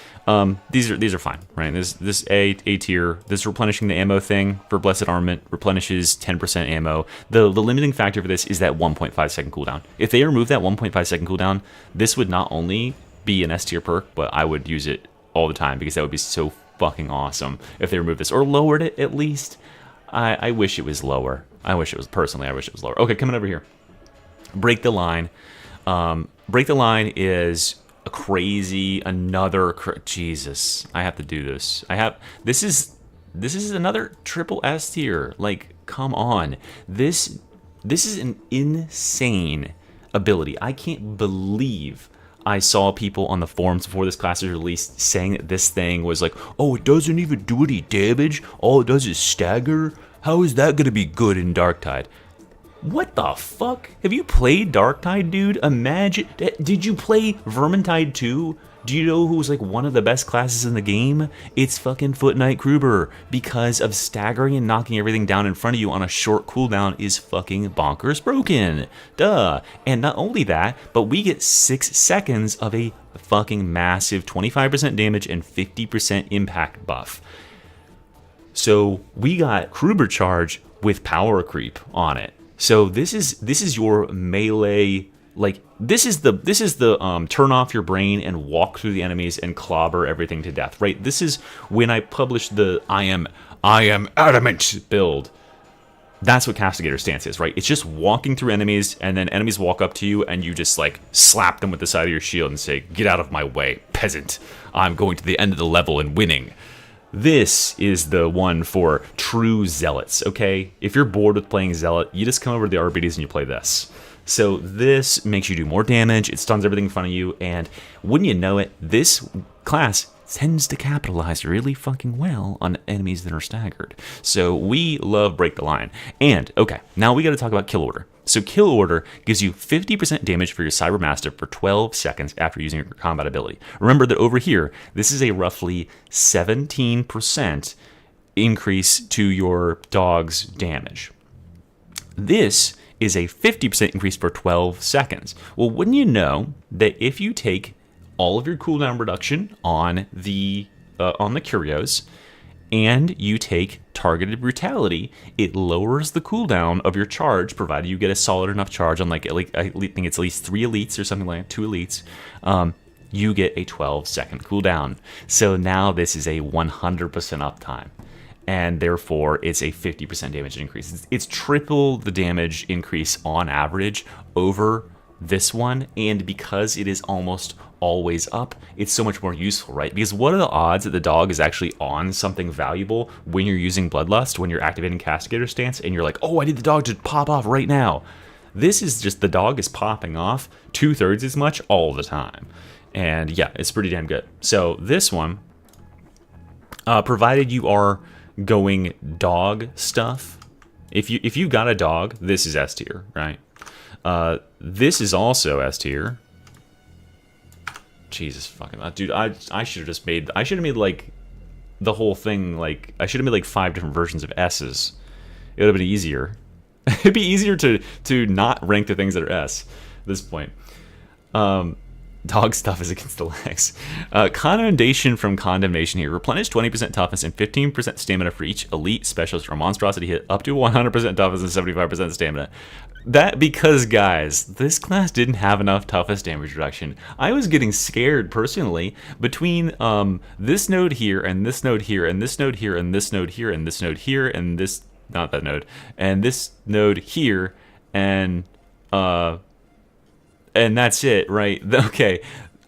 These are fine, right? This A tier, this replenishing the ammo thing for Blessed Armament replenishes 10% ammo. The limiting factor for this is that 1.5 second cooldown. If they remove that 1.5 second cooldown, this would not only be an S tier perk, but I would use it all the time because that would be so fucking awesome if they removed this or lowered it at least. I wish it was lower. I wish it was lower. Okay, coming over here. Break the line. Break the line is a crazy, Jesus, I have to do this. This is another triple S tier. Like, come on. This is an insane ability. I can't believe I saw people on the forums before this class was released saying that this thing was like, oh, it doesn't even do any damage. All it does is stagger. How is that going to be good in Darktide? What the fuck? Have you played Darktide, dude? Imagine. Did you play Vermintide 2? Do you know who's like one of the best classes in the game? It's fucking Foot Knight Kruber. Because of staggering and knocking everything down in front of you on a short cooldown is fucking bonkers broken. Duh. And not only that, but we get 6 seconds of a fucking massive 25% damage and 50% impact buff. So we got Kruber charge with power creep on it. So this is your melee, like this is the turn off your brain and walk through the enemies and clobber everything to death, right? This is when I published the I am adamant build. That's what Castigator's stance is, right? It's just walking through enemies, and then enemies walk up to you, and you just like slap them with the side of your shield and say, "Get out of my way, peasant! I'm going to the end of the level and winning." This is the one for true zealots, okay? If you're bored with playing zealot, you just come over to the Arbites and you play this. So this makes you do more damage. It stuns everything in front of you, and wouldn't you know it, this class tends to capitalize really fucking well on enemies that are staggered. So we love Break the Line. And, okay, now we got to talk about Kill Order. So Kill Order gives you 50% damage for your Cyber Mastiff for 12 seconds after using your combat ability. Remember that over here, this is a roughly 17% increase to your dog's damage. This is a 50% increase for 12 seconds. Well, wouldn't you know that if you take all of your cooldown reduction on the curios, and you take targeted brutality, it lowers the cooldown of your charge, provided you get a solid enough charge on like I think it's at least 3 elites or something like that, 2 elites. You get a 12-second cooldown. So now this is a 100% uptime, and therefore it's a 50% damage increase. It's triple the damage increase on average over this one, and because it is almost always up, it's so much more useful, right? Because what are the odds that the dog is actually on something valuable when you're using Bloodlust, when you're activating Castigator Stance, and you're like, oh, I need the dog to pop off right now. This is just the dog is popping off 2/3 as much all the time. And yeah, it's pretty damn good. So this one, provided you are going dog stuff, if you got a dog, this is S tier, right? This is also S tier. Jesus fucking dude, I should have just made, I should have made like the whole thing, like I should have made like 5 different versions of S's. It would have been easier. It'd be easier to not rank the things that are S at this point. Dog stuff is against the legs. Condemnation from Condemnation here. Replenish 20% toughness and 15% stamina for each elite specialist or monstrosity hit up to 100% toughness and 75% stamina. That because, guys, this class didn't have enough toughness damage reduction. I was getting scared, personally, between this node here, and this node here, and this node here, and this node here, and this node here, and this, not that node, and this node here, and that's it, right? Okay,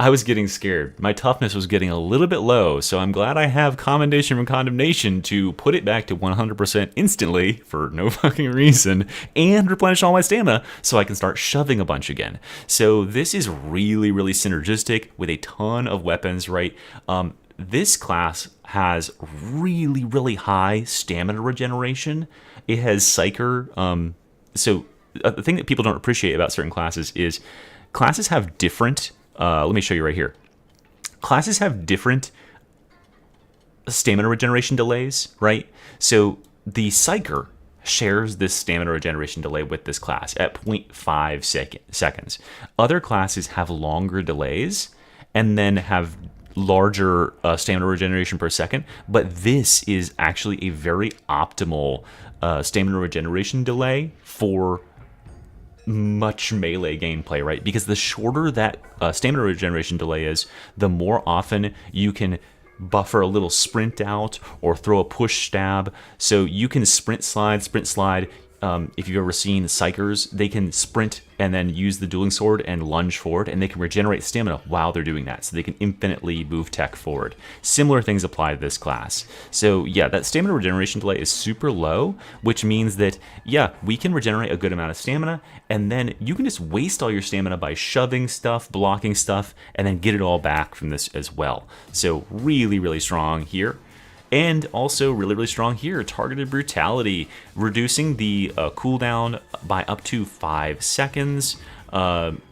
I was getting scared. My toughness was getting a little bit low, so I'm glad I have Commendation from Condemnation to put it back to 100% instantly, for no fucking reason, and replenish all my stamina, so I can start shoving a bunch again. So this is really, really synergistic with a ton of weapons, right? This class has really, really high stamina regeneration. It has Psyker. So the thing that people don't appreciate about certain classes is classes have different, let me show you right here. Classes have different stamina regeneration delays, right? So the Psyker shares this stamina regeneration delay with this class at 0.5 seconds. Other classes have longer delays and then have larger stamina regeneration per second, but this is actually a very optimal stamina regeneration delay for much melee gameplay, right? Because the shorter that stamina regeneration delay is, the more often you can buffer a little sprint out or throw a push stab. So you can sprint slide. If you've ever seen Psychers, they can sprint and then use the dueling sword and lunge forward, and they can regenerate stamina while they're doing that, so they can infinitely move tech forward. Similar things apply to this class. So yeah, that stamina regeneration delay is super low, which means that, yeah, we can regenerate a good amount of stamina, and then you can just waste all your stamina by shoving stuff, blocking stuff, and then get it all back from this as well. So really, really strong here. And also really, really strong here, Targeted Brutality, reducing the cooldown by up to 5 seconds. I'm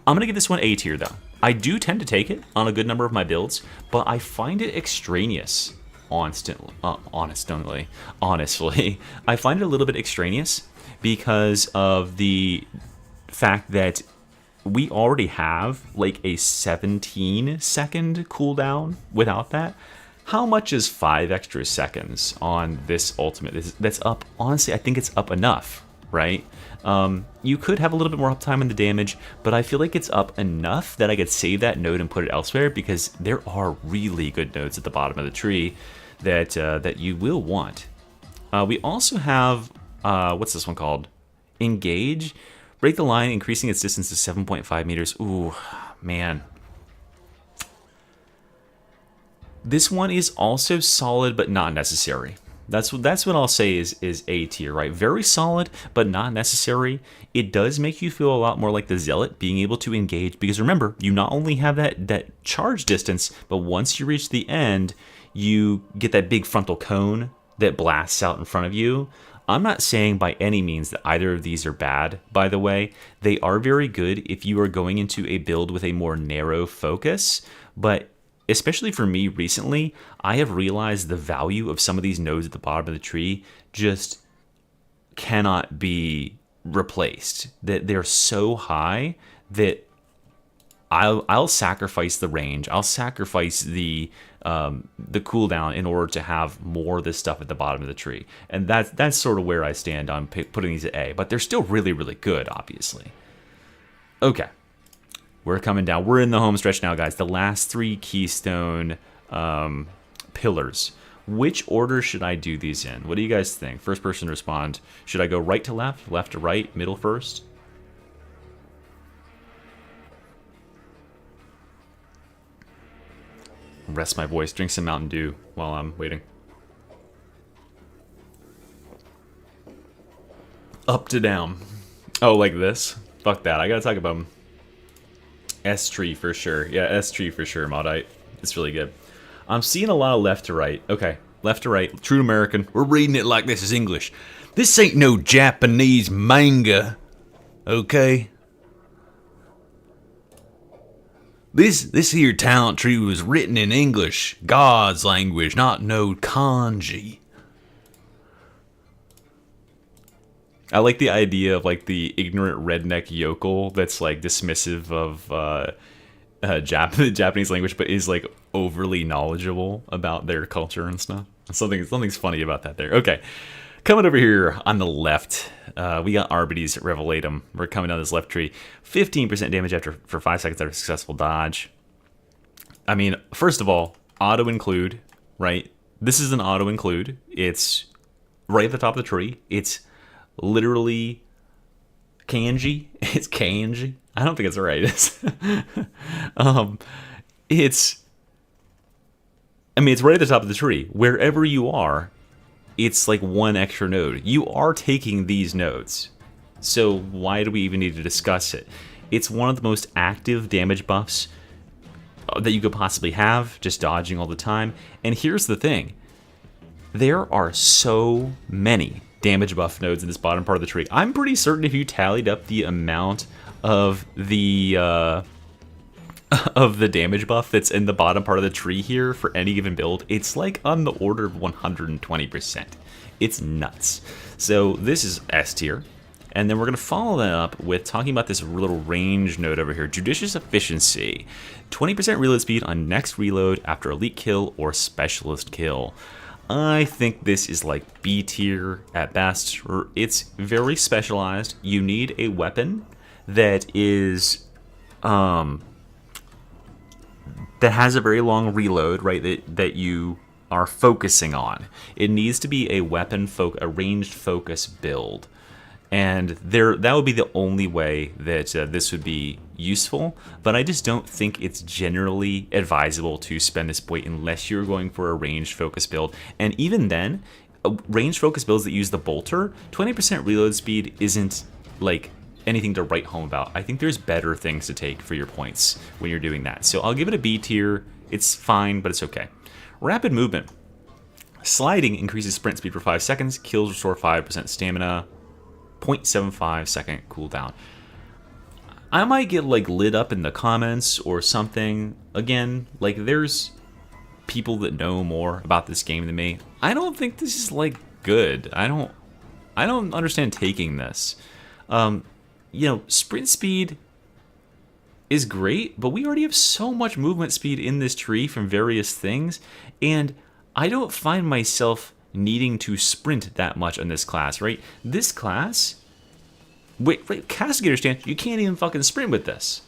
going to give this one A tier, though. I do tend to take it on a good number of my builds, but I find it extraneous, honestly. I find it a little bit extraneous because of the fact that we already have like a 17-second cooldown without that. How much is 5 extra seconds on this ultimate? That's up, honestly, I think it's up enough, right? You could have a little bit more uptime in the damage, but I feel like it's up enough that I could save that node and put it elsewhere, because there are really good nodes at the bottom of the tree that that you will want. We also have, what's this one called? Engage. Break the line, increasing its distance to 7.5 meters. Ooh, man. This one is also solid, but not necessary. That's what I'll say is A tier, right? Very solid, but not necessary. It does make you feel a lot more like the Zealot, being able to engage, because remember, you not only have that charge distance, but once you reach the end, you get that big frontal cone that blasts out in front of you. I'm not saying by any means that either of these are bad, by the way. They are very good if you are going into a build with a more narrow focus, but especially for me recently, I have realized the value of some of these nodes at the bottom of the tree just cannot be replaced. That they're so high that I'll sacrifice the range. I'll sacrifice the cooldown in order to have more of this stuff at the bottom of the tree. And that's sort of where I stand on putting these at A. But they're still really, really good, obviously. Okay. We're coming down. We're in the home stretch now, guys. The last 3 Keystone pillars. Which order should I do these in? What do you guys think? First person to respond. Should I go right to left, left to right, middle first? Rest my voice. Drink some Mountain Dew while I'm waiting. Up to down. Oh, like this? Fuck that. I gotta talk about them. S tree for sure. Yeah, S tree for sure, Maudite. It's really good. I'm seeing a lot of left to right. Okay, left to right. True American. We're reading it like this is English. This ain't no Japanese manga. Okay? This here talent tree was written in English. God's language, not no kanji. I like the idea of like the ignorant redneck yokel that's like dismissive of Japanese language, but is like overly knowledgeable about their culture and stuff. Something's funny about that there. Okay, coming over here on the left, we got Arbites Revelatum. We're coming down this left tree. 15% damage for 5 seconds after successful dodge. I mean, first of all, auto include, right? This is an auto include. It's right at the top of the tree. It's literally kanji. It's kanji. I don't think it's right. It's right at the top of the tree. Wherever you are, it's like 1 extra node. You are taking these nodes. So why do we even need to discuss it? It's one of the most active damage buffs that you could possibly have, just dodging all the time. And here's the thing. There are so many damage buff nodes in this bottom part of the tree. I'm pretty certain if you tallied up the amount of the damage buff that's in the bottom part of the tree here for any given build, it's like on the order of 120%. It's nuts. So this is S tier. And then we're going to follow that up with talking about this little range node over here. Judicious Efficiency. 20% reload speed on next reload after elite kill or specialist kill. I think this is like B tier at best. It's very specialized. You need a weapon that is that has a very long reload, right? That you are focusing on. It needs to be a a ranged focus build. And that would be the only way that this would be useful, but I just don't think it's generally advisable to spend this point unless you're going for a ranged focus build. And even then, ranged focus builds that use the bolter, 20% reload speed isn't like anything to write home about. I think there's better things to take for your points when you're doing that. So I'll give it a B tier. It's fine, but it's okay. Rapid movement. Sliding increases sprint speed for 5 seconds, kills restore 5% stamina, 0.75 second cooldown. I might get like lit up in the comments or something. Again, like there's people that know more about this game than me. I don't think this is like good. I don't understand taking this. Sprint speed is great, but we already have so much movement speed in this tree from various things, and I don't find myself needing to sprint that much on this class, right? This class, wait, Castigator stance, you can't even fucking sprint with this.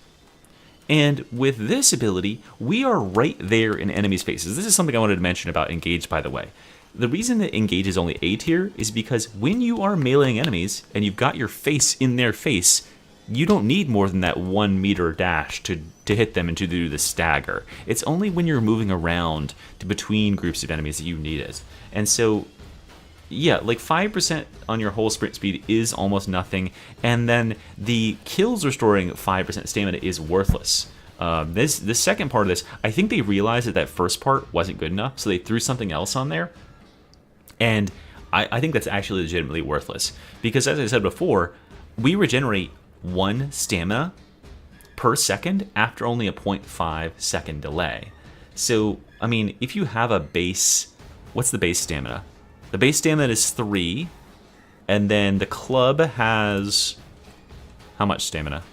And with this ability, we are right there in enemies' faces. This is something I wanted to mention about Engage, by the way. The reason that Engage is only A tier is because when you are meleeing enemies and you've got your face in their face, you don't need more than that 1 meter dash to hit them and to do the stagger. It's only when you're moving around between groups of enemies that you need it. And so Yeah, like 5% on your whole sprint speed is almost nothing, and then the kills restoring 5% stamina is worthless. This second part of this, I think they realized that first part wasn't good enough, so they threw something else on there, and I think that's actually legitimately worthless. Because as I said before, we regenerate 1 stamina per second after only a 0.5 second delay. So, I mean, if you have a base, what's the base stamina? The base stamina is 3, and then the club has how much stamina?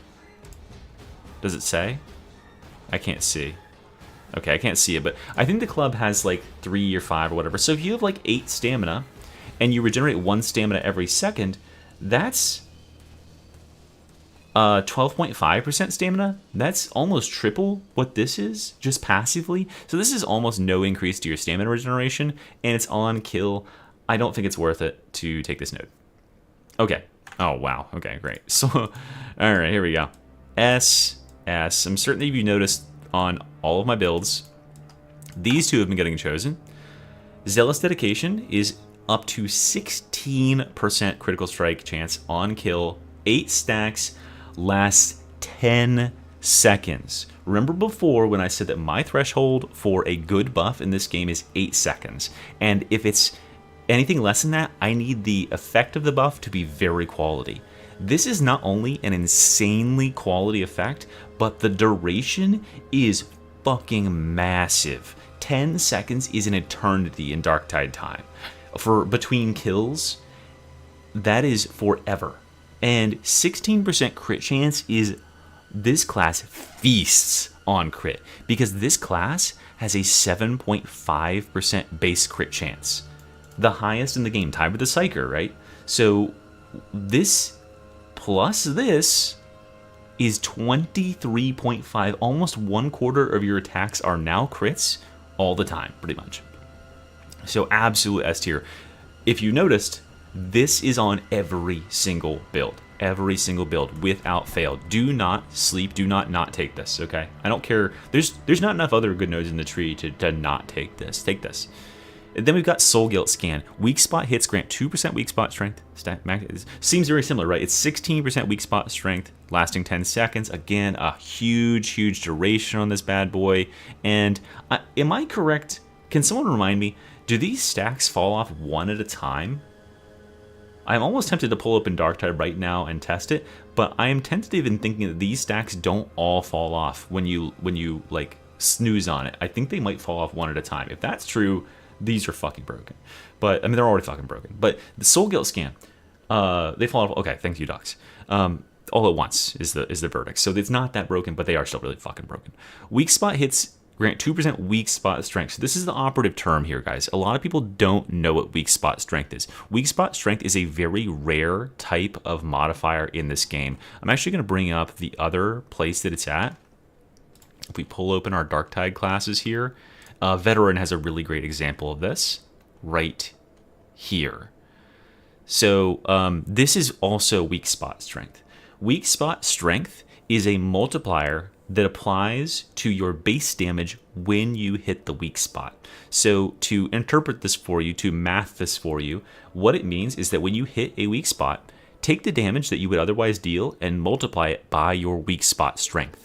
Does it say? I can't see. Okay, I can't see it, but I think the club has like 3 or 5 or whatever. So if you have like 8 stamina, and you regenerate 1 stamina every second, that's 12.5% stamina. That's almost triple what this is, just passively. So this is almost no increase to your stamina regeneration, and it's on kill. I don't think it's worth it to take this node. Okay. Oh, wow. Okay, great. So, all right, here we go. S. I'm certain that you noticed on all of my builds, these two have been getting chosen. Zealous Dedication is up to 16% critical strike chance on kill, 8 stacks, lasts 10 seconds. Remember before when I said that my threshold for a good buff in this game is 8 seconds, and if it's anything less than that, I need the effect of the buff to be very quality. This is not only an insanely quality effect, but the duration is fucking massive. 10 seconds is an eternity in Darktide time. For between kills, that is forever. And 16% crit chance is, this class feasts on crit, because this class has a 7.5% base crit chance. The highest in the game, tied with the Psyker, right? So this plus this is 23.5, almost 1/4 of your attacks are now crits all the time, pretty much. So absolute S tier. If you noticed, this is on every single build. Every single build, without fail. Do not sleep, do not take this, okay? I don't care. There's not enough other good nodes in the tree to not take this. Take this. And then we've got Soul Guilt Scan. Weak spot hits grant 2% weak spot strength. Seems very similar, right? It's 16% weak spot strength, lasting 10 seconds. Again, a huge duration on this bad boy. And am I correct? Can someone remind me, do these stacks fall off one at a time? I'm almost tempted to pull up in Darktide right now and test it, but I am tentative in thinking that these stacks don't all fall off when you like snooze on it. I think they might fall off one at a time. If that's true, these are fucking broken. But I mean, they're already fucking broken. But the Soul Guilt Scan, they fall off. Okay, thank you, docs. All at once is the verdict. So it's not that broken, but they are still really fucking broken. Weak spot hits grant 2% weak spot strength. So this is the operative term here, guys. A lot of people don't know what weak spot strength is. Weak spot strength is a very rare type of modifier in this game. I'm actually going to bring up the other place that it's at. If we pull open our Darktide classes here, Veteran has a really great example of this right here. So this is also weak spot strength. Weak spot strength is a multiplier that applies to your base damage when you hit the weak spot. So to interpret this for you, to math this for you, what it means is that when you hit a weak spot, take the damage that you would otherwise deal and multiply it by your weak spot strength.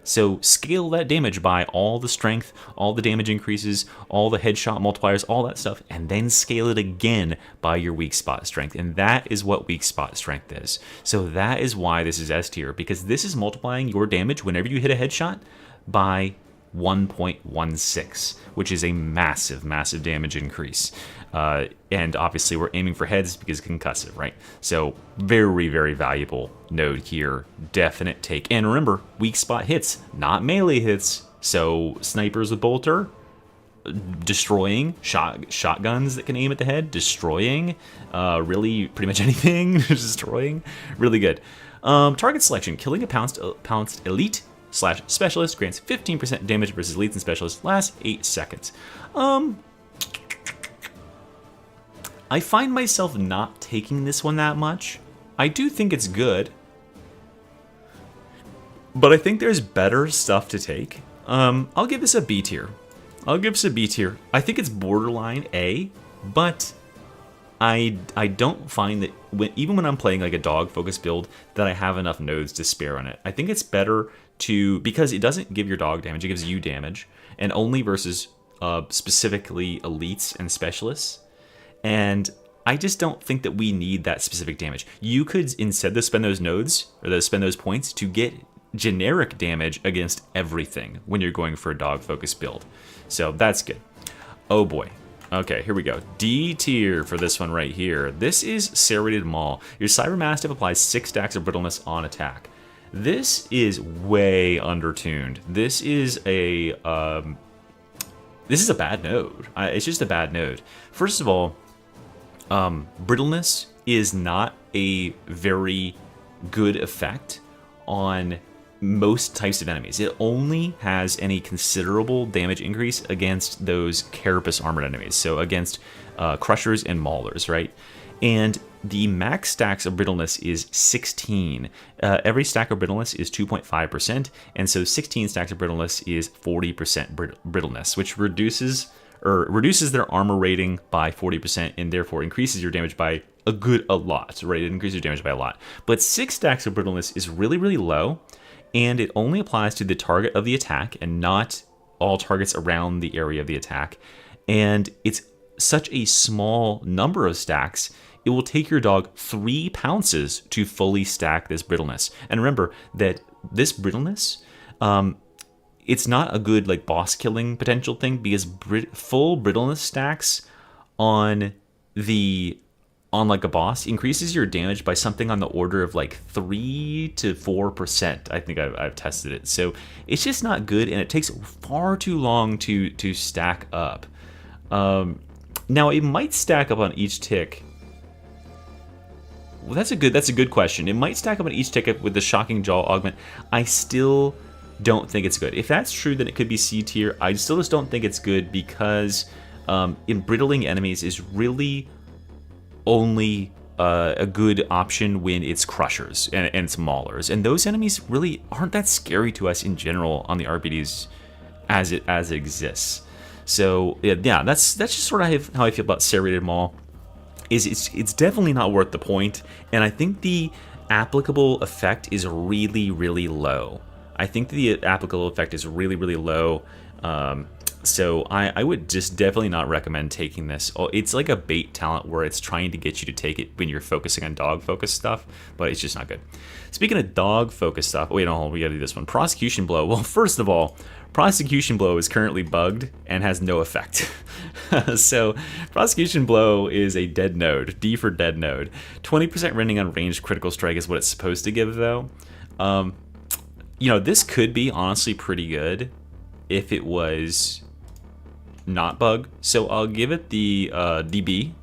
So scale that damage by all the strength, all the damage increases, all the headshot multipliers, all that stuff, and then scale it again by your weak spot strength. And that is what weak spot strength is. So that is why this is S tier, because this is multiplying your damage whenever you hit a headshot by 1.16, which is a massive damage increase. And obviously we're aiming for heads because concussive, right? So very valuable node here. Definite take. And remember, weak spot hits, not melee hits. So snipers with bolter, destroying, shotguns that can aim at the head, destroying, really pretty much anything, destroying, really good. Target selection, killing a pounced elite / specialist grants 15% damage versus elites and specialists, lasts 8 seconds. I find myself not taking this one that much. I do think it's good, but I think there's better stuff to take. I'll give this a B tier. I think it's borderline A, but I don't find that even when I'm playing like a dog focused build that I have enough nodes to spare on it. I think it's better to, because it doesn't give your dog damage, it gives you damage, and only versus specifically elites and specialists. And I just don't think that we need that specific damage. You could instead spend those nodes or spend those points to get generic damage against everything when you're going for a dog focused build. So that's good. Oh boy. Okay, here we go. D tier for this one right here. This is Serrated Maul. Your Cyber Mastiff applies 6 stacks of brittleness on attack. This is way undertuned. This is a bad node. It's just a bad node. First of all, brittleness is not a very good effect on most types of enemies. It only has any considerable damage increase against those carapace armored enemies, so against crushers and maulers, right? And the max stacks of brittleness is 16. Every stack of brittleness is 2.5%, and so 16 stacks of brittleness is 40% brittleness, which reduces their armor rating by 40% and therefore increases your damage by a lot, right? It increases your damage by a lot. But 6 stacks of brittleness is really, really low, and it only applies to the target of the attack and not all targets around the area of the attack. And it's such a small number of stacks, it will take your dog 3 pounces to fully stack this brittleness. And remember that this brittleness, it's not a good like boss killing potential thing, because full brittleness stacks on like a boss increases your damage by something on the order of like 3 to 4%. I think I've tested it. So it's just not good, and it takes far too long to stack up. Now it might stack up on each tick. Well, that's a good question. It might stack up on each tick with the Shocking Jaw augment. I still don't think it's good. If that's true, then it could be C tier. I still just don't think it's good, because embrittling enemies is really only a good option when it's crushers and it's maulers, and those enemies really aren't that scary to us in general on the RPDs as it exists. So yeah, that's just sort of how I feel about Serrated Maul. It's definitely not worth the point, and I think the applicable effect is really, really low. I think the applicable effect is really, really low. So I would just definitely not recommend taking this. It's like a bait talent where it's trying to get you to take it when you're focusing on dog focused stuff, but it's just not good. Speaking of dog focused stuff, wait, no, we gotta do this one. Prosecution Blow. Well, first of all, Prosecution Blow is currently bugged and has no effect. So Prosecution Blow is a dead node. D for dead node. 20% rending on ranged critical strike is what it's supposed to give, though. This could be honestly pretty good if it was not bug. So I'll give it the DB.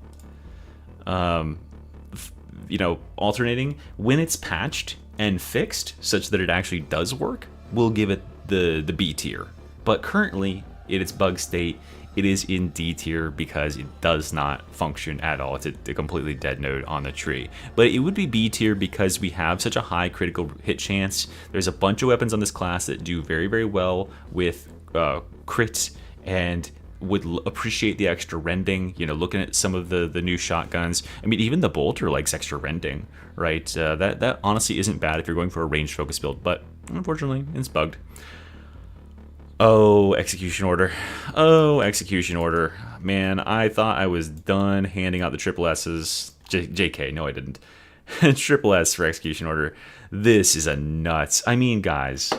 Alternating when it's patched and fixed such that it actually does work, we'll give it the B tier. But currently, in its bug state, it is in D tier because it does not function at all. It's a completely dead node on the tree. But it would be B tier because we have such a high critical hit chance. There's a bunch of weapons on this class that do very, very well with crits and would appreciate the extra rending. Looking at some of the new shotguns, I mean, even the bolter likes extra rending, right? That honestly isn't bad if you're going for a ranged focus build, but unfortunately it's bugged. Oh, execution order. Man, I thought I was done handing out the triple S's. JK, no I didn't. Triple S for execution order. This is a nuts. I mean, guys,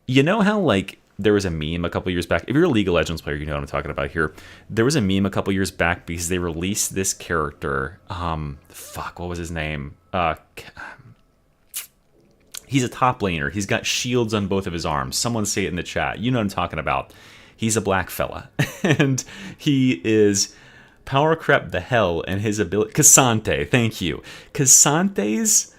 you know how like there was a meme a couple years back. If you're a League of Legends player, you know what I'm talking about here. There was a meme a couple years back because they released this character. What was his name? He's a top laner. He's got shields on both of his arms. Someone say it in the chat. You know what I'm talking about. He's a black fella. And he is power crep the hell, and his ability... Cassante, thank you. Cassante's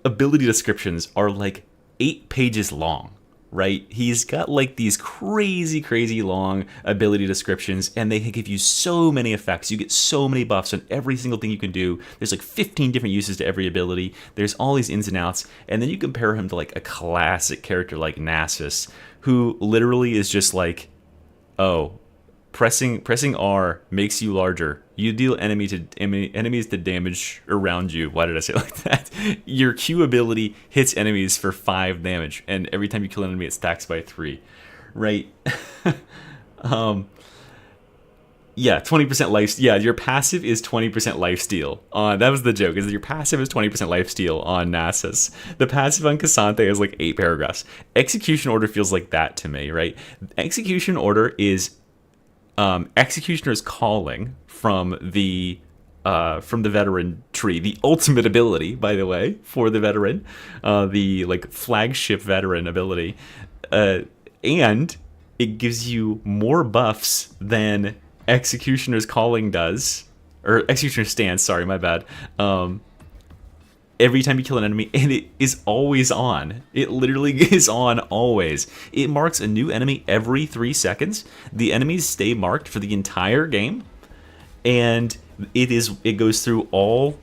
ability descriptions are like 8 pages long. Right? He's got like these crazy, crazy long ability descriptions, and they give you so many effects. You get so many buffs on every single thing you can do. There's like 15 different uses to every ability. There's all these ins and outs, and then you compare him to like a classic character like Nasus, who literally is just like, oh, pressing R makes you larger. You deal enemies to damage around you. Why did I say it like that? Your Q ability hits enemies for 5 damage, and every time you kill an enemy, it stacks by 3. Right? Yeah, 20% life. Yeah, your passive is 20% lifesteal. That was the joke. Is that your passive is 20% lifesteal on Nasus. The passive on Cassante is like 8 paragraphs. Execution Order feels like that to me, right? Execution Order is Executioner's Calling from the veteran tree, the ultimate ability, by the way, for the veteran, the like flagship veteran ability, and it gives you more buffs than Executioner's Calling does, or Executioner's Stance, sorry, my bad. Every time you kill an enemy, and it is always on. It literally is on always. It marks a new enemy every 3 seconds. The enemies stay marked for the entire game, and it goes through all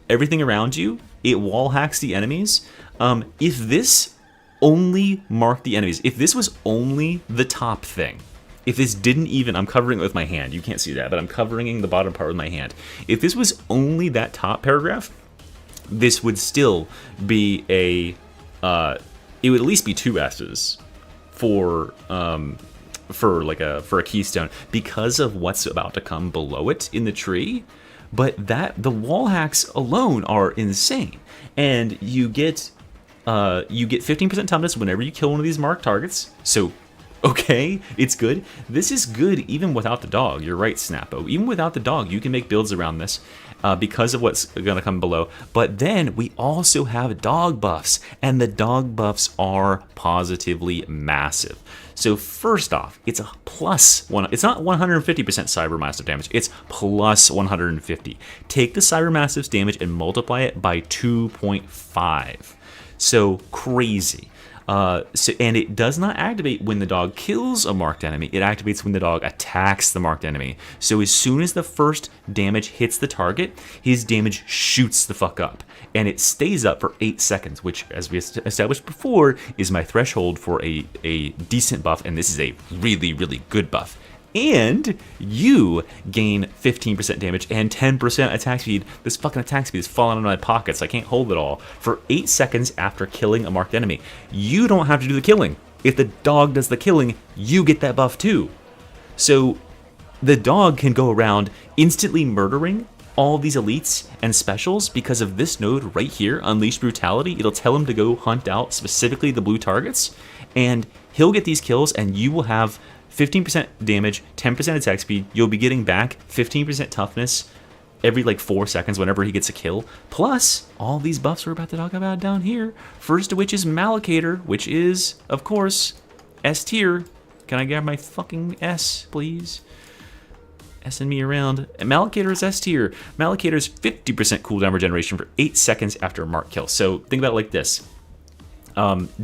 everything around you. It wall hacks the enemies. If this only marked the enemies, if this was only the top thing, if this didn't even, I'm covering it with my hand. You can't see that, but I'm covering the bottom part with my hand. If this was only that top paragraph, this would still be it would at least be 2 S's for a Keystone because of what's about to come below it in the tree. But the wall hacks alone are insane, and you get 15% toughness whenever you kill one of these marked targets. So, okay, it's good. This is good even without the dog. You're right, Snappo. Even without the dog, you can make builds around this because of what's going to come below. But then we also have dog buffs, and the dog buffs are positively massive. So first off, it's a plus one. It's not 150% cyber massive damage. It's plus 150. Take the cyber massive's damage and multiply it by 2.5. So crazy. And it does not activate when the dog kills a marked enemy. It activates when the dog attacks the marked enemy. So as soon as the first damage hits the target, his damage shoots the fuck up. And it stays up for 8 seconds, which, as we established before, is my threshold for a decent buff. And this is a really, really good buff. And you gain 15% damage and 10% attack speed. This fucking attack speed is falling out of my pockets. I can't hold it all. For 8 seconds after killing a marked enemy. You don't have to do the killing. If the dog does the killing, you get that buff too. So the dog can go around instantly murdering all these elites and specials because of this node right here, Unleash Brutality. It'll tell him to go hunt out specifically the blue targets, and he'll get these kills, and you will have 15% damage, 10% attack speed. You'll be getting back 15% toughness every like 4 seconds whenever he gets a kill. Plus, all these buffs we're about to talk about down here. First of which is Malakator, which is, of course, S tier. Can I grab my fucking S, please? S-ing me around. Malakator is S tier. Malakator's 50% cooldown regeneration for 8 seconds after a marked kill. So think about it like this.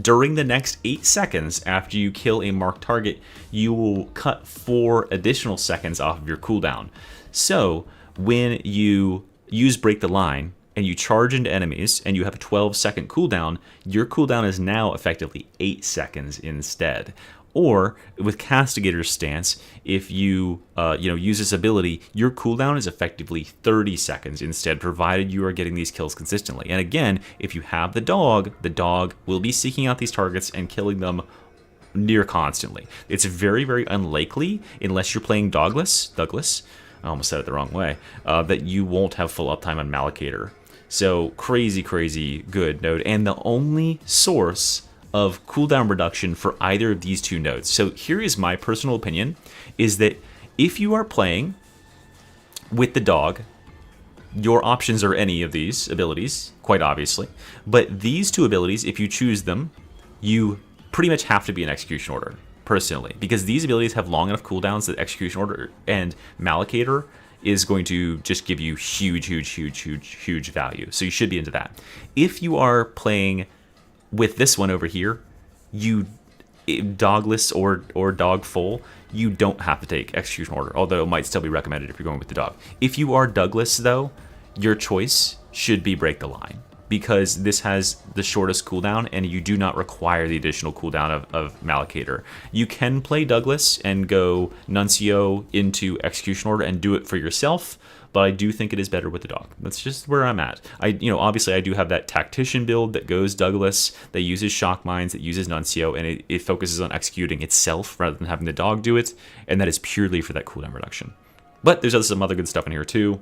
During the next 8 seconds after you kill a marked target, you will cut 4 additional seconds off of your cooldown. So when you use Break the Line and you charge into enemies and you have a 12-second cooldown, your cooldown is now effectively 8 seconds instead. Or with Castigator's Stance, if you use this ability, your cooldown is effectively 30 seconds instead, provided you are getting these kills consistently. And again, if you have the dog will be seeking out these targets and killing them near constantly. It's very, very unlikely, unless you're playing Douglas, I almost said it the wrong way, that you won't have full uptime on Malakator. So crazy, crazy good node. And the only source of cooldown reduction for either of these two nodes. So here is my personal opinion, is that if you are playing with the dog, your options are any of these abilities, quite obviously. But these two abilities, if you choose them, you pretty much have to be in Execution Order, personally. Because these abilities have long enough cooldowns that Execution Order and Malakator is going to just give you huge, huge, huge, huge, huge value. So you should be into that. If you are playing with this one over here, you dogless or dog full, you don't have to take Execution Order, although it might still be recommended if you're going with the dog. If you are Douglas, though, your choice should be Break the Line, because this has the shortest cooldown, and you do not require the additional cooldown of Malakator. You can play Douglas and go Nuncio into Execution Order and do it for yourself, but I do think it is better with the dog. That's just where I'm at. Obviously I do have that Tactician build that goes Douglas, that uses Shock Mines, that uses Nuncio, and it focuses on executing itself rather than having the dog do it, and that is purely for that cooldown reduction. But there's some other good stuff in here too.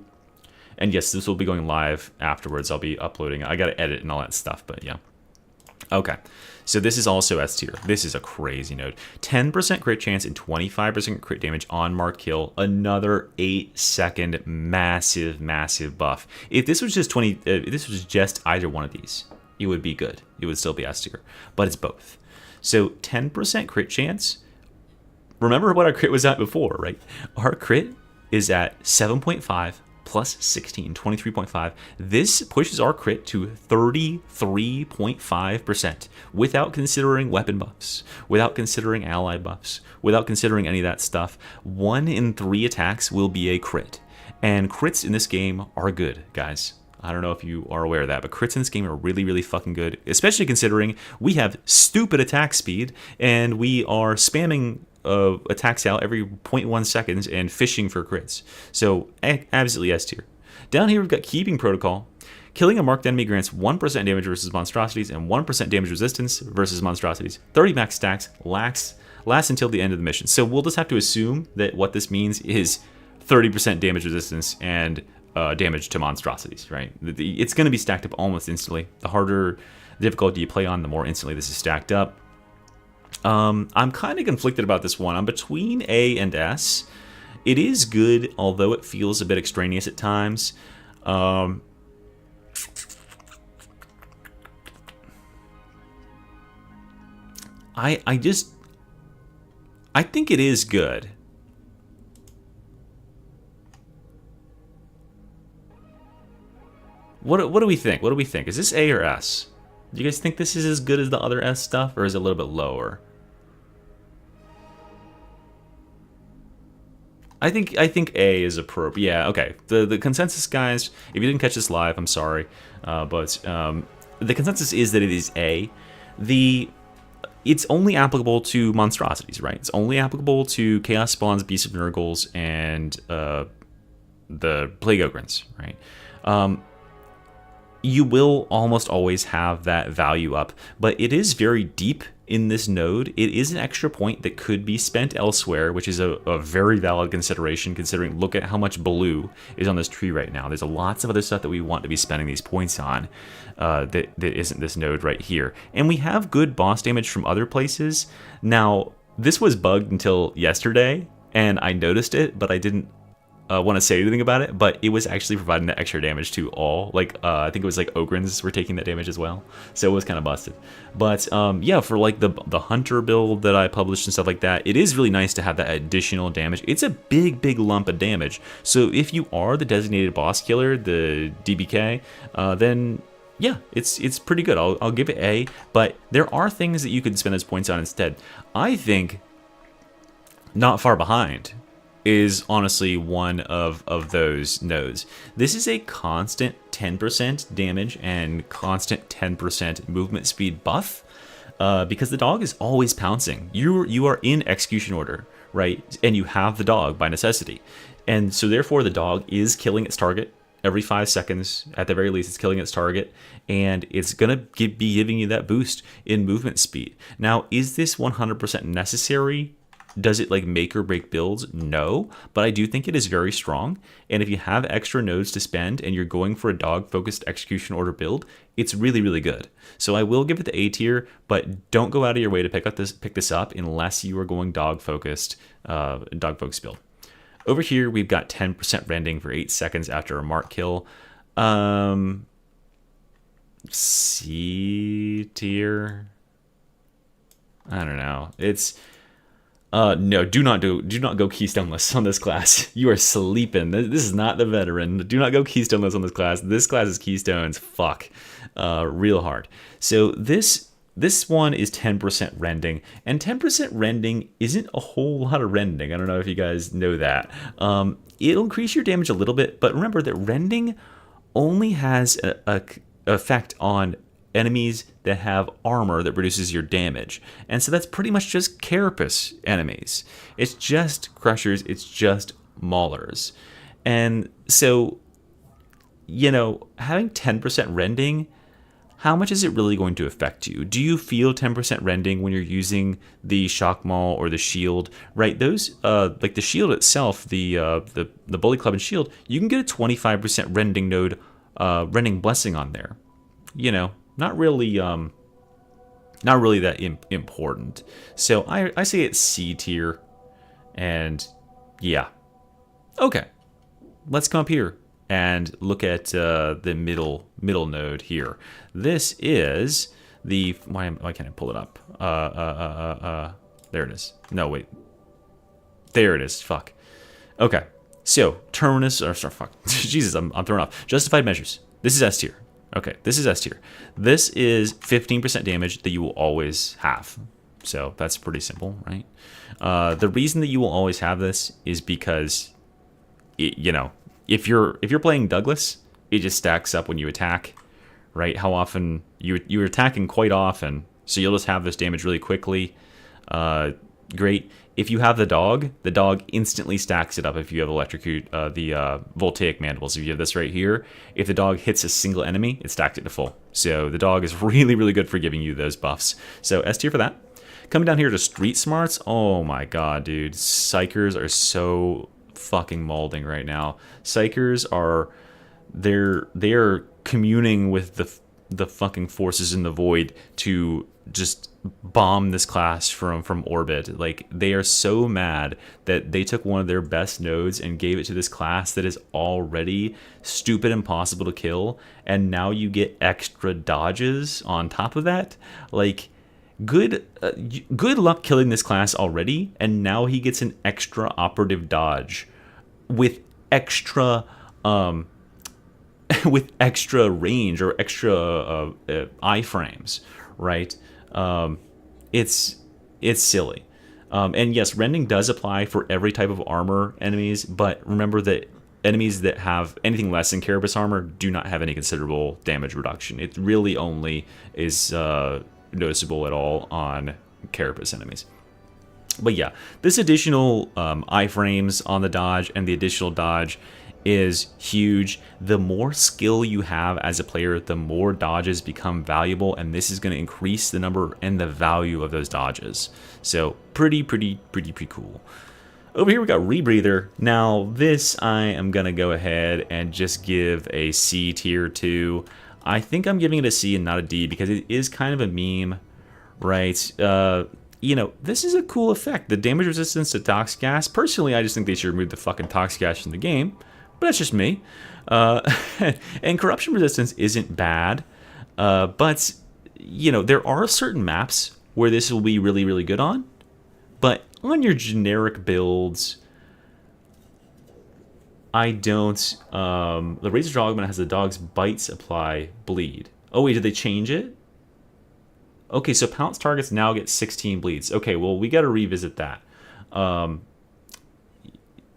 And yes, this will be going live afterwards. I'll be uploading. I got to edit and all that stuff, but yeah. Okay, so this is also S tier. This is a crazy node. 10% crit chance and 25% crit damage on mark kill. Another 8-second massive, massive buff. If this was just if this was just either one of these, it would be good. It would still be S tier, but it's both. So 10% crit chance. Remember what our crit was at before, right? Our crit is at 7.5 plus 16, 23.5. This pushes our crit to 33.5% without considering weapon buffs, without considering ally buffs, without considering any of that stuff. 1 in 3 attacks will be a crit. And crits in this game are good, guys. I don't know if you are aware of that, but crits in this game are really, really fucking good, especially considering we have stupid attack speed and we are spamming attacks out every 0.1 seconds and fishing for crits. So absolutely S tier. Down here we've got Keeping Protocol. Killing a marked enemy grants 1% damage versus monstrosities and 1% damage resistance versus monstrosities. 30 max stacks, lasts until the end of the mission. So we'll just have to assume that what this means is 30% damage resistance and damage to monstrosities, right? It's going to be stacked up almost instantly. The harder the difficulty you play on, the more instantly this is stacked up. I'm kind of conflicted about this one. I'm between A and S. It is good, although it feels a bit extraneous at times. I think it is good. What do we think? What do we think? Is this A or S? Do you guys think this is as good as the other S stuff, or is it a little bit lower? I think A is appropriate. Yeah, okay. The consensus, guys, if you didn't catch this live, I'm sorry, but the consensus is that it is A. It's only applicable to monstrosities, right? It's only applicable to Chaos Spawns, Beasts of Nurgles, and the Plague Ogrins, right? You will almost always have that value up, but it is very deep in this node. It is an extra point that could be spent elsewhere, which is a very valid consideration, considering look at how much blue is on this tree right now. There's lots of other stuff that we want to be spending these points on that isn't this node right here. And we have good boss damage from other places. Now, this was bugged until yesterday, and I noticed it, but I didn't want to say anything about it, but it was actually providing that extra damage to all. Like, I think it was like Ogrins were taking that damage as well, so it was kind of busted. But yeah, for like the Hunter build that I published and stuff like that, it is really nice to have that additional damage. It's a big lump of damage. So if you are the designated boss killer, the DBK, then yeah, it's pretty good. I'll give it A, but there are things that you could spend those points on instead. I think Not Far Behind is honestly one of those nodes. This is a constant 10% damage and constant 10% movement speed buff because the dog is always pouncing. You are in execution order, right? And you have the dog by necessity. And so therefore the dog is killing its target every 5 seconds. At the very least, it's killing its target, and it's going to be giving you that boost in movement speed. Now, is this 100% necessary? Does it like make or break builds? No, but I do think it is very strong. And if you have extra nodes to spend and you're going for a dog focused execution order build, it's really good. So I will give it the A tier, but don't go out of your way to pick this up unless you are going dog focused build. Over here we've got 10% rending for 8 seconds after a mark kill. C tier. I don't know. It's no, do not go Keystoneless on this class. You are sleeping. This is not the veteran. Do not go Keystoneless on this class. This class is Keystones. Fuck. Real hard. So this one is 10% rending, and 10% rending isn't a whole lot of rending. I don't know if you guys know that. It'll increase your damage a little bit, but remember that rending only has effect on enemies that have armor that reduces your damage. And so that's pretty much just carapace enemies. It's just crushers, it's just maulers. And so, you know, having 10% rending, how much is it really going to affect you? Do you feel 10% rending when you're using the shock maul or the shield? Right, those like the shield itself, the bully club and shield, you can get a 25% rending node, rending blessing on there. You know, not really that important. So I say it's C tier, and yeah, okay. Let's come up here and look at the middle node here. This is the why can't I pull it up? There it is. No, wait. There it is. Fuck. Okay. So terminus or sorry, fuck. Jesus, I'm thrown off. Justified measures. This is S tier. Okay, this is S tier. This is 15% damage that you will always have. So that's pretty simple, right? The reason that you will always have this is because, you know, if you're playing Douglas, it just stacks up when you attack, right? How often you're attacking quite often, so you'll just have this damage really quickly. Great. If you have the dog instantly stacks it up. If you have electrocute the voltaic mandibles, if you have this right here, if the dog hits a single enemy, it stacked it to full. So the dog is really, really good for giving you those buffs. So S tier for that. Coming down here to street smarts. Oh my god, dude. Psychers are so fucking molding right now. Psychers are they are communing with the fucking forces in the void to just bomb this class from orbit. Like, they are so mad that they took one of their best nodes and gave it to this class that is already stupid impossible to kill, and now you get extra dodges on top of that. Like, good luck killing this class already, and now he gets an extra operative dodge with extra with extra range or extra iframes, right? It's silly. And yes, rending does apply for every type of armor enemies, but remember that enemies that have anything less than carapace armor do not have any considerable damage reduction. It really only is noticeable at all on carapace enemies. But yeah, this additional iframes on the dodge and the additional dodge is huge. The more skill you have as a player, the more dodges become valuable, and this is going to increase the number and the value of those dodges. So pretty cool. Over here we got Rebreather. Now this I am going to go ahead and just give a C tier to. I think I'm giving it a C and not a D because it is kind of a meme, right? You know, this is a cool effect. The damage resistance to Tox Gas. Personally, I just think they should remove the fucking Tox Gas from the game. But that's just me. And corruption resistance isn't bad. But, you know, there are certain maps where this will be really, really good on. But on your generic builds, I don't... the Razor Dogman has the dog's bites apply bleed. Oh, wait, did they change it? Okay, so pounce targets now get 16 bleeds. Okay, well, we got to revisit that.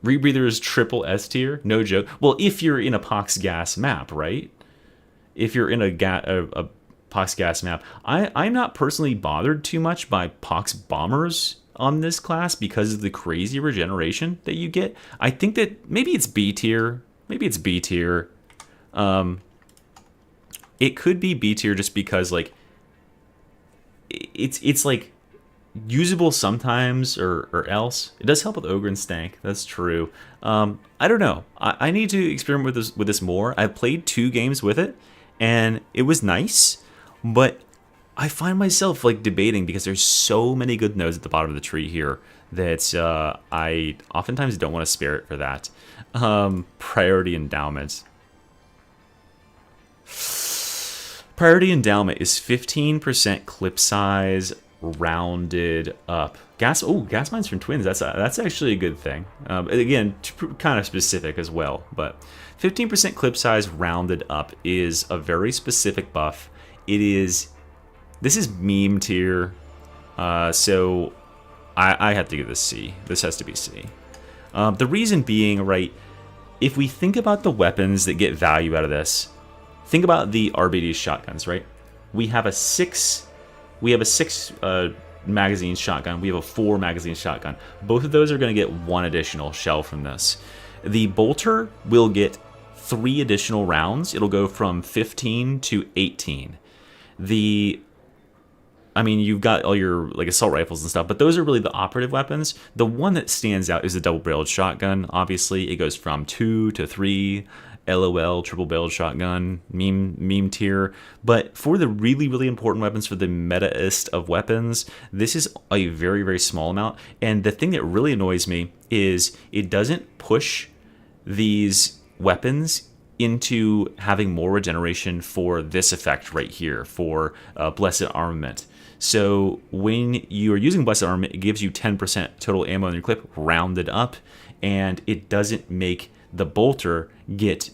Rebreather is triple S tier, no joke. Well, if you're in a Pox Gas map, right? If you're in a Pox Gas map, I'm not personally bothered too much by Pox Bombers on this class because of the crazy regeneration that you get. I think that maybe it's B tier. Maybe it's B tier. It could be B tier just because, like, it's like usable sometimes or else. It does help with Ogre and Stank, that's true. I don't know. I need to experiment with this more. I played 2 games with it and it was nice, but I find myself like debating because there's so many good nodes at the bottom of the tree here that I oftentimes don't want to spare it for that. Priority endowment. Priority endowment is 15% clip size rounded up. Gas mines from twins. That's actually a good thing. Again, kind of specific as well, but 15% clip size rounded up is a very specific buff. This is meme tier, so I have to give this C. This has to be C. The reason being, right, if we think about the weapons that get value out of this, think about the RBD shotguns, right? We have a six magazine shotgun. We have a 4 magazine shotgun. Both of those are going to get 1 additional shell from this. The bolter will get 3 additional rounds. It'll go from 15 to 18. You've got all your like assault rifles and stuff, but those are really the operative weapons. The one that stands out is the double-barreled shotgun. Obviously, it goes from 2 to 3. LOL, triple-barreled shotgun, meme tier. But for the really, really important weapons, for the metaist of weapons, this is a very, very small amount. And the thing that really annoys me is it doesn't push these weapons into having more regeneration for this effect right here, for Blessed Armament. So when you are using Blessed Armament, it gives you 10% total ammo in your clip, rounded up, and it doesn't make the bolter get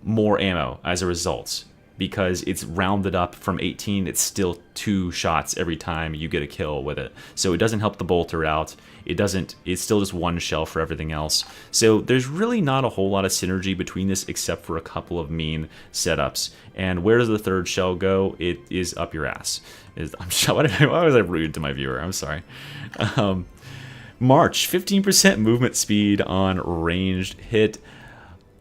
more ammo as a result. Because it's rounded up from 18, it's still 2 shots every time you get a kill with it. So it doesn't help the bolter out. It's still just 1 shell for everything else. So there's really not a whole lot of synergy between this except for a couple of mean setups. And where does the 3rd shell go? It is up your ass. Why was I rude to my viewer? I'm sorry. March, 15% movement speed on ranged hit.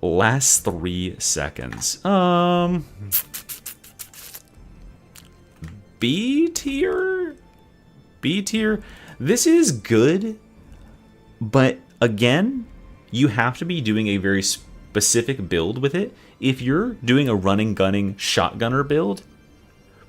Last 3 seconds. B tier? B tier? This is good, but again, you have to be doing a very specific build with it. If you're doing a running, gunning, shotgunner build,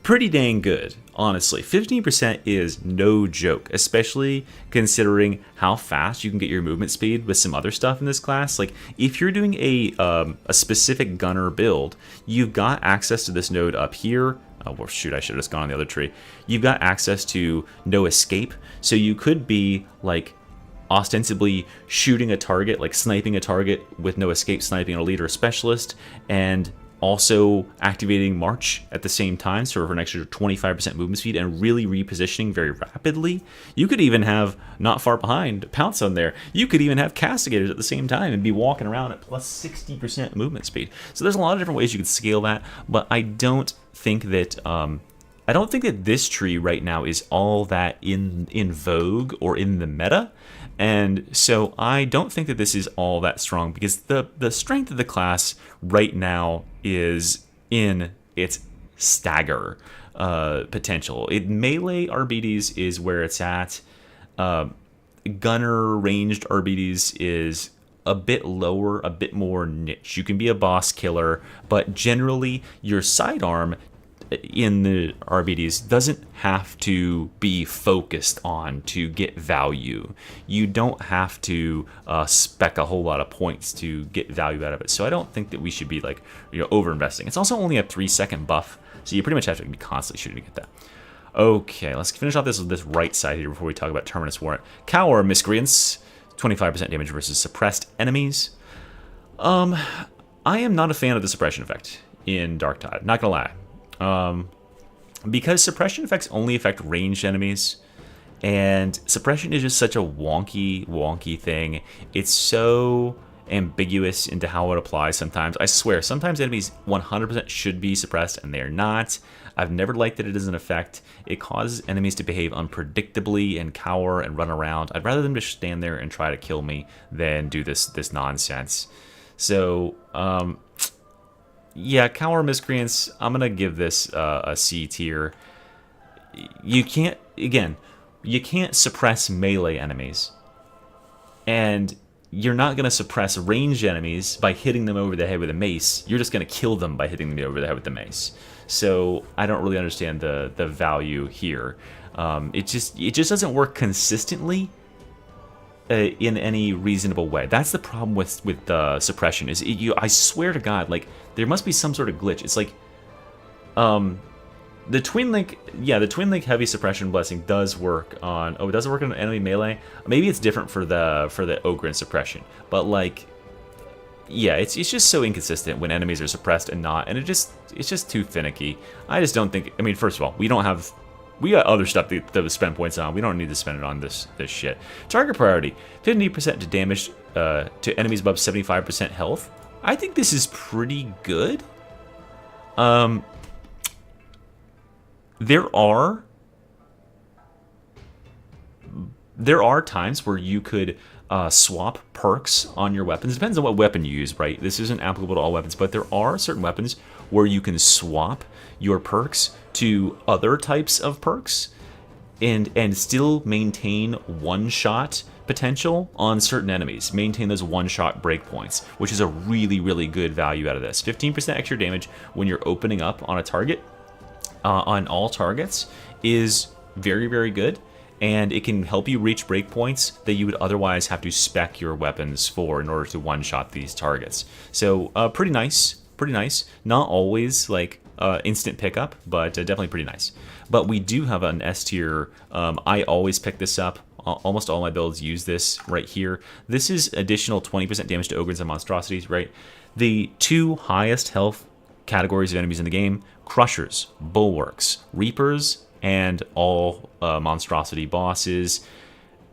pretty dang good, honestly. 15% is no joke, especially considering how fast you can get your movement speed with some other stuff in this class. Like, if you're doing a specific gunner build, you've got access to this node up here. Oh, well, shoot, I should have just gone on the other tree. You've got access to no escape, so you could be, like, ostensibly shooting a target, like sniping a target with no escape, sniping a leader or specialist, and also activating March at the same time, so for an extra 25% movement speed and really repositioning very rapidly. You could even have, not far behind, Pounce on there. You could even have Castigators at the same time and be walking around at plus 60% movement speed. So there's a lot of different ways you could scale that, but I don't think that this tree right now is all that in vogue or in the meta. And so I don't think that this is all that strong, because the strength of the class right now is in its stagger potential. Melee Arbites is where it's at. Gunner ranged Arbites is a bit lower, a bit more niche. You can be a boss killer, but generally your sidearm in the RBDs doesn't have to be focused on to get value. You don't have to spec a whole lot of points to get value out of it. So I don't think that we should be like, over investing. It's also only a 3-second buff, so you pretty much have to be constantly shooting to get that. Okay, let's finish off this right side here before we talk about Terminus Warrant. Cower Miscreants, 25% damage versus suppressed enemies. I am not a fan of the suppression effect in Dark Tide, not gonna lie. Because suppression effects only affect ranged enemies, and suppression is just such a wonky thing. It's so ambiguous into how it applies sometimes. I swear, sometimes enemies 100% should be suppressed and they're not. I've never liked that it is an effect. It causes enemies to behave unpredictably and cower and run around. I'd rather them just stand there and try to kill me than do this nonsense. So, yeah, Cower Miscreants, I'm going to give this a C tier. You can't suppress melee enemies. And you're not going to suppress ranged enemies by hitting them over the head with a mace. You're just going to kill them by hitting them over the head with the mace. So I don't really understand the value here. It just doesn't work consistently in any reasonable way. That's the problem with suppression. I swear to God, like, there must be some sort of glitch. It's like, the Twin Link heavy suppression blessing does work on. Oh, it doesn't work on enemy melee. Maybe it's different for the Ogryn suppression, but like, yeah, it's just so inconsistent when enemies are suppressed and not, and it's just too finicky. I just don't think. I mean, first of all, we got other stuff to spend points on. We don't need to spend it on this shit. Target priority, 50% to damage to enemies above 75% health. I think this is pretty good. There are times where you could swap perks on your weapons. It depends on what weapon you use, right? This isn't applicable to all weapons, but there are certain weapons where you can swap your perks to other types of perks and still maintain one-shot potential on certain enemies. Maintain those one-shot breakpoints, which is a really, really good value out of this. 15% extra damage when you're opening up on a target, on all targets, is very, very good. And it can help you reach breakpoints that you would otherwise have to spec your weapons for in order to one-shot these targets. So pretty nice, pretty nice. Not always like instant pickup, but definitely pretty nice. But we do have an S tier. I always pick this up. Almost all my builds use this right here. This is additional 20% damage to ogres and monstrosities, right? The two highest health categories of enemies in the game: crushers, bulwarks, reapers, and all monstrosity bosses.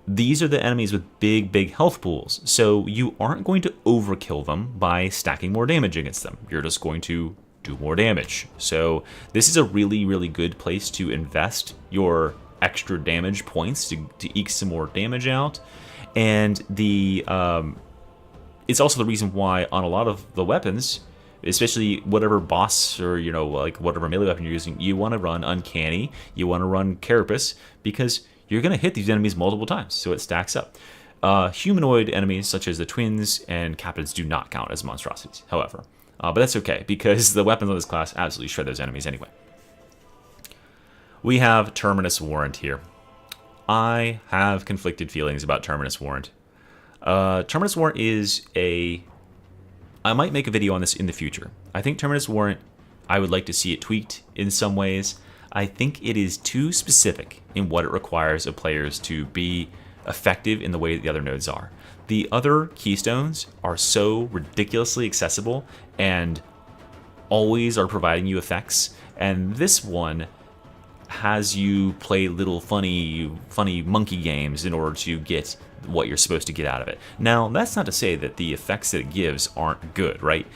These are the enemies with big, big health pools. So you aren't going to overkill them by stacking more damage against them. You're just going to do more damage. So this is a really, really good place to invest your extra damage points to eke some more damage out. And the it's also the reason why on a lot of the weapons, especially whatever boss or, you know, like whatever melee weapon you're using, you want to run Uncanny, you want to run Carapace, because you're going to hit these enemies multiple times, so it stacks up. Humanoid enemies such as the twins and captains do not count as monstrosities, however. But that's okay, because the weapons of this class absolutely shred those enemies anyway. We have Terminus Warrant here. I have conflicted feelings about Terminus Warrant. Terminus Warrant is a... I might make a video on this in the future. I think Terminus Warrant, I would like to see it tweaked in some ways. I think it is too specific in what it requires of players to be effective in the way that the other nodes are. The other Keystones are so ridiculously accessible and always are providing you effects, and this one has you play little funny monkey games in order to get what you're supposed to get out of it. Now, that's not to say that the effects that it gives aren't good, right?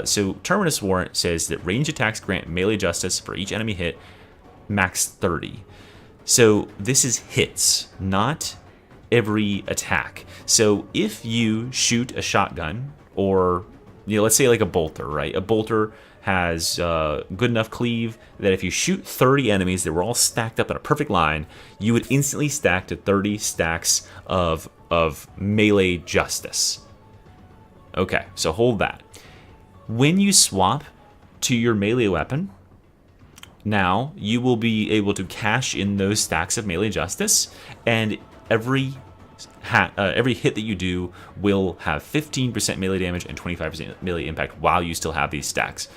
So Terminus Warrant says that range attacks grant melee justice for each enemy hit, max 30. So this is hits, not every attack. So if you shoot a shotgun, or, you know, let's say like a bolter, right? A bolter has good enough cleave that if you shoot 30 enemies that were all stacked up in a perfect line, you would instantly stack to 30 stacks of melee justice. Okay, so hold that. When you swap to your melee weapon, now you will be able to cash in those stacks of melee justice, and every hit that you do will have 15% melee damage and 25% melee impact while you still have these stacks.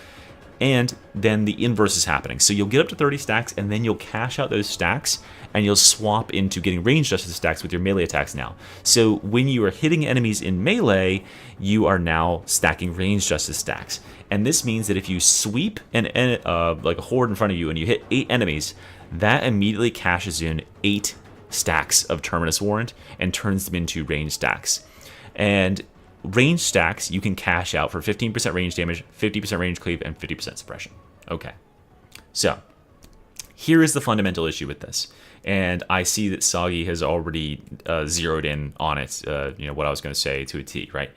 And then the inverse is happening. So you'll get up to 30 stacks, and then you'll cash out those stacks, and you'll swap into getting range justice stacks with your melee attacks now. So when you are hitting enemies in melee, you are now stacking range justice stacks. And this means that if you sweep like a horde in front of you and you hit 8 enemies, that immediately cashes in 8 stacks of Terminus Warrant and turns them into range stacks. And range stacks you can cash out for 15% range damage, 50% range cleave, and 50% suppression. Okay, so here is the fundamental issue with this, and I see that Soggy has already zeroed in on it. You know what I was going to say to a T, right?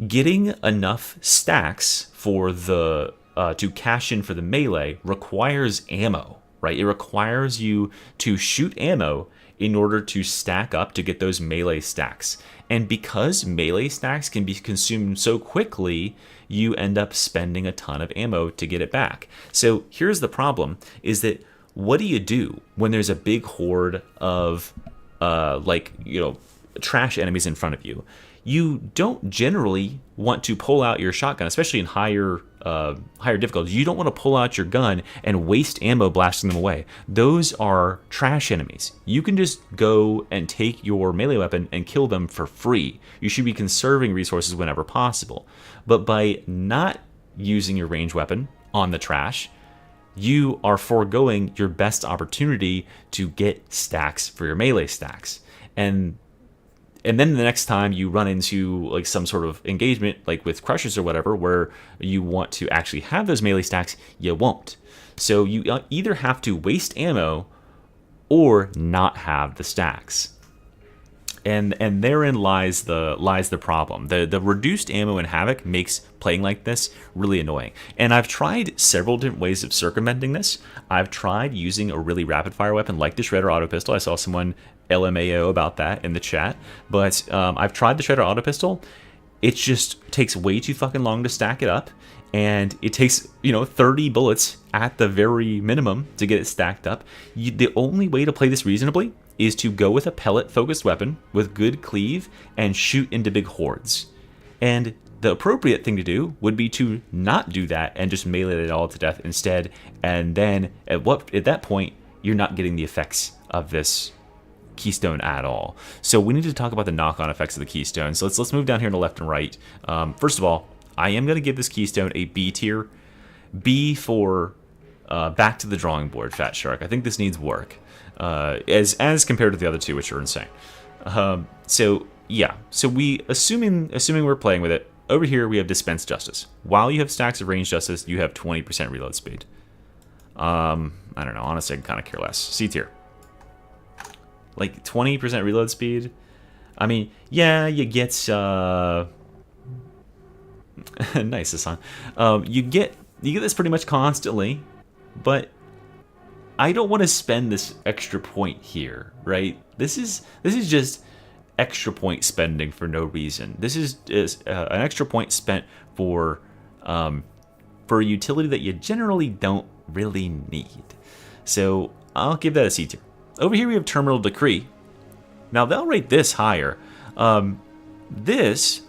Getting enough stacks for the to cash in for the melee requires ammo, right? It requires you to shoot ammo in order to stack up to get those melee stacks. And because melee stacks can be consumed so quickly, you end up spending a ton of ammo to get it back. So here's the problem, is that what do you do when there's a big horde of trash enemies in front of you? You don't generally want to pull out your shotgun, especially in higher difficulty. You don't want to pull out your gun and waste ammo blasting them away. Those are trash enemies. You can just go and take your melee weapon and kill them for free. You should be conserving resources whenever possible. But by not using your ranged weapon on the trash, you are foregoing your best opportunity to get stacks for your melee stacks. And And then the next time you run into like some sort of engagement, like with crushers or whatever, where you want to actually have those melee stacks, you won't. So you either have to waste ammo or not have the stacks. And therein lies the problem. The reduced ammo in Havoc makes playing like this really annoying. And I've tried several different ways of circumventing this. I've tried using a really rapid fire weapon like the Shredder Auto Pistol. I saw someone LMAO about that in the chat. But I've tried the Shredder Auto Pistol. It just takes way too fucking long to stack it up. And it takes, 30 bullets at the very minimum to get it stacked up. The only way to play this reasonably is to go with a pellet-focused weapon with good cleave and shoot into big hordes. And the appropriate thing to do would be to not do that and just melee it all to death instead. And then at that point, you're not getting the effects of this Keystone at all. So we need to talk about the knock-on effects of the Keystone. So let's move down here to left and right. First of all, I am going to give this Keystone a B tier. B for back to the drawing board, Fat Shark. I think this needs work. As compared to the other two, which are insane. So we assuming we're playing with it, over here we have Dispense Justice. While you have stacks of Range Justice, you have 20% reload speed. I don't know, honestly I can kind of care less. C tier. Like 20% reload speed. I mean, yeah, you get nice, Hassan. You get this pretty much constantly, but I don't want to spend this extra point here, right? This is just extra point spending for no reason. This is an extra point spent for a utility that you generally don't really need. So I'll give that a C tier. Over here we have Terminal Decree. Now they'll rate this higher. This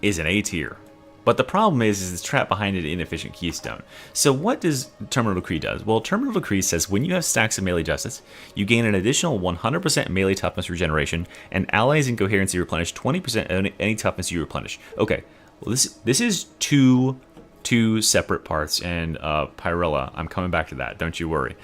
is an A tier. But the problem is it's trapped behind an inefficient Keystone. So what does Terminal Decree does? Well, Terminal Decree says when you have stacks of melee justice, you gain an additional 100% melee toughness regeneration, and allies in coherency replenish 20% of any toughness you replenish. Okay, well this is two separate parts, and Pyrella, I'm coming back to that. Don't you worry.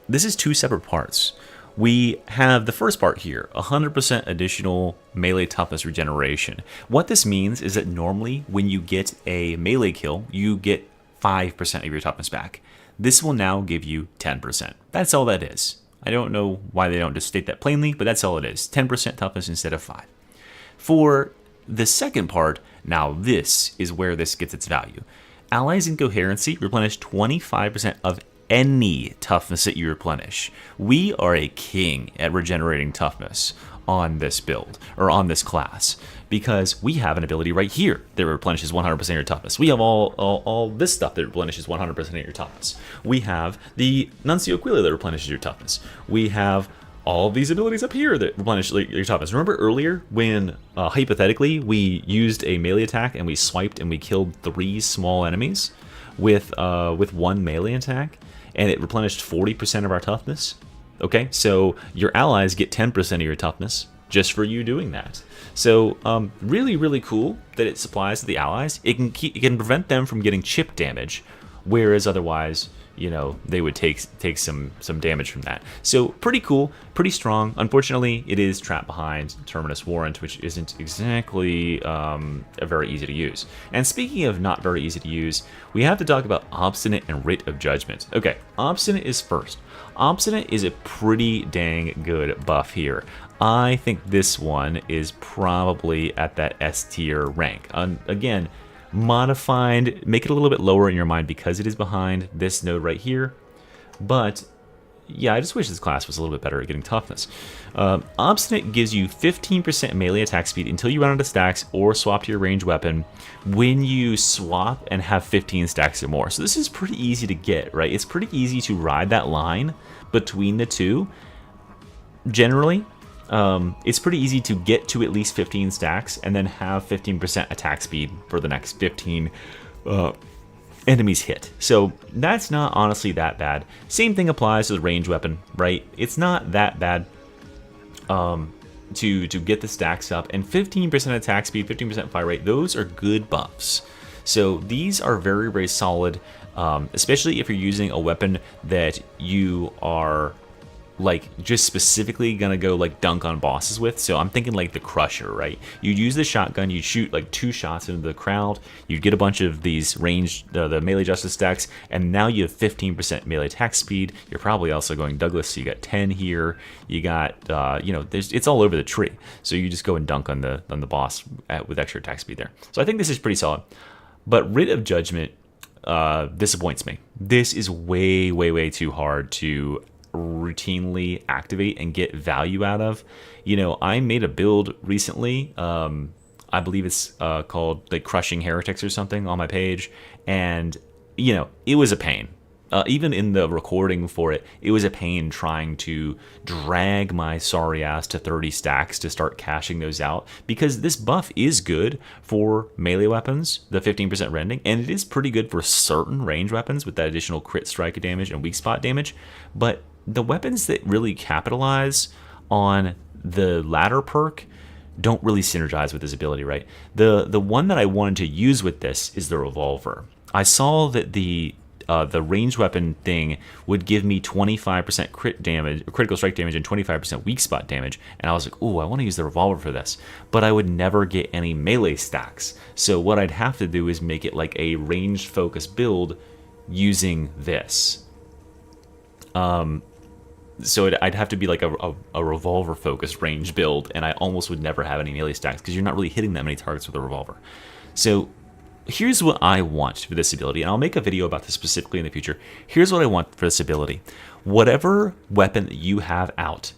This is two separate parts. We have the first part here, 100% additional melee toughness regeneration. What this means is that normally when you get a melee kill, you get 5% of your toughness back. This will now give you 10%. That's all that is. I don't know why they don't just state that plainly, but that's all it is. 10% toughness instead of 5. For the second part, now this is where this gets its value. Allies in coherency replenish 25% of any toughness that you replenish. We are a king at regenerating toughness on this build, or on this class, because we have an ability right here that replenishes 100% of your toughness. We have all this stuff that replenishes 100% of your toughness. We have the Nuncio Aquila that replenishes your toughness. We have all of these abilities up here that replenish your toughness. Remember earlier when, hypothetically, we used a melee attack and we swiped and we killed 3 small enemies with one melee attack? And it replenished 40% of our toughness. Okay, so your allies get 10% of your toughness just for you doing that. So really, really cool that it supplies to the allies. It can prevent them from getting chip damage, whereas otherwise, they would take some damage from that. So pretty cool, pretty strong. Unfortunately, it is trapped behind Terminus Warrant, which isn't exactly very easy to use. And speaking of not very easy to use, we have to talk about Obstinate and Writ of Judgment. Okay, Obstinate is first. Obstinate is a pretty dang good buff here. I think this one is probably at that S tier rank. Again, modified, make it a little bit lower in your mind because it is behind this node right here. But yeah, I just wish this class was a little bit better at getting toughness. Obstinate gives you 15% melee attack speed until you run out of stacks or swap to your ranged weapon when you swap and have 15 stacks or more. So this is pretty easy to get, right? It's pretty easy to ride that line between the two. Generally, it's pretty easy to get to at least 15 stacks and then have 15% attack speed for the next 15 enemies hit. So that's not honestly that bad. Same thing applies to the ranged weapon, right? It's not that bad to get the stacks up. And 15% attack speed, 15% fire rate, those are good buffs. So these are very, very solid, especially if you're using a weapon that you are like just specifically gonna go like dunk on bosses with. So I'm thinking like the Crusher, right? You'd use the shotgun, you'd shoot like 2 shots into the crowd, you'd get a bunch of these range, the melee justice stacks, and now you have 15% melee attack speed. You're probably also going Douglas, so you got 10 here. You got, it's all over the tree. So you just go and dunk on the boss with extra attack speed there. So I think this is pretty solid. But Writ of Judgment disappoints me. This is way, way, way too hard to routinely activate and get value out of. I made a build recently, I believe it's called like Crushing Heretics or something on my page, and it was a pain. Even in the recording for it, it was a pain trying to drag my sorry ass to 30 stacks to start cashing those out, because this buff is good for melee weapons, the 15% rending, and it is pretty good for certain range weapons with that additional crit strike damage and weak spot damage. But the weapons that really capitalize on the latter perk don't really synergize with this ability, right? The one that I wanted to use with this is the revolver. I saw that the range weapon thing would give me 25% crit damage, critical strike damage, and 25% weak spot damage, and I was like, ooh, I want to use the revolver for this, but I would never get any melee stacks. So what I'd have to do is make it like a ranged focus build using this. So I'd have to be like a revolver focused range build, and I almost would never have any melee stacks because you're not really hitting that many targets with a revolver. So here's what I want for this ability, and I'll make a video about this specifically in the future. Here's what I want for this ability. Whatever weapon that you have out,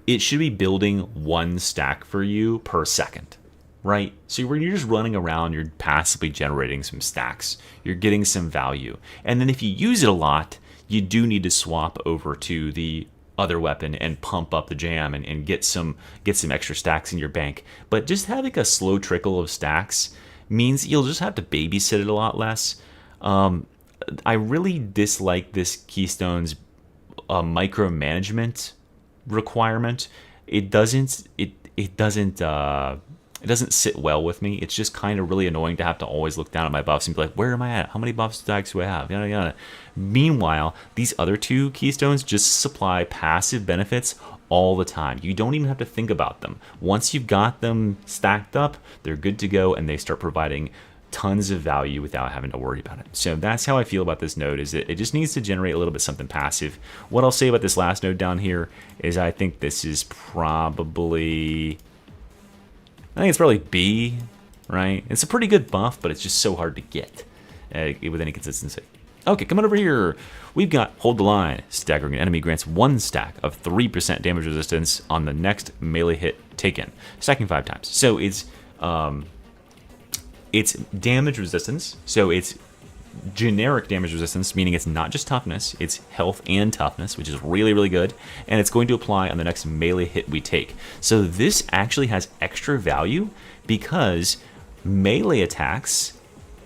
it should be building 1 stack for you per second, right? So when you're just running around, you're passively generating some stacks. You're getting some value. And then if you use it a lot, you do need to swap over to the other weapon and pump up the jam and get some extra stacks in your bank. But just having a slow trickle of stacks means you'll just have to babysit it a lot less. I really dislike this Keystone's micromanagement requirement. It doesn't sit well with me. It's just kind of really annoying to have to always look down at my buffs and be like, where am I at? How many buff stacks do I have? Yada yada. Meanwhile, these other 2 Keystones just supply passive benefits all the time. You don't even have to think about them. Once you've got them stacked up, they're good to go, and they start providing tons of value without having to worry about it. So that's how I feel about this node, is that it just needs to generate a little bit something passive. What I'll say about this last node down here is I think this is probably B, right? It's a pretty good buff, but it's just so hard to get with any consistency. Okay, coming over here, we've got Hold the Line. Staggering an enemy grants 1 stack of 3% damage resistance on the next melee hit taken, stacking 5 times. So it's damage resistance. So it's generic damage resistance, meaning it's not just toughness, it's health and toughness, which is really, really good, and it's going to apply on the next melee hit we take. So this actually has extra value because melee attacks,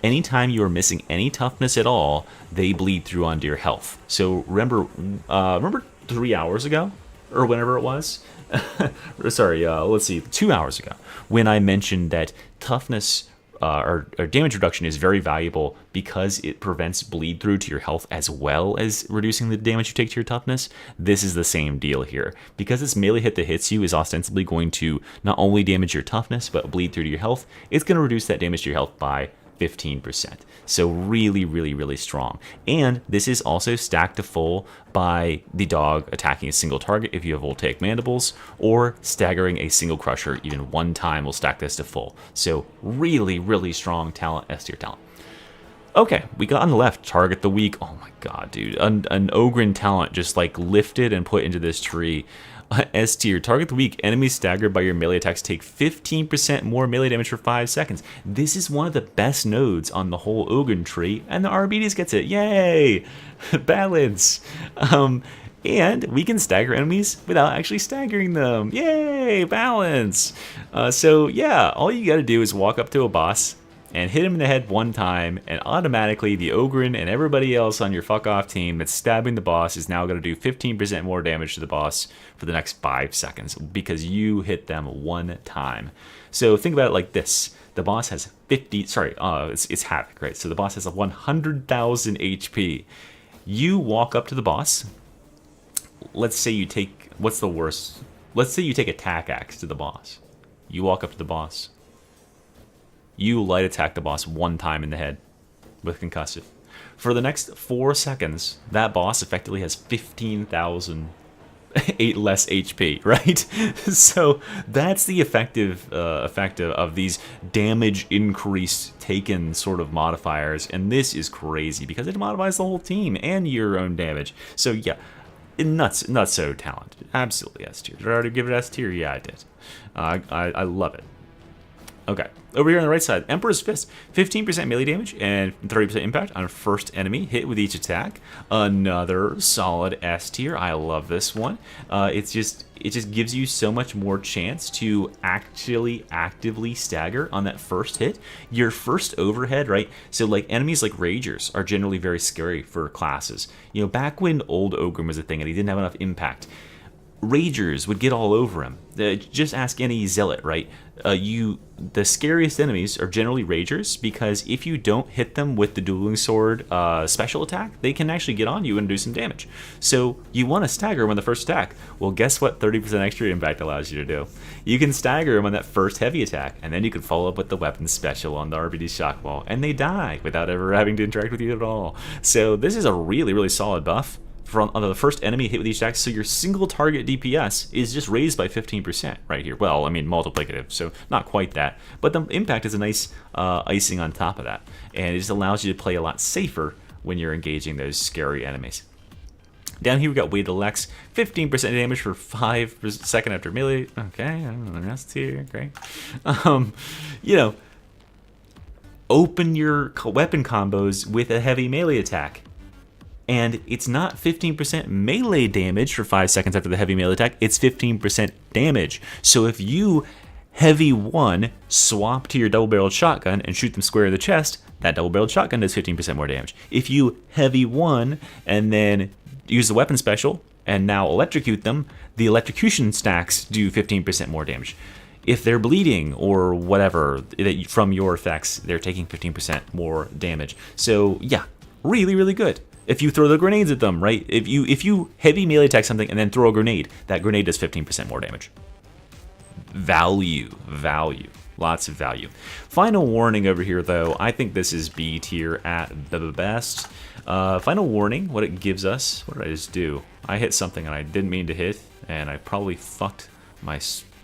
anytime you are missing any toughness at all, they bleed through onto your health. So remember 3 hours ago, or whenever it was, sorry, let's see, 2 hours ago, when I mentioned that toughness or damage reduction is very valuable because it prevents bleed through to your health as well as reducing the damage you take to your toughness. This is the same deal here. Because this melee hit that hits you is ostensibly going to not only damage your toughness but bleed through to your health, it's going to reduce that damage to your health by 15%. So really, really, really strong. And this is also stacked to full by the dog attacking a single target if you have voltaic mandibles, or staggering a single crusher even 1 time will stack this to full. So really, really strong talent, S tier talent. Okay, we got on the left, target the weak. Oh my god, dude. An Ogren talent just like lifted and put into this tree. S tier, target the weak. Enemies staggered by your melee attacks take 15% more melee damage for 5 seconds. This is one of the best nodes on the whole Ogren tree, and the Arbites gets it. Yay! Balance! And we can stagger enemies without actually staggering them. Yay! Balance! So yeah, all you gotta do is walk up to a boss and hit him in the head 1 time, and automatically the Ogren and everybody else on your fuck-off team that's stabbing the boss is now going to do 15% more damage to the boss for the next 5 seconds because you hit them 1 time. So think about it like this. The boss has it's Havoc, right? So the boss has 100,000 HP. You walk up to the boss, let's say you take, what's the worst? Let's say you take attack axe to the boss. You walk up to the boss. You light attack the boss 1 time in the head with concussive. For the next 4 seconds, that boss effectively has 15,000 less HP, right? So that's the effective effect of these damage increase taken sort of modifiers, and this is crazy because it modifies the whole team and your own damage. So yeah, nuts so talented. Absolutely S tier. Did I already give it S tier? Yeah, I did. I love it. Okay, over here on the right side, Emperor's Fist, 15% melee damage and 30% impact on first enemy hit with each attack. Another solid S tier. I love this one. It just gives you so much more chance to actually actively stagger on that first hit. Your first overhead, right? So like enemies like Ragers are generally very scary for classes. You know, back when old Ogrim was a thing and he didn't have enough impact, Ragers would get all over him. Just ask any zealot, right? The scariest enemies are generally Ragers, because if you don't hit them with the dueling sword special attack, they can actually get on you and do some damage. So you want to stagger them on the first attack. Well, guess what 30% extra impact allows you to do? You can stagger them on that first heavy attack, and then you can follow up with the weapon special on the RBD shock wall, and they die without ever having to interact with you at all. So this is a really, really solid buff on the first enemy hit with each attack, so your single target DPS is just raised by 15% right here. Well, I mean multiplicative, so not quite that, but the impact is a nice icing on top of that, and it just allows you to play a lot safer when you're engaging those scary enemies. Down here we got Weighted Lex, 15% damage for 5 seconds after melee. Okay, the rest here, great. You know, open your weapon combos with a heavy melee attack. And it's not 15% melee damage for 5 seconds after the heavy melee attack, it's 15% damage. So if you heavy 1, swap to your double-barreled shotgun and shoot them square in the chest, that double-barreled shotgun does 15% more damage. If you heavy 1 and then use the weapon special and now electrocute them, the electrocution stacks do 15% more damage. If they're bleeding or whatever from your effects, they're taking 15% more damage. So yeah, really, really good. If you throw the grenades at them, right? If you heavy melee attack something and then throw a grenade, that grenade does 15% more damage. Value. Lots of value. Final warning over here, though. I think this is B tier at the best. Final warning, what it gives us. What did I just do? I hit something and I didn't mean to hit, and I probably fucked my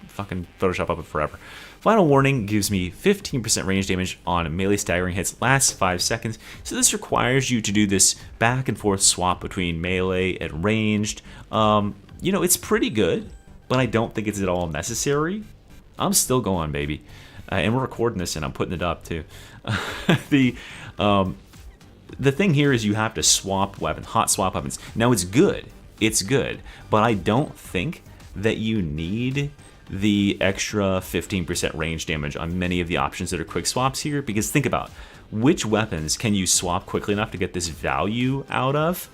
fucking Photoshop up forever. Final warning gives me 15% range damage on melee staggering hits last 5 seconds. So this requires you to do this back and forth swap between melee and ranged. You know, it's pretty good, but I don't think it's at all necessary. I'm still going, baby. And we're recording this and I'm putting it up too. The thing here is you have to swap weapons, hot swap weapons. Now it's good, but I don't think that you need the extra 15% range damage on many of the options that are quick swaps here, because think about which weapons can you swap quickly enough to get this value out of.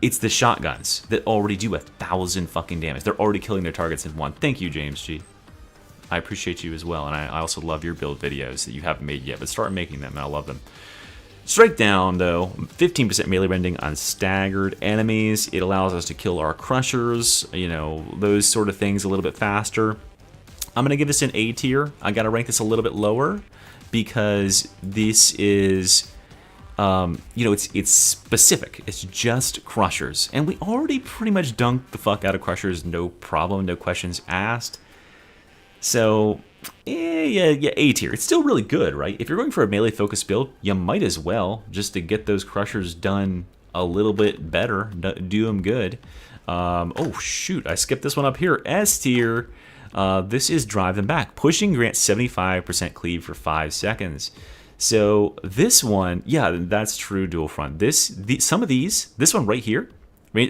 It's the shotguns that already do 1,000 fucking damage. They're already killing their targets in 1. Thank you, James G. I appreciate you as well, and I also love your build videos that you haven't made yet, but start making them, and I love them. Strike down, though, 15% melee rending on staggered enemies. It allows us to kill our crushers, you know, those sort of things a little bit faster. I'm going to give this an A tier. I got to rank this a little bit lower because this is, you know, it's specific. It's just crushers. And we already pretty much dunked the fuck out of crushers, no problem, no questions asked. So yeah, A tier. It's still really good, right? If you're going for a melee focused build, you might as well, just to get those crushers done a little bit better, do them good. Oh shoot, I skipped this one up here. S tier. This is drive them back. Pushing grants 75% cleave for 5 seconds. So this one, yeah, that's true dual front. Some of these, this one right here,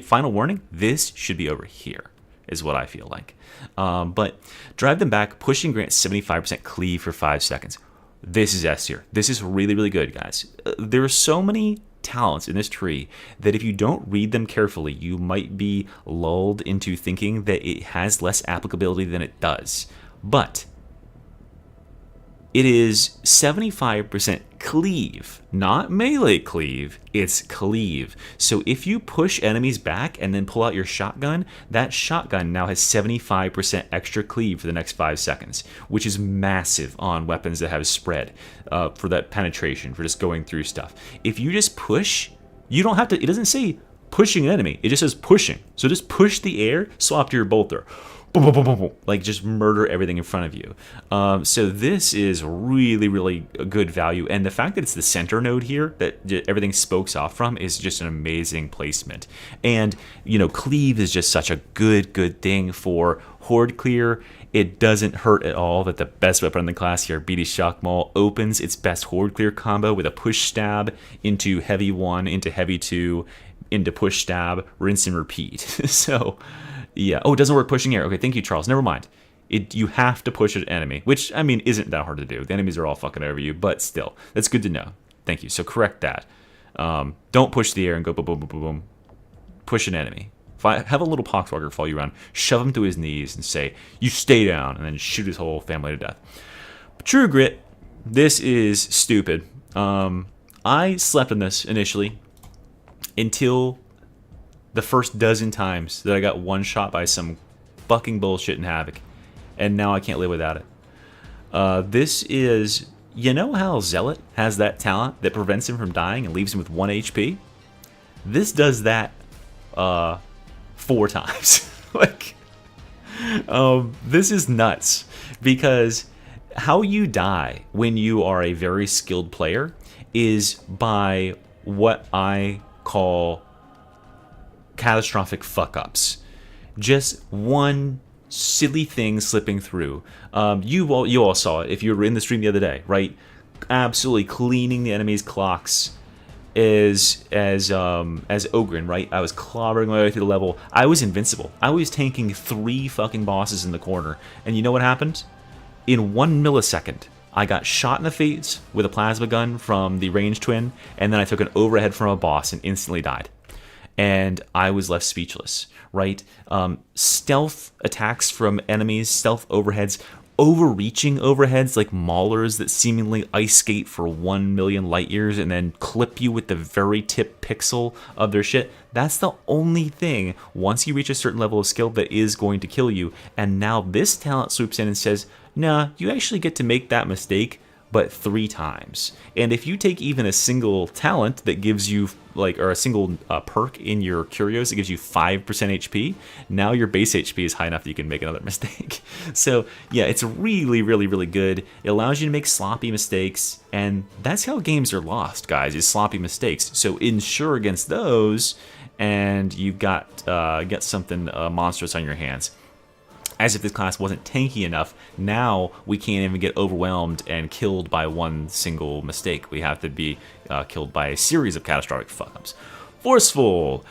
final warning, this should be over here, is what I feel like. But drive them back, pushing grants 75% cleave for 5 seconds. This is S tier. This is really, really good, guys. There are so many talents in this tree that if you don't read them carefully, you might be lulled into thinking that it has less applicability than it does. But it is 75% cleave, not melee cleave, it's cleave. So if you push enemies back and then pull out your shotgun, that shotgun now has 75% extra cleave for the next 5 seconds, which is massive on weapons that have spread for that penetration, for just going through stuff. If you just push, you don't have to, it doesn't say pushing an enemy, it just says pushing. So just push the air, swap to your bolter. Boom, boom, boom, boom, boom. Like just murder everything in front of you. So this is really, really a good value. And the fact that it's the center node here that everything spokes off from is just an amazing placement. And, you know, cleave is just such a good thing for horde clear. It doesn't hurt at all that the best weapon in the class here, Arbites Tier, opens its best horde clear combo with a push stab into heavy 1, into heavy 2, into push stab, rinse and repeat. So... yeah. Oh, it doesn't work pushing air. Okay, thank you, Charles. Never mind. You have to push an enemy, which, I mean, isn't that hard to do. The enemies are all fucking over you, but still. That's good to know. Thank you. So correct that. Don't push the air and go boom, boom, boom, boom, boom. Push an enemy. Have a little poxwalker follow you around, shove him to his knees and say, you stay down, and then shoot his whole family to death. But True Grit, this is stupid. I slept on this initially until... the first dozen times that I got one shot by some fucking bullshit in Havoc. And now I can't live without it. This is... you know how Zealot has that talent that prevents him from dying and leaves him with 1 HP? This does that 4 times. Like... this is nuts. Because how you die when you are a very skilled player is by what I call... catastrophic fuck-ups. Just one silly thing slipping through. You all saw it if you were in the stream the other day, right? Absolutely cleaning the enemy's clocks as Ogren, right? I was clobbering my way through the level. I was invincible. I was tanking 3 fucking bosses in the corner. And you know what happened? In 1 millisecond, I got shot in the face with a plasma gun from the ranged twin, and then I took an overhead from a boss and instantly died. And I was left speechless, right? Stealth attacks from enemies, stealth overheads, overreaching overheads like maulers that seemingly ice skate for 1 million light years and then clip you with the very tip pixel of their shit. That's the only thing, once you reach a certain level of skill, that is going to kill you. And now this talent swoops in and says, nah, you actually get to make that mistake, but 3 times. And if you take even a single talent that gives you, like, or a single perk in your Curios that gives you 5% HP, now your base HP is high enough that you can make another mistake. So, yeah, it's really, really, really good. It allows you to make sloppy mistakes, and that's how games are lost, guys, is sloppy mistakes. So ensure against those, and you've got something monstrous on your hands. As if this class wasn't tanky enough, now we can't even get overwhelmed and killed by one single mistake. We have to be killed by a series of catastrophic fuck-ups. Forceful!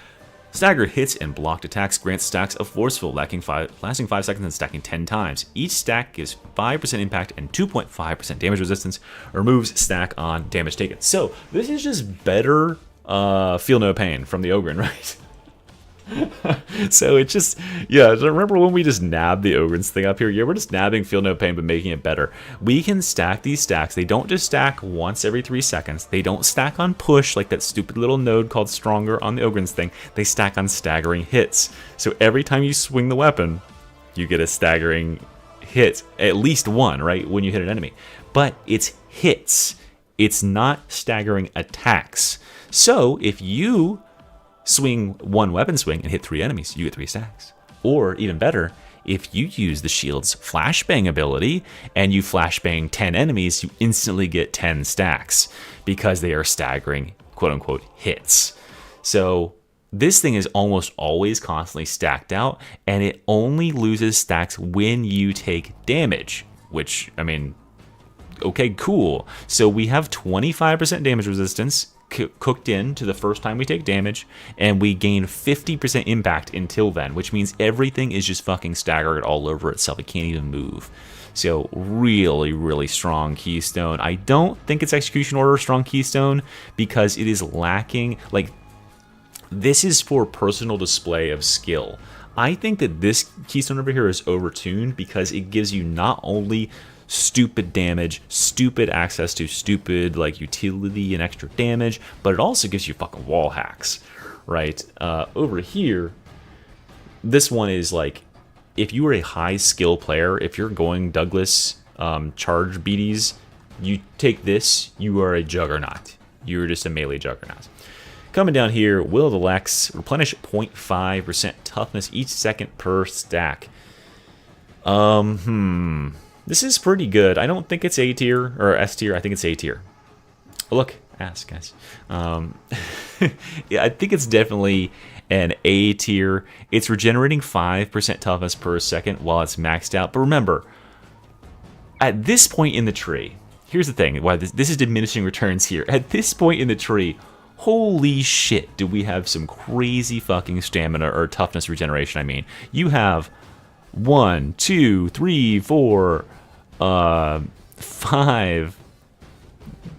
Staggered hits and blocked attacks grants stacks of Forceful, lasting 5 seconds and stacking 10 times. Each stack gives 5% impact and 2.5% damage resistance, removes stack on damage taken. So, this is just better Feel No Pain from the Ogren, right? So it just, yeah, remember when we just nabbed the Ogren's thing up here? Yeah, we're just nabbing Feel No Pain but making it better. We can stack these stacks. They don't just stack once every 3 seconds. They don't stack on push like that stupid little node called Stronger on the Ogren's thing. They stack on staggering hits. So every time you swing the weapon, you get a staggering hit, at least one, right, when you hit an enemy. But it's hits. It's not staggering attacks. So if you swing 1 weapon swing and hit 3 enemies, you get 3 stacks. Or, even better, if you use the shield's flashbang ability and you flashbang 10 enemies, you instantly get 10 stacks because they are staggering, quote-unquote, hits. So this thing is almost always constantly stacked out, and it only loses stacks when you take damage, which, I mean, okay, cool. So we have 25% damage resistance cooked in to the first time we take damage, and we gain 50% impact until then, which means everything is just fucking staggered all over itself. It can't even move. So really, really strong Keystone. I don't think it's Execution Order strong Keystone because it is lacking, like, this is for personal display of skill. I think that this Keystone over here is overtuned because it gives you not only stupid damage, stupid access to stupid like utility and extra damage, but it also gives you fucking wall hacks, right? Over here, this one is like, if you are a high skill player, if you're going Douglas charge BDs, you take this, you are a juggernaut. You're just a melee juggernaut. Coming down here, Will of the Lex, replenish 0.5% toughness each second per stack. This is pretty good. I don't think it's A tier or S tier. I think it's A tier. Look, ask guys. Yeah, I think it's definitely an A tier. It's regenerating 5% toughness per second while it's maxed out. But remember, at this point in the tree, here's the thing. Why this is diminishing returns here. At this point in the tree, holy shit, do we have some crazy fucking stamina or toughness regeneration. I mean, you have 1, 2, 3, 4, 5,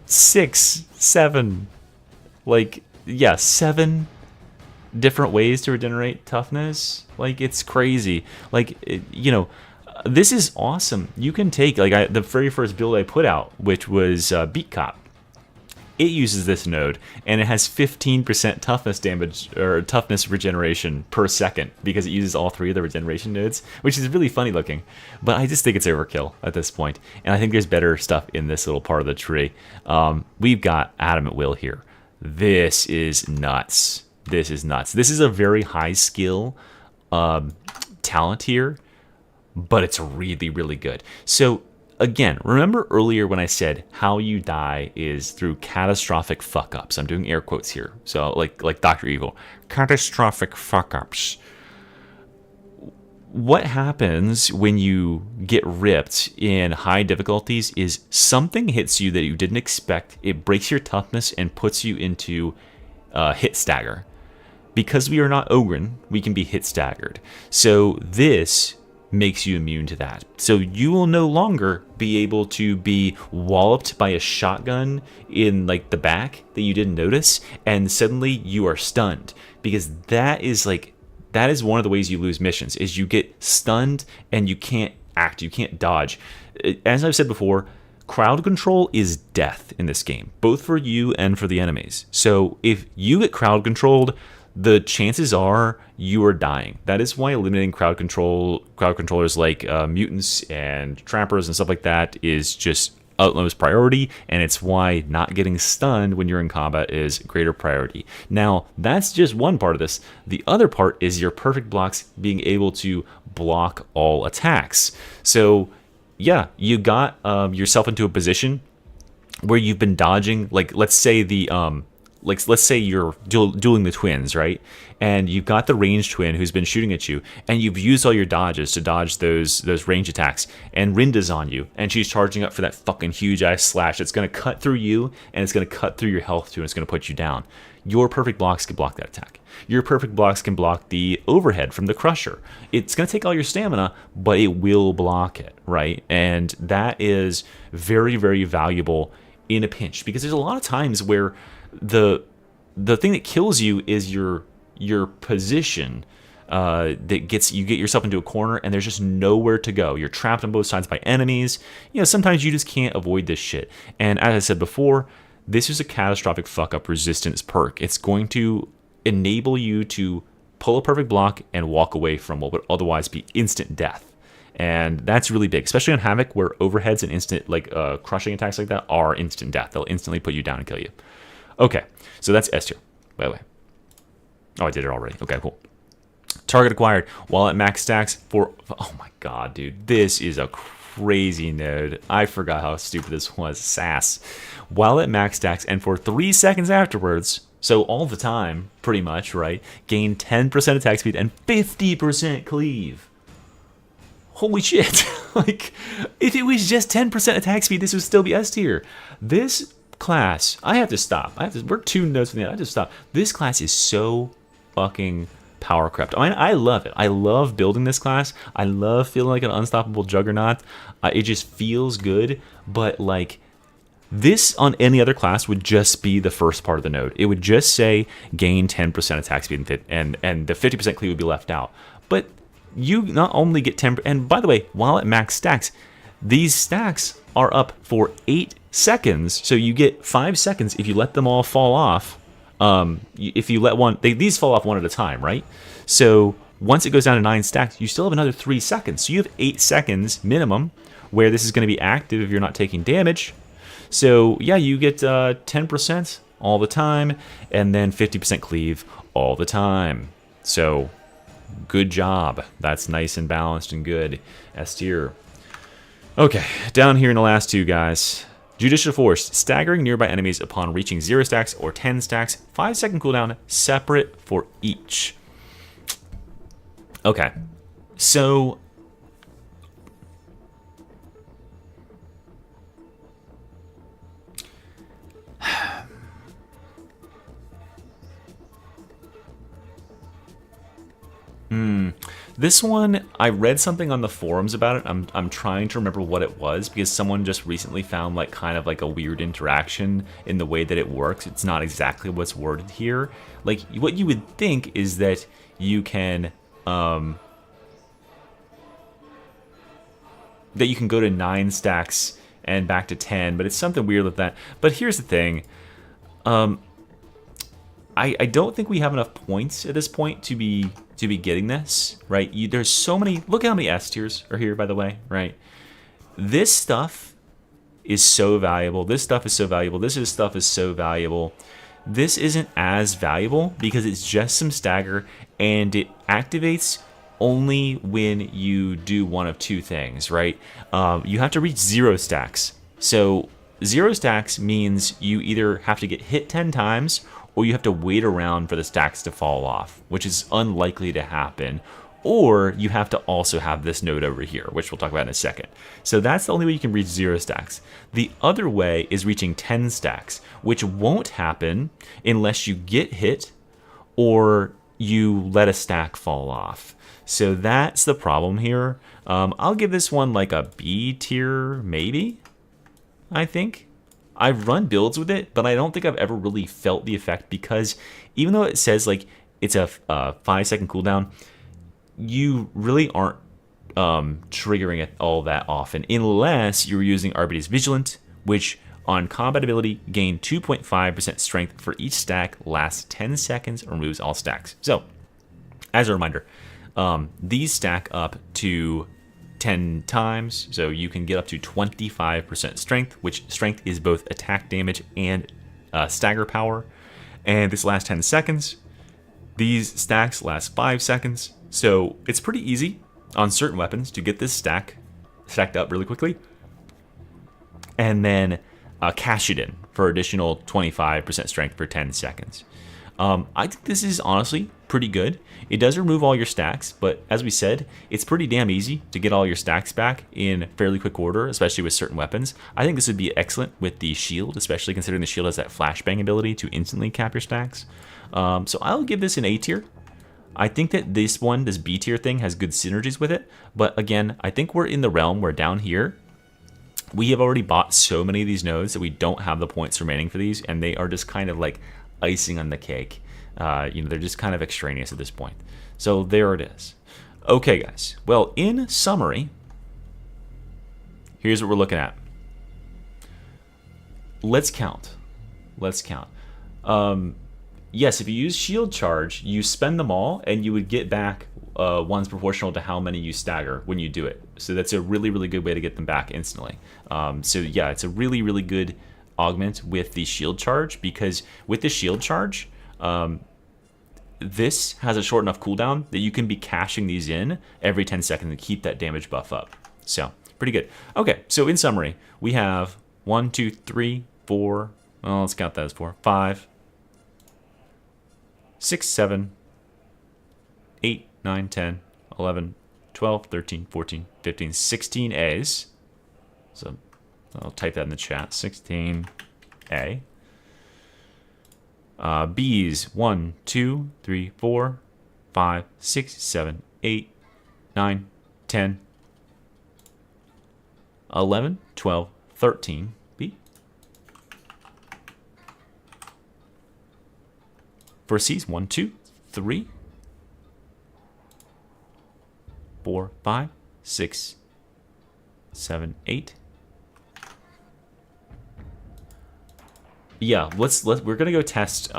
6, 7, like, yeah, 7 different ways to regenerate toughness. Like, it's crazy. Like, you know, this is awesome. You can take, like, the very first build I put out, which was Beat Cop. It uses this node, and it has 15% toughness damage, or toughness regeneration per second, because it uses all 3 of the regeneration nodes, which is really funny looking. But I just think it's overkill at this point, and I think there's better stuff in this little part of the tree. We've got Adamant Will here. This is nuts. This is nuts. This is a very high skill talent here, but it's really, really good. So, again, remember earlier when I said how you die is through catastrophic fuck-ups. I'm doing air quotes here. So, like Dr. Evil. Catastrophic fuck-ups. What happens when you get ripped in high difficulties is something hits you that you didn't expect. It breaks your toughness and puts you into hit stagger. Because we are not Ogren, we can be hit staggered. So this makes you immune to that. So you will no longer be able to be walloped by a shotgun in like the back that you didn't notice, and suddenly you are stunned. Because that is one of the ways you lose missions, is you get stunned and you can't act, you can't dodge. As I've said before, crowd control is death in this game, both for you and for the enemies. So if you get crowd controlled, the chances are you are dying. That is why eliminating crowd controllers like mutants and trappers and stuff like that is just utmost priority, and it's why not getting stunned when you're in combat is greater priority. Now, that's just one part of this. The other part is your perfect blocks being able to block all attacks. So, yeah, you got yourself into a position where you've been dodging, like, let's say let's say you're dueling the twins, right? And you've got the ranged twin who's been shooting at you, and you've used all your dodges to dodge those range attacks, and Rinda's on you, and she's charging up for that fucking huge ass slash that's going to cut through you, and it's going to cut through your health too, and it's going to put you down. Your perfect blocks can block that attack. Your perfect blocks can block the overhead from the crusher. It's going to take all your stamina, but it will block it, right? And that is very, very valuable in a pinch, because there's a lot of times where the thing that kills you is your position that gets you get yourself into a corner, and there's just nowhere to go. You're trapped on both sides by enemies. You know, sometimes you just can't avoid this shit. And as I said before, this is a catastrophic fuck up resistance perk. It's going to enable you to pull a perfect block and walk away from what would otherwise be instant death. And that's really big, especially on Havoc, where overheads and instant crushing attacks like that are instant death. They'll instantly put you down and kill you. Okay, so that's S tier, by the way. Oh, I did it already. Okay, cool. Target acquired while at max stacks for... Oh my god, dude. This is a crazy node. I forgot how stupid this was. Sass. While at max stacks and for 3 seconds afterwards, so all the time, pretty much, right? Gain 10% attack speed and 50% cleave. Holy shit. Like, if it was just 10% attack speed, this would still be S tier. This class, I have to stop. We're 2 notes from the end. I have to stop. This class is so fucking power crept. I mean, I love it. I love building this class. I love feeling like an unstoppable juggernaut. It just feels good. But like, this on any other class would just be the first part of the node. It would just say gain 10% attack speed and the 50% cleave would be left out. But you not only get 10%, and by the way, while at max stacks, these stacks are up for 8 seconds. So you get 5 seconds if you let them all fall off. If you let one, these fall off one at a time, right? So once it goes down to 9 stacks, you still have another 3 seconds. So you have 8 seconds minimum where this is going to be active if you're not taking damage. So yeah, you get 10% all the time, and then 50% cleave all the time. So good job. That's nice and balanced and good. S tier. Okay, down here in the last two, guys. Judicial Force, staggering nearby enemies upon reaching 0 stacks or 10 stacks, 5-second cooldown, separate for each. Okay, so this one, I read something on the forums about it. I'm trying to remember what it was because someone just recently found like kind of like a weird interaction in the way that it works. It's not exactly what's worded here. Like what you would think is that you can go to 9 stacks and back to 10, but it's something weird with that. But here's the thing. I don't think we have enough points at this point to be getting this, right? There's so many. Look how many S tiers are here, by the way, right? This stuff is so valuable. This stuff is so valuable. This stuff is so valuable. This isn't as valuable because it's just some stagger, and it activates only when you do one of two things, right? You have to reach 0 stacks. So 0 stacks means you either have to get hit 10 times or you have to wait around for the stacks to fall off, which is unlikely to happen. Or you have to also have this node over here, which we'll talk about in a second. So that's the only way you can reach 0 stacks. The other way is reaching 10 stacks, which won't happen unless you get hit or you let a stack fall off. So that's the problem here. I'll give this one like a B tier, maybe, I think. I've run builds with it, but I don't think I've ever really felt the effect because even though it says like it's a 5-second cooldown, you really aren't triggering it all that often unless you're using Arbites Vigilant, which on combat ability gain 2.5% strength for each stack, lasts 10 seconds, and removes all stacks. So, as a reminder, these stack up to 10 times, so you can get up to 25% strength, which strength is both attack damage and stagger power. And this lasts 10 seconds. These stacks last 5 seconds. So it's pretty easy on certain weapons to get this stacked up really quickly. And then cash it in for additional 25% strength for 10 seconds. I think this is honestly pretty good. It does remove all your stacks, but as we said, it's pretty damn easy to get all your stacks back in fairly quick order, especially with certain weapons. I think this would be excellent with the shield, especially considering the shield has that flashbang ability to instantly cap your stacks. So I'll give this an A tier. I think that this B tier thing has good synergies with it, but again, I think we're in the realm where down here, we have already bought so many of these nodes that we don't have the points remaining for these, and they are just kind of like icing on the cake. They're just kind of extraneous at this point. So there it is. Okay, guys. Well, in summary, here's what we're looking at. Let's count. Yes, if you use shield charge, you spend them all, and you would get back ones proportional to how many you stagger when you do it. So that's a really, really good way to get them back instantly. So yeah, it's a really, really good augment with the shield charge, because with the shield charge, this has a short enough cooldown that you can be cashing these in every 10 seconds and keep that damage buff up. So pretty good. Okay, so in summary, we have 1, 2, 3, 4. Well, let's count that as 4, 5, 6, 7, 8, 9, 10, 11, 12, 13, 14, 15, 16 A's. So I'll type that in the chat. 16 A. B's 1, 2, 3, 4, 5, 6, 7, 8, 9, 10, 11, 12, 13 B. For C's 1, 2, 3, 4, 5, 6, 7, 8. Yeah, we're gonna go test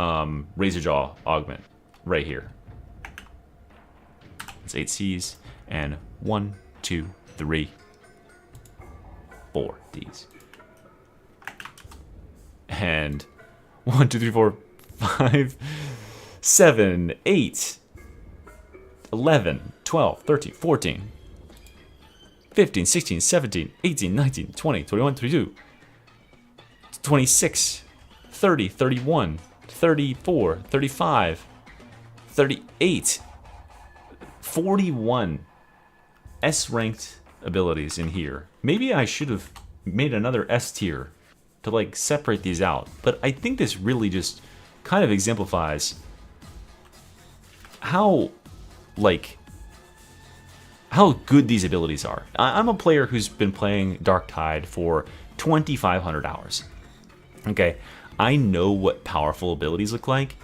Razor Jaw Augment right here. It's 8 C's and 1, 2, 3, 4 D's. And 1, 2, 3, 4, 5, 7, 8, 11, 12, 13, 14, 15, 16, 17, 18, 19, 20, 21, 22, 26, 30, 31, 34, 35, 38, 41 S-ranked abilities in here. Maybe I should have made another S tier to like separate these out, but I think this really just kind of exemplifies how good these abilities are. I'm a player who's been playing Dark Tide for 2,500 hours. Okay, I know what powerful abilities look like.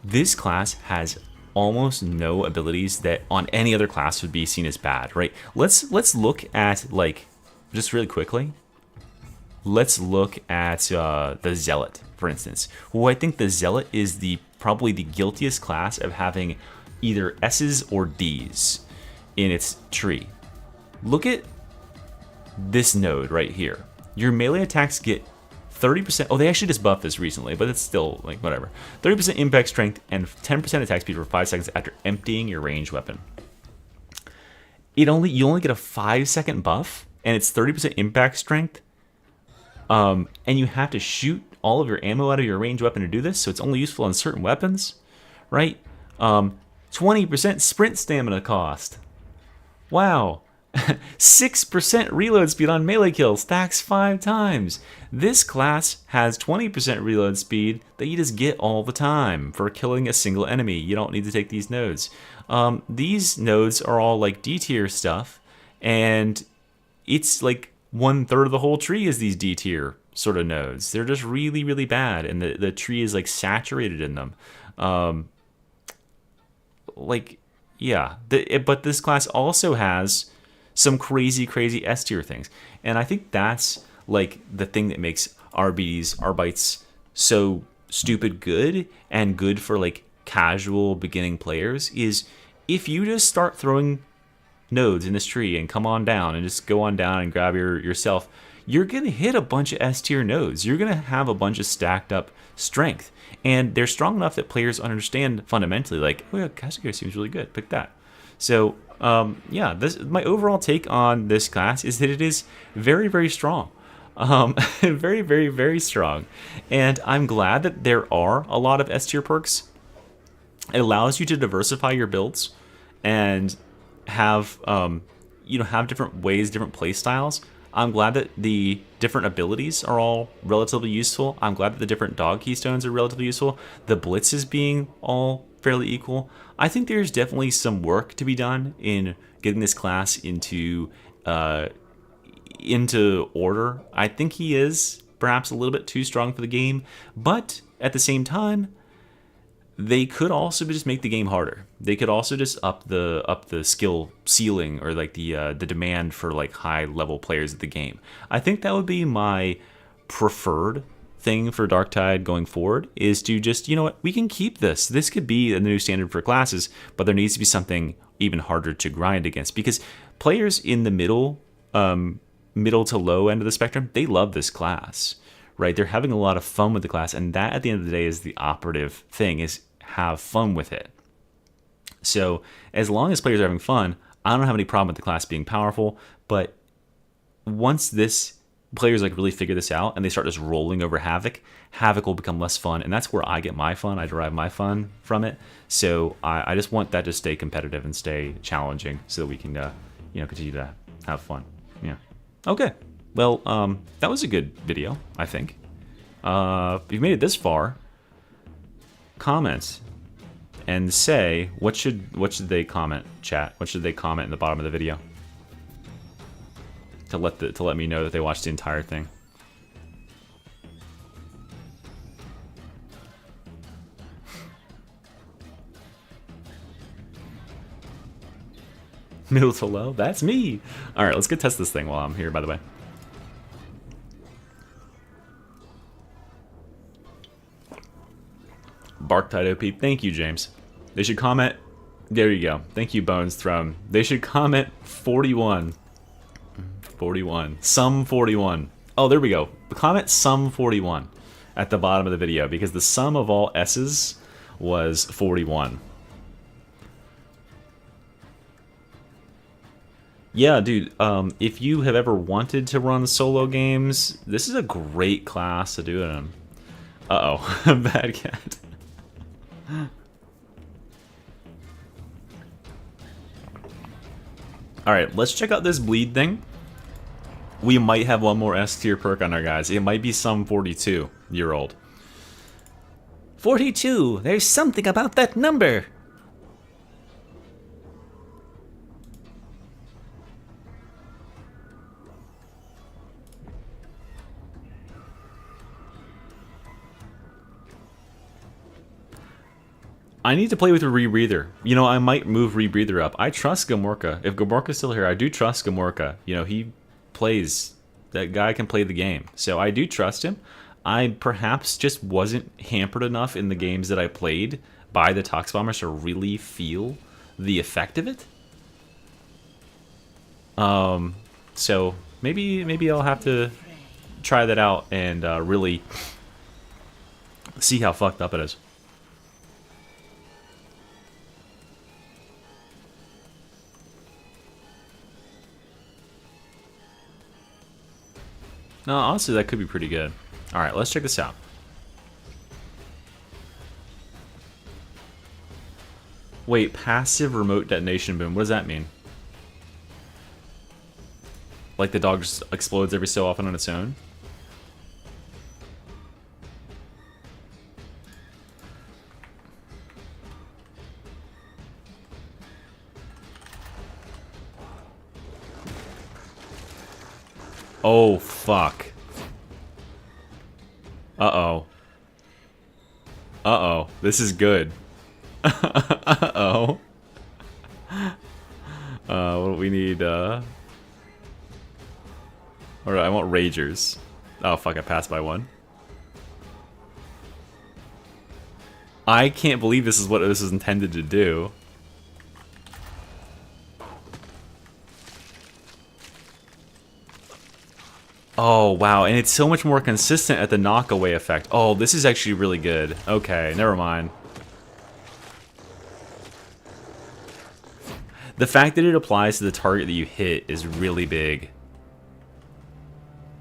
This class has almost no abilities that on any other class would be seen as bad, right? Let's look at, like, just really quickly. Let's look at the Zealot, for instance. Well, I think the Zealot is probably the guiltiest class of having either S's or D's in its tree. Look at this node right here. Your melee attacks get 30%. Oh, they actually just buffed this recently, but it's still like whatever. 30% impact strength and 10% attack speed for 5 seconds after emptying your ranged weapon. You only get a 5-second buff, and it's 30% impact strength. And you have to shoot all of your ammo out of your ranged weapon to do this, so it's only useful on certain weapons, right? 20% sprint stamina cost. Wow. 6% reload speed on melee kills, stacks 5 times. This class has 20% reload speed that you just get all the time for killing a single enemy. You don't need to take these nodes. These nodes are all like D tier stuff, and it's like 1/3 of the whole tree is these D tier sort of nodes. They're just really, really bad, and the tree is like saturated in them. But this class also has some crazy S tier things, and I think that's like the thing that makes Arbites so stupid good and good for like casual beginning players is if you just start throwing nodes in this tree and come on down and just go on down and grab yourself, you're gonna hit a bunch of S tier nodes. You're gonna have a bunch of stacked up strength, and they're strong enough that players understand fundamentally, like, oh yeah, Castigator seems really good, pick that. So my overall take on this class is that it is very, very strong. Very, very, very strong. And I'm glad that there are a lot of S tier perks. It allows you to diversify your builds and have different ways, different play styles. I'm glad that the different abilities are all relatively useful. I'm glad that the different dog keystones are relatively useful. The blitzes being all fairly equal. I think there's definitely some work to be done in getting this class into order. I think he is perhaps a little bit too strong for the game, but at the same time, they could also just make the game harder. They could also just up the skill ceiling, or like the demand for like high level players of the game. I think that would be my preferred thing for Dark Tide going forward, is to just, you know what, we can keep this. This could be the new standard for classes, but there needs to be something even harder to grind against, because players in the middle to low end of the spectrum, they love this class, right? They're having a lot of fun with the class, and that at the end of the day is the operative thing, is have fun with it. So as long as players are having fun, I don't have any problem with the class being powerful, but once players like really figure this out and they start just rolling over Havoc will become less fun, and that's where I get my fun. I derive my fun from it. So I just want that to stay competitive and stay challenging, so that we can continue to have fun. Yeah. Okay. Well, that was a good video, I think. If you've made it this far, comment and say what should they comment, chat? What should they comment in the bottom of the video to let me know that they watched the entire thing? Middle to low? That's me! Alright, let's go test this thing while I'm here, by the way. Barktide OP. Thank you, James. They should comment... There you go. Thank you, Bones Throne. They should comment 41. 41. Sum 41. Oh, there we go. Comment sum 41 at the bottom of the video, because the sum of all S's was 41. Yeah, dude, if you have ever wanted to run solo games, this is a great class to do it in. Uh-oh. Bad cat. Alright, let's check out this bleed thing. We might have one more S tier perk on our guys. It might be some 42-year-old. 42! There's something about that number! I need to play with a rebreather. You know, I might move rebreather up. I trust Gamorka. If Gamorka's still here, I do trust Gamorka. You know, he plays. That guy can play the game. So I do trust him. I perhaps just wasn't hampered enough in the games that I played by the Tox Bombers to really feel the effect of it. So maybe I'll have to try that out and really see how fucked up it is. No, honestly, that could be pretty good. Alright, let's check this out. Wait, passive remote detonation boom. What does that mean? Like the dog just explodes every so often on its own? Oh, fuck. Uh-oh. Uh-oh. This is good. Uh-oh. What do we need, Alright, I want Ragers. Oh, fuck, I passed by one. I can't believe this is what this is intended to do. Oh, wow, and it's so much more consistent at the knockaway effect. Oh, this is actually really good. Okay, never mind. The fact that it applies to the target that you hit is really big.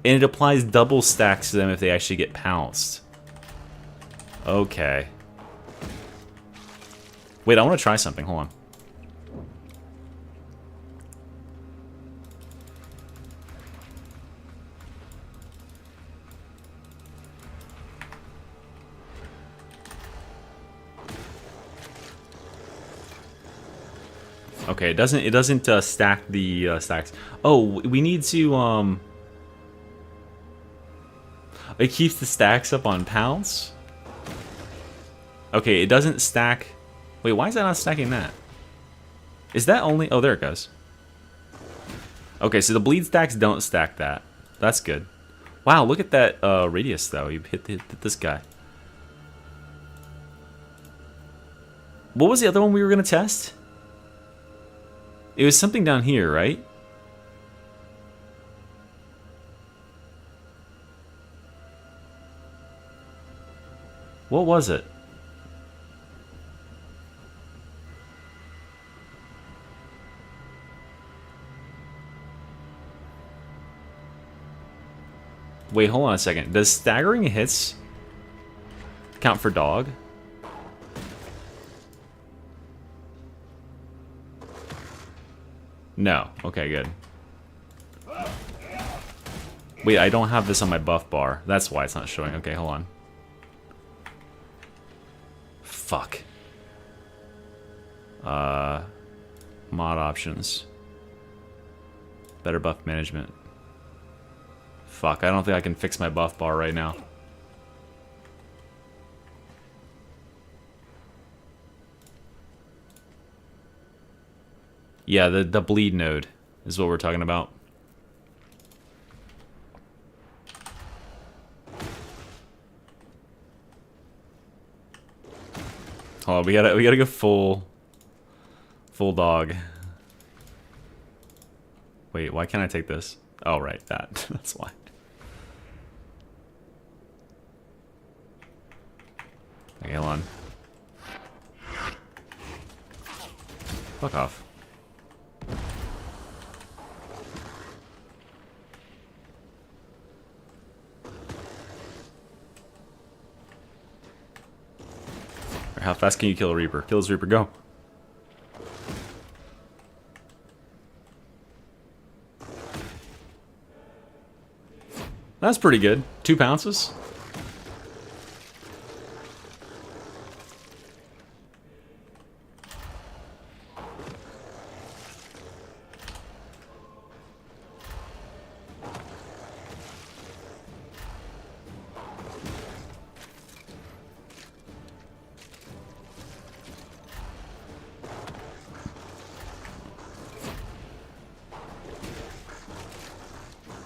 And it applies double stacks to them if they actually get pounced. Okay. Wait, I want to try something. Hold on. Okay, it doesn't stack the stacks. Oh, we need to it keeps the stacks up on pounds. Okay, it doesn't stack. Wait, why is that not stacking that? Is that only? Oh, there it goes. Okay, so the bleed stacks don't stack that. That's good. Wow, look at that radius though. You hit this guy. What was the other one we were gonna test? It was something down here, right? What was it? Wait, hold on a second. Does staggering hits count for dog? No. Okay, good. Wait, I don't have this on my buff bar. That's why it's not showing. Okay, hold on. Fuck. Mod options. Better buff management. Fuck, I don't think I can fix my buff bar right now. Yeah, the bleed node is what we're talking about. Hold on, we gotta go full dog. Wait, why can't I take this? Oh right, that. That's why. Okay, hold on. Fuck off. How fast can you kill a Reaper? Kill this Reaper, go. That's pretty good. 2 pounces.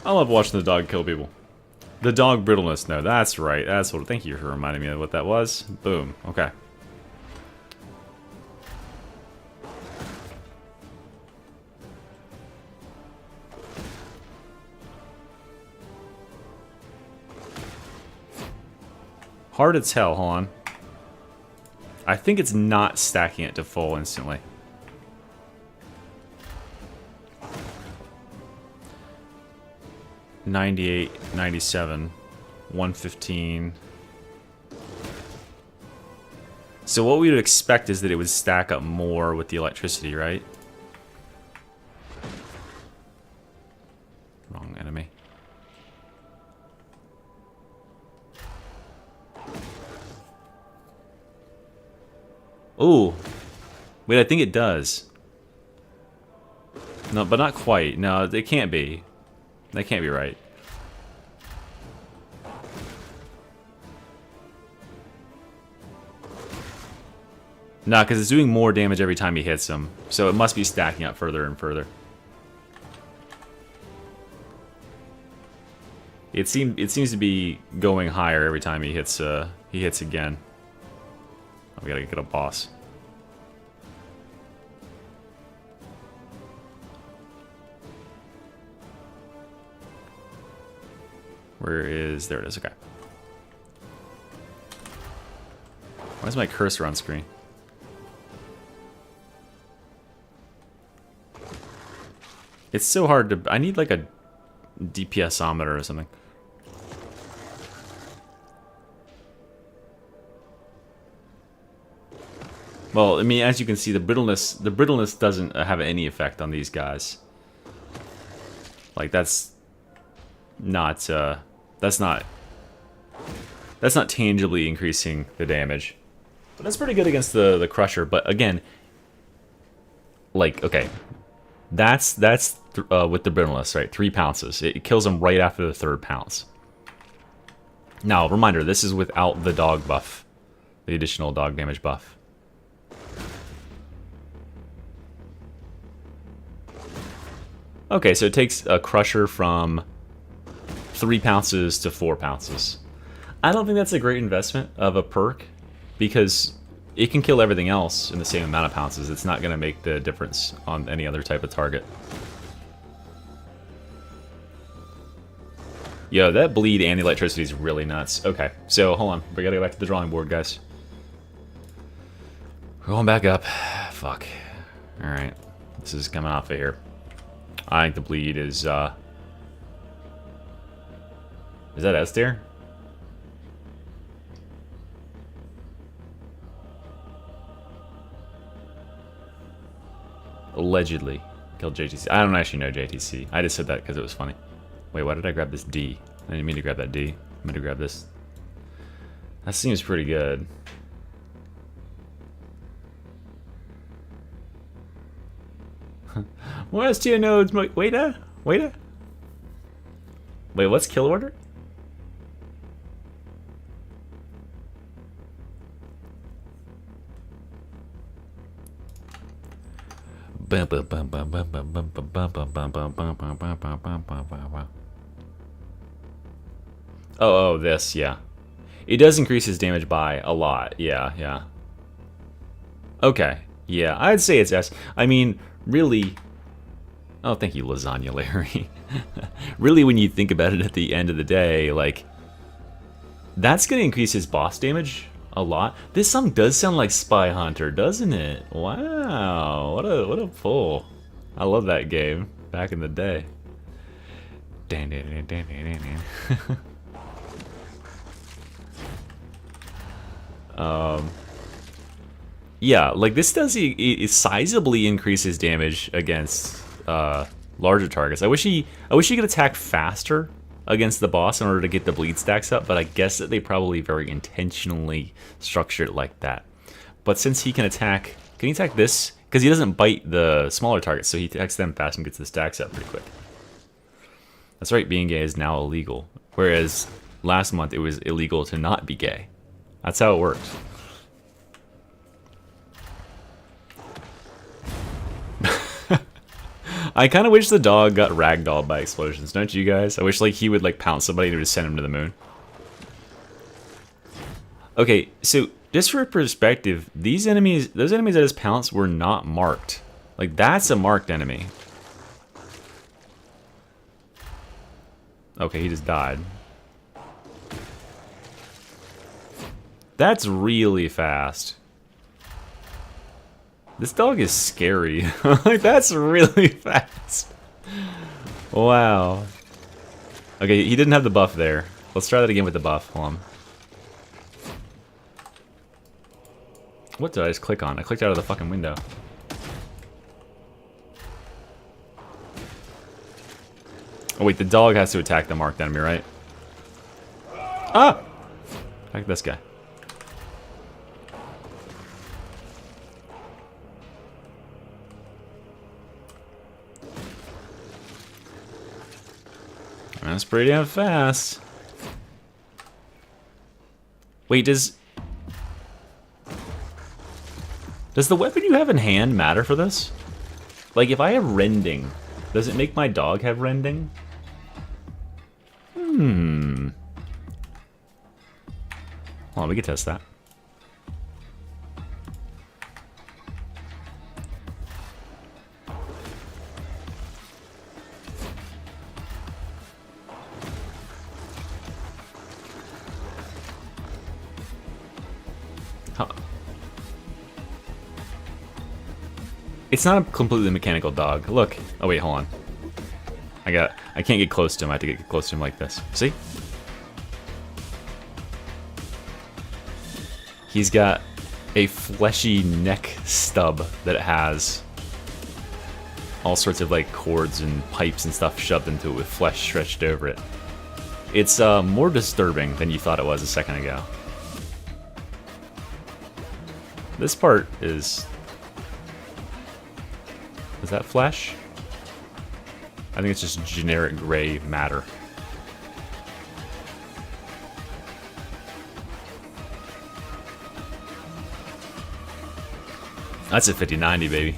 I love watching the dog kill people. The dog brittleness, no, that's right. That's what. Thank you for reminding me of what that was. Boom. Okay. Hard as hell. Hold on. I think it's not stacking it to full instantly. $98, $97, $115. So what we would expect is that it would stack up more with the electricity, right? Wrong enemy. Ooh. Wait, I think it does. No, but not quite. No, it can't be. That can't be right. Nah, because it's doing more damage every time he hits him. So it must be stacking up further and further. It seems to be going higher every time he hits again. Oh, we gotta get a boss. Where is... There it is, okay. Why is my cursor on screen? It's so hard to... I need like a DPSometer or something. Well, I mean, as you can see, the brittleness doesn't have any effect on these guys. Like, that's not tangibly increasing the damage. But that's pretty good against the Crusher. But again, like, okay, that's with the brittleness, right? 3 pounces. It kills him right after the 3rd pounce. Now, reminder, this is without the dog buff, the additional dog damage buff. Okay, so it takes a Crusher from 3 pounces to 4 pounces. I don't think that's a great investment of a perk, because it can kill everything else in the same amount of pounces. It's not going to make the difference on any other type of target. Yo, that bleed and electricity is really nuts. Okay, so hold on. We gotta go back to the drawing board, guys. We're going back up. Fuck. Alright. This is coming off of here. I think the bleed is that S tier? Allegedly. Killed JTC. I don't actually know JTC. I just said that because it was funny. Wait, why did I grab this D? I didn't mean to grab that D. I meant to grab this. That seems pretty good. More S tier nodes. Wait, wait, wait, what's kill order? Oh, this, yeah. It does increase his damage by a lot. Yeah, yeah. Okay, yeah, I'd say it's S. I mean, really... Oh, thank you, Lasagna Larry. Really, when you think about it at the end of the day, like... That's going to increase his boss damage a lot. This song does sound like Spy Hunter, doesn't it? Wow, what a pull. I love that game back in the day. Yeah, like this does it sizably increases damage against larger targets. I wish he could attack faster against the boss in order to get the bleed stacks up, but I guess that they probably very intentionally structured it like that. But since he can he attack this? Because he doesn't bite the smaller targets, so he attacks them fast and gets the stacks up pretty quick. That's right, being gay is now illegal. Whereas last month it was illegal to not be gay. That's how it works. I kind of wish the dog got ragdolled by explosions, don't you guys? I wish like he would like pounce somebody and just send him to the moon. Okay, so just for perspective, those enemies that just pounced were not marked. Like that's a marked enemy. Okay, he just died. That's really fast. This dog is scary. Like, that's really fast. Wow. Okay, he didn't have the buff there. Let's try that again with the buff. Hold on. What did I just click on? I clicked out of the fucking window. Oh wait, the dog has to attack the marked enemy, right? Ah! Attack this guy. That's pretty damn fast. Wait, does the weapon you have in hand matter for this? Like, if I have rending, does it make my dog have rending? Hold on, we can test that. It's not a completely mechanical dog. Look. Oh wait, hold on. I can't get close to him. I have to get close to him like this. See? He's got a fleshy neck stub that has all sorts of like cords and pipes and stuff shoved into it with flesh stretched over it. It's more disturbing than you thought it was a second ago. This part is... Is that flesh? I think it's just generic gray matter. That's a 5090, baby.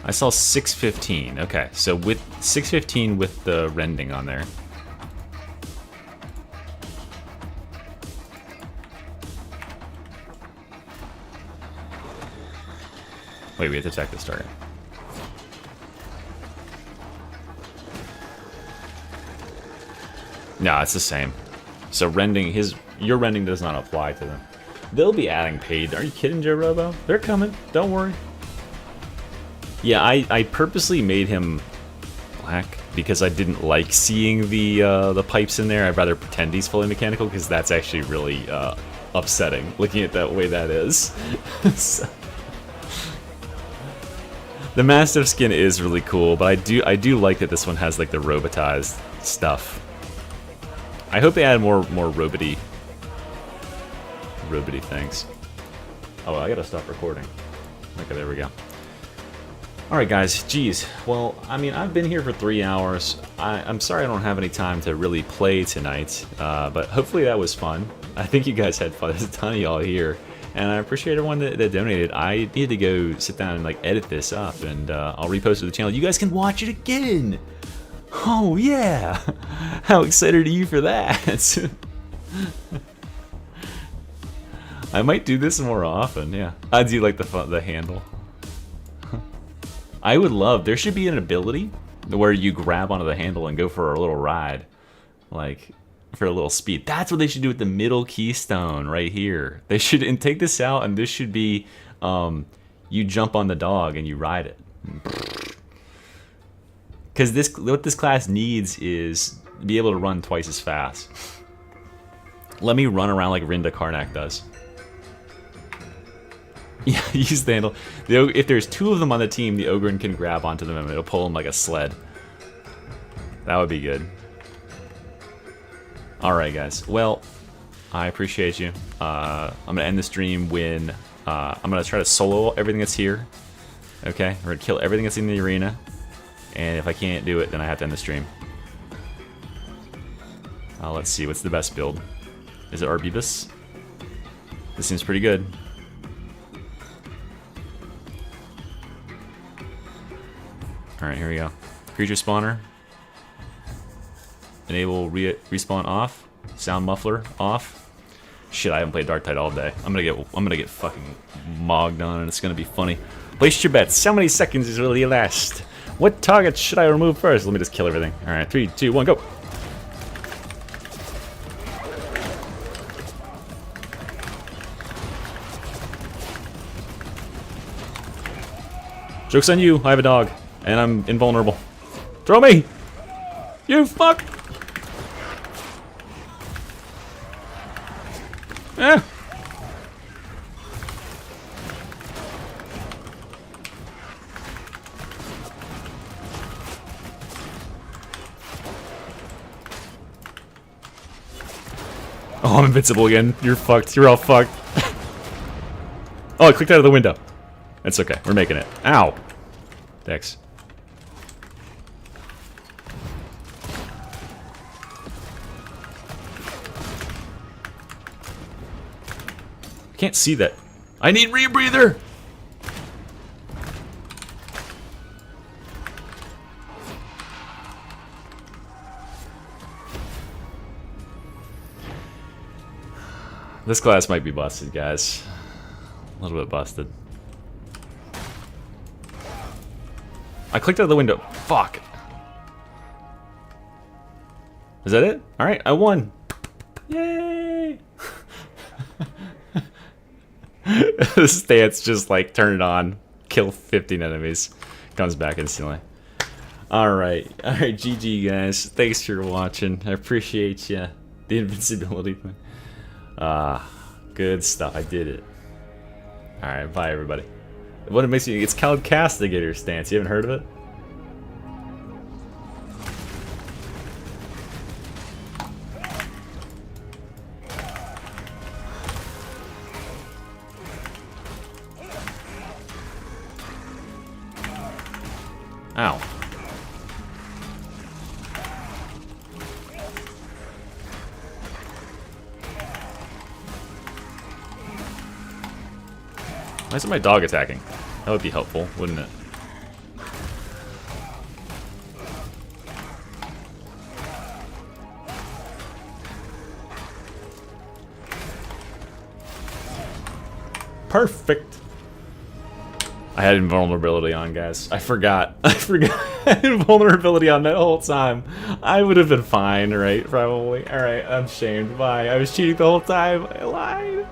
I saw 615. Okay, so with 615 with the rending on there. Wait, we have to attack this target. No, it's the same. So rending, your rending does not apply to them. They'll be adding paid. Are you kidding, Joe Robo? They're coming. Don't worry. Yeah, I purposely made him black because I didn't like seeing the pipes in there. I'd rather pretend he's fully mechanical because that's actually really upsetting looking at that way that is. So. The Mastiff skin is really cool, but I do like that this one has like the robotized stuff. I hope they add more robity things. Oh, I gotta stop recording. Okay, there we go. Alright guys, geez. Well, I mean, I've been here for 3 hours. I'm sorry I don't have any time to really play tonight, but hopefully that was fun. I think you guys had fun. There's a ton of y'all here, and I appreciate everyone that donated. I need to go sit down and like edit this up, and I'll repost it to the channel. You guys can watch it again! Oh yeah! How excited are you for that? I might do this more often, yeah. I do like the handle. I would love, there should be an ability where you grab onto the handle and go for a little ride. Like, for a little speed. That's what they should do with the middle keystone right here. They should, and take this out, and this should be, you jump on the dog and you ride it. Because this, what this class needs is to be able to run twice as fast. Let me run around like Rinda Karnak does. Yeah, use the handle. If there's 2 of them on the team, the Ogren can grab onto them and it'll pull them like a sled. That would be good. Alright guys, well, I appreciate you. I'm going to end the stream when I'm going to try to solo everything that's here. Okay, we're going to kill everything that's in the arena. And if I can't do it, then I have to end the stream. Let's see, what's the best build? Is it Arbites? This seems pretty good. Alright, here we go. Creature spawner. Enable respawn off. Sound muffler off. Shit, I haven't played Dark Tide all day. I'm gonna get fucking mogged on, and it's gonna be funny. Place your bets. How many seconds is really last? What target should I remove first? Let me just kill everything. Alright, 3, 2, 1, go! Joke's on you, I have a dog. And I'm invulnerable. Throw me! You fuck! Eh. Oh, I'm invincible again. You're fucked. You're all fucked. Oh, I clicked out of the window. It's okay. We're making it. Ow. Dex. I can't see that. I need rebreather! This class might be busted, guys. A little bit busted. I clicked out of the window. Fuck. Is that it? Alright, I won. Yay! The stance just like turn it on, kill 15 enemies, comes back instantly. Alright, GG guys. Thanks for watching. I appreciate you. The invincibility thing. Good stuff. I did it. Alright, bye everybody. What it makes me, it's called Castigator stance. You haven't heard of it? Ow. Why isn't my dog attacking? That would be helpful, wouldn't it? Perfect. I had invulnerability on, guys. I forgot. I had invulnerability on that whole time. I would have been fine, right? Probably. Alright, I'm shamed. Bye. I was cheating the whole time. I lied.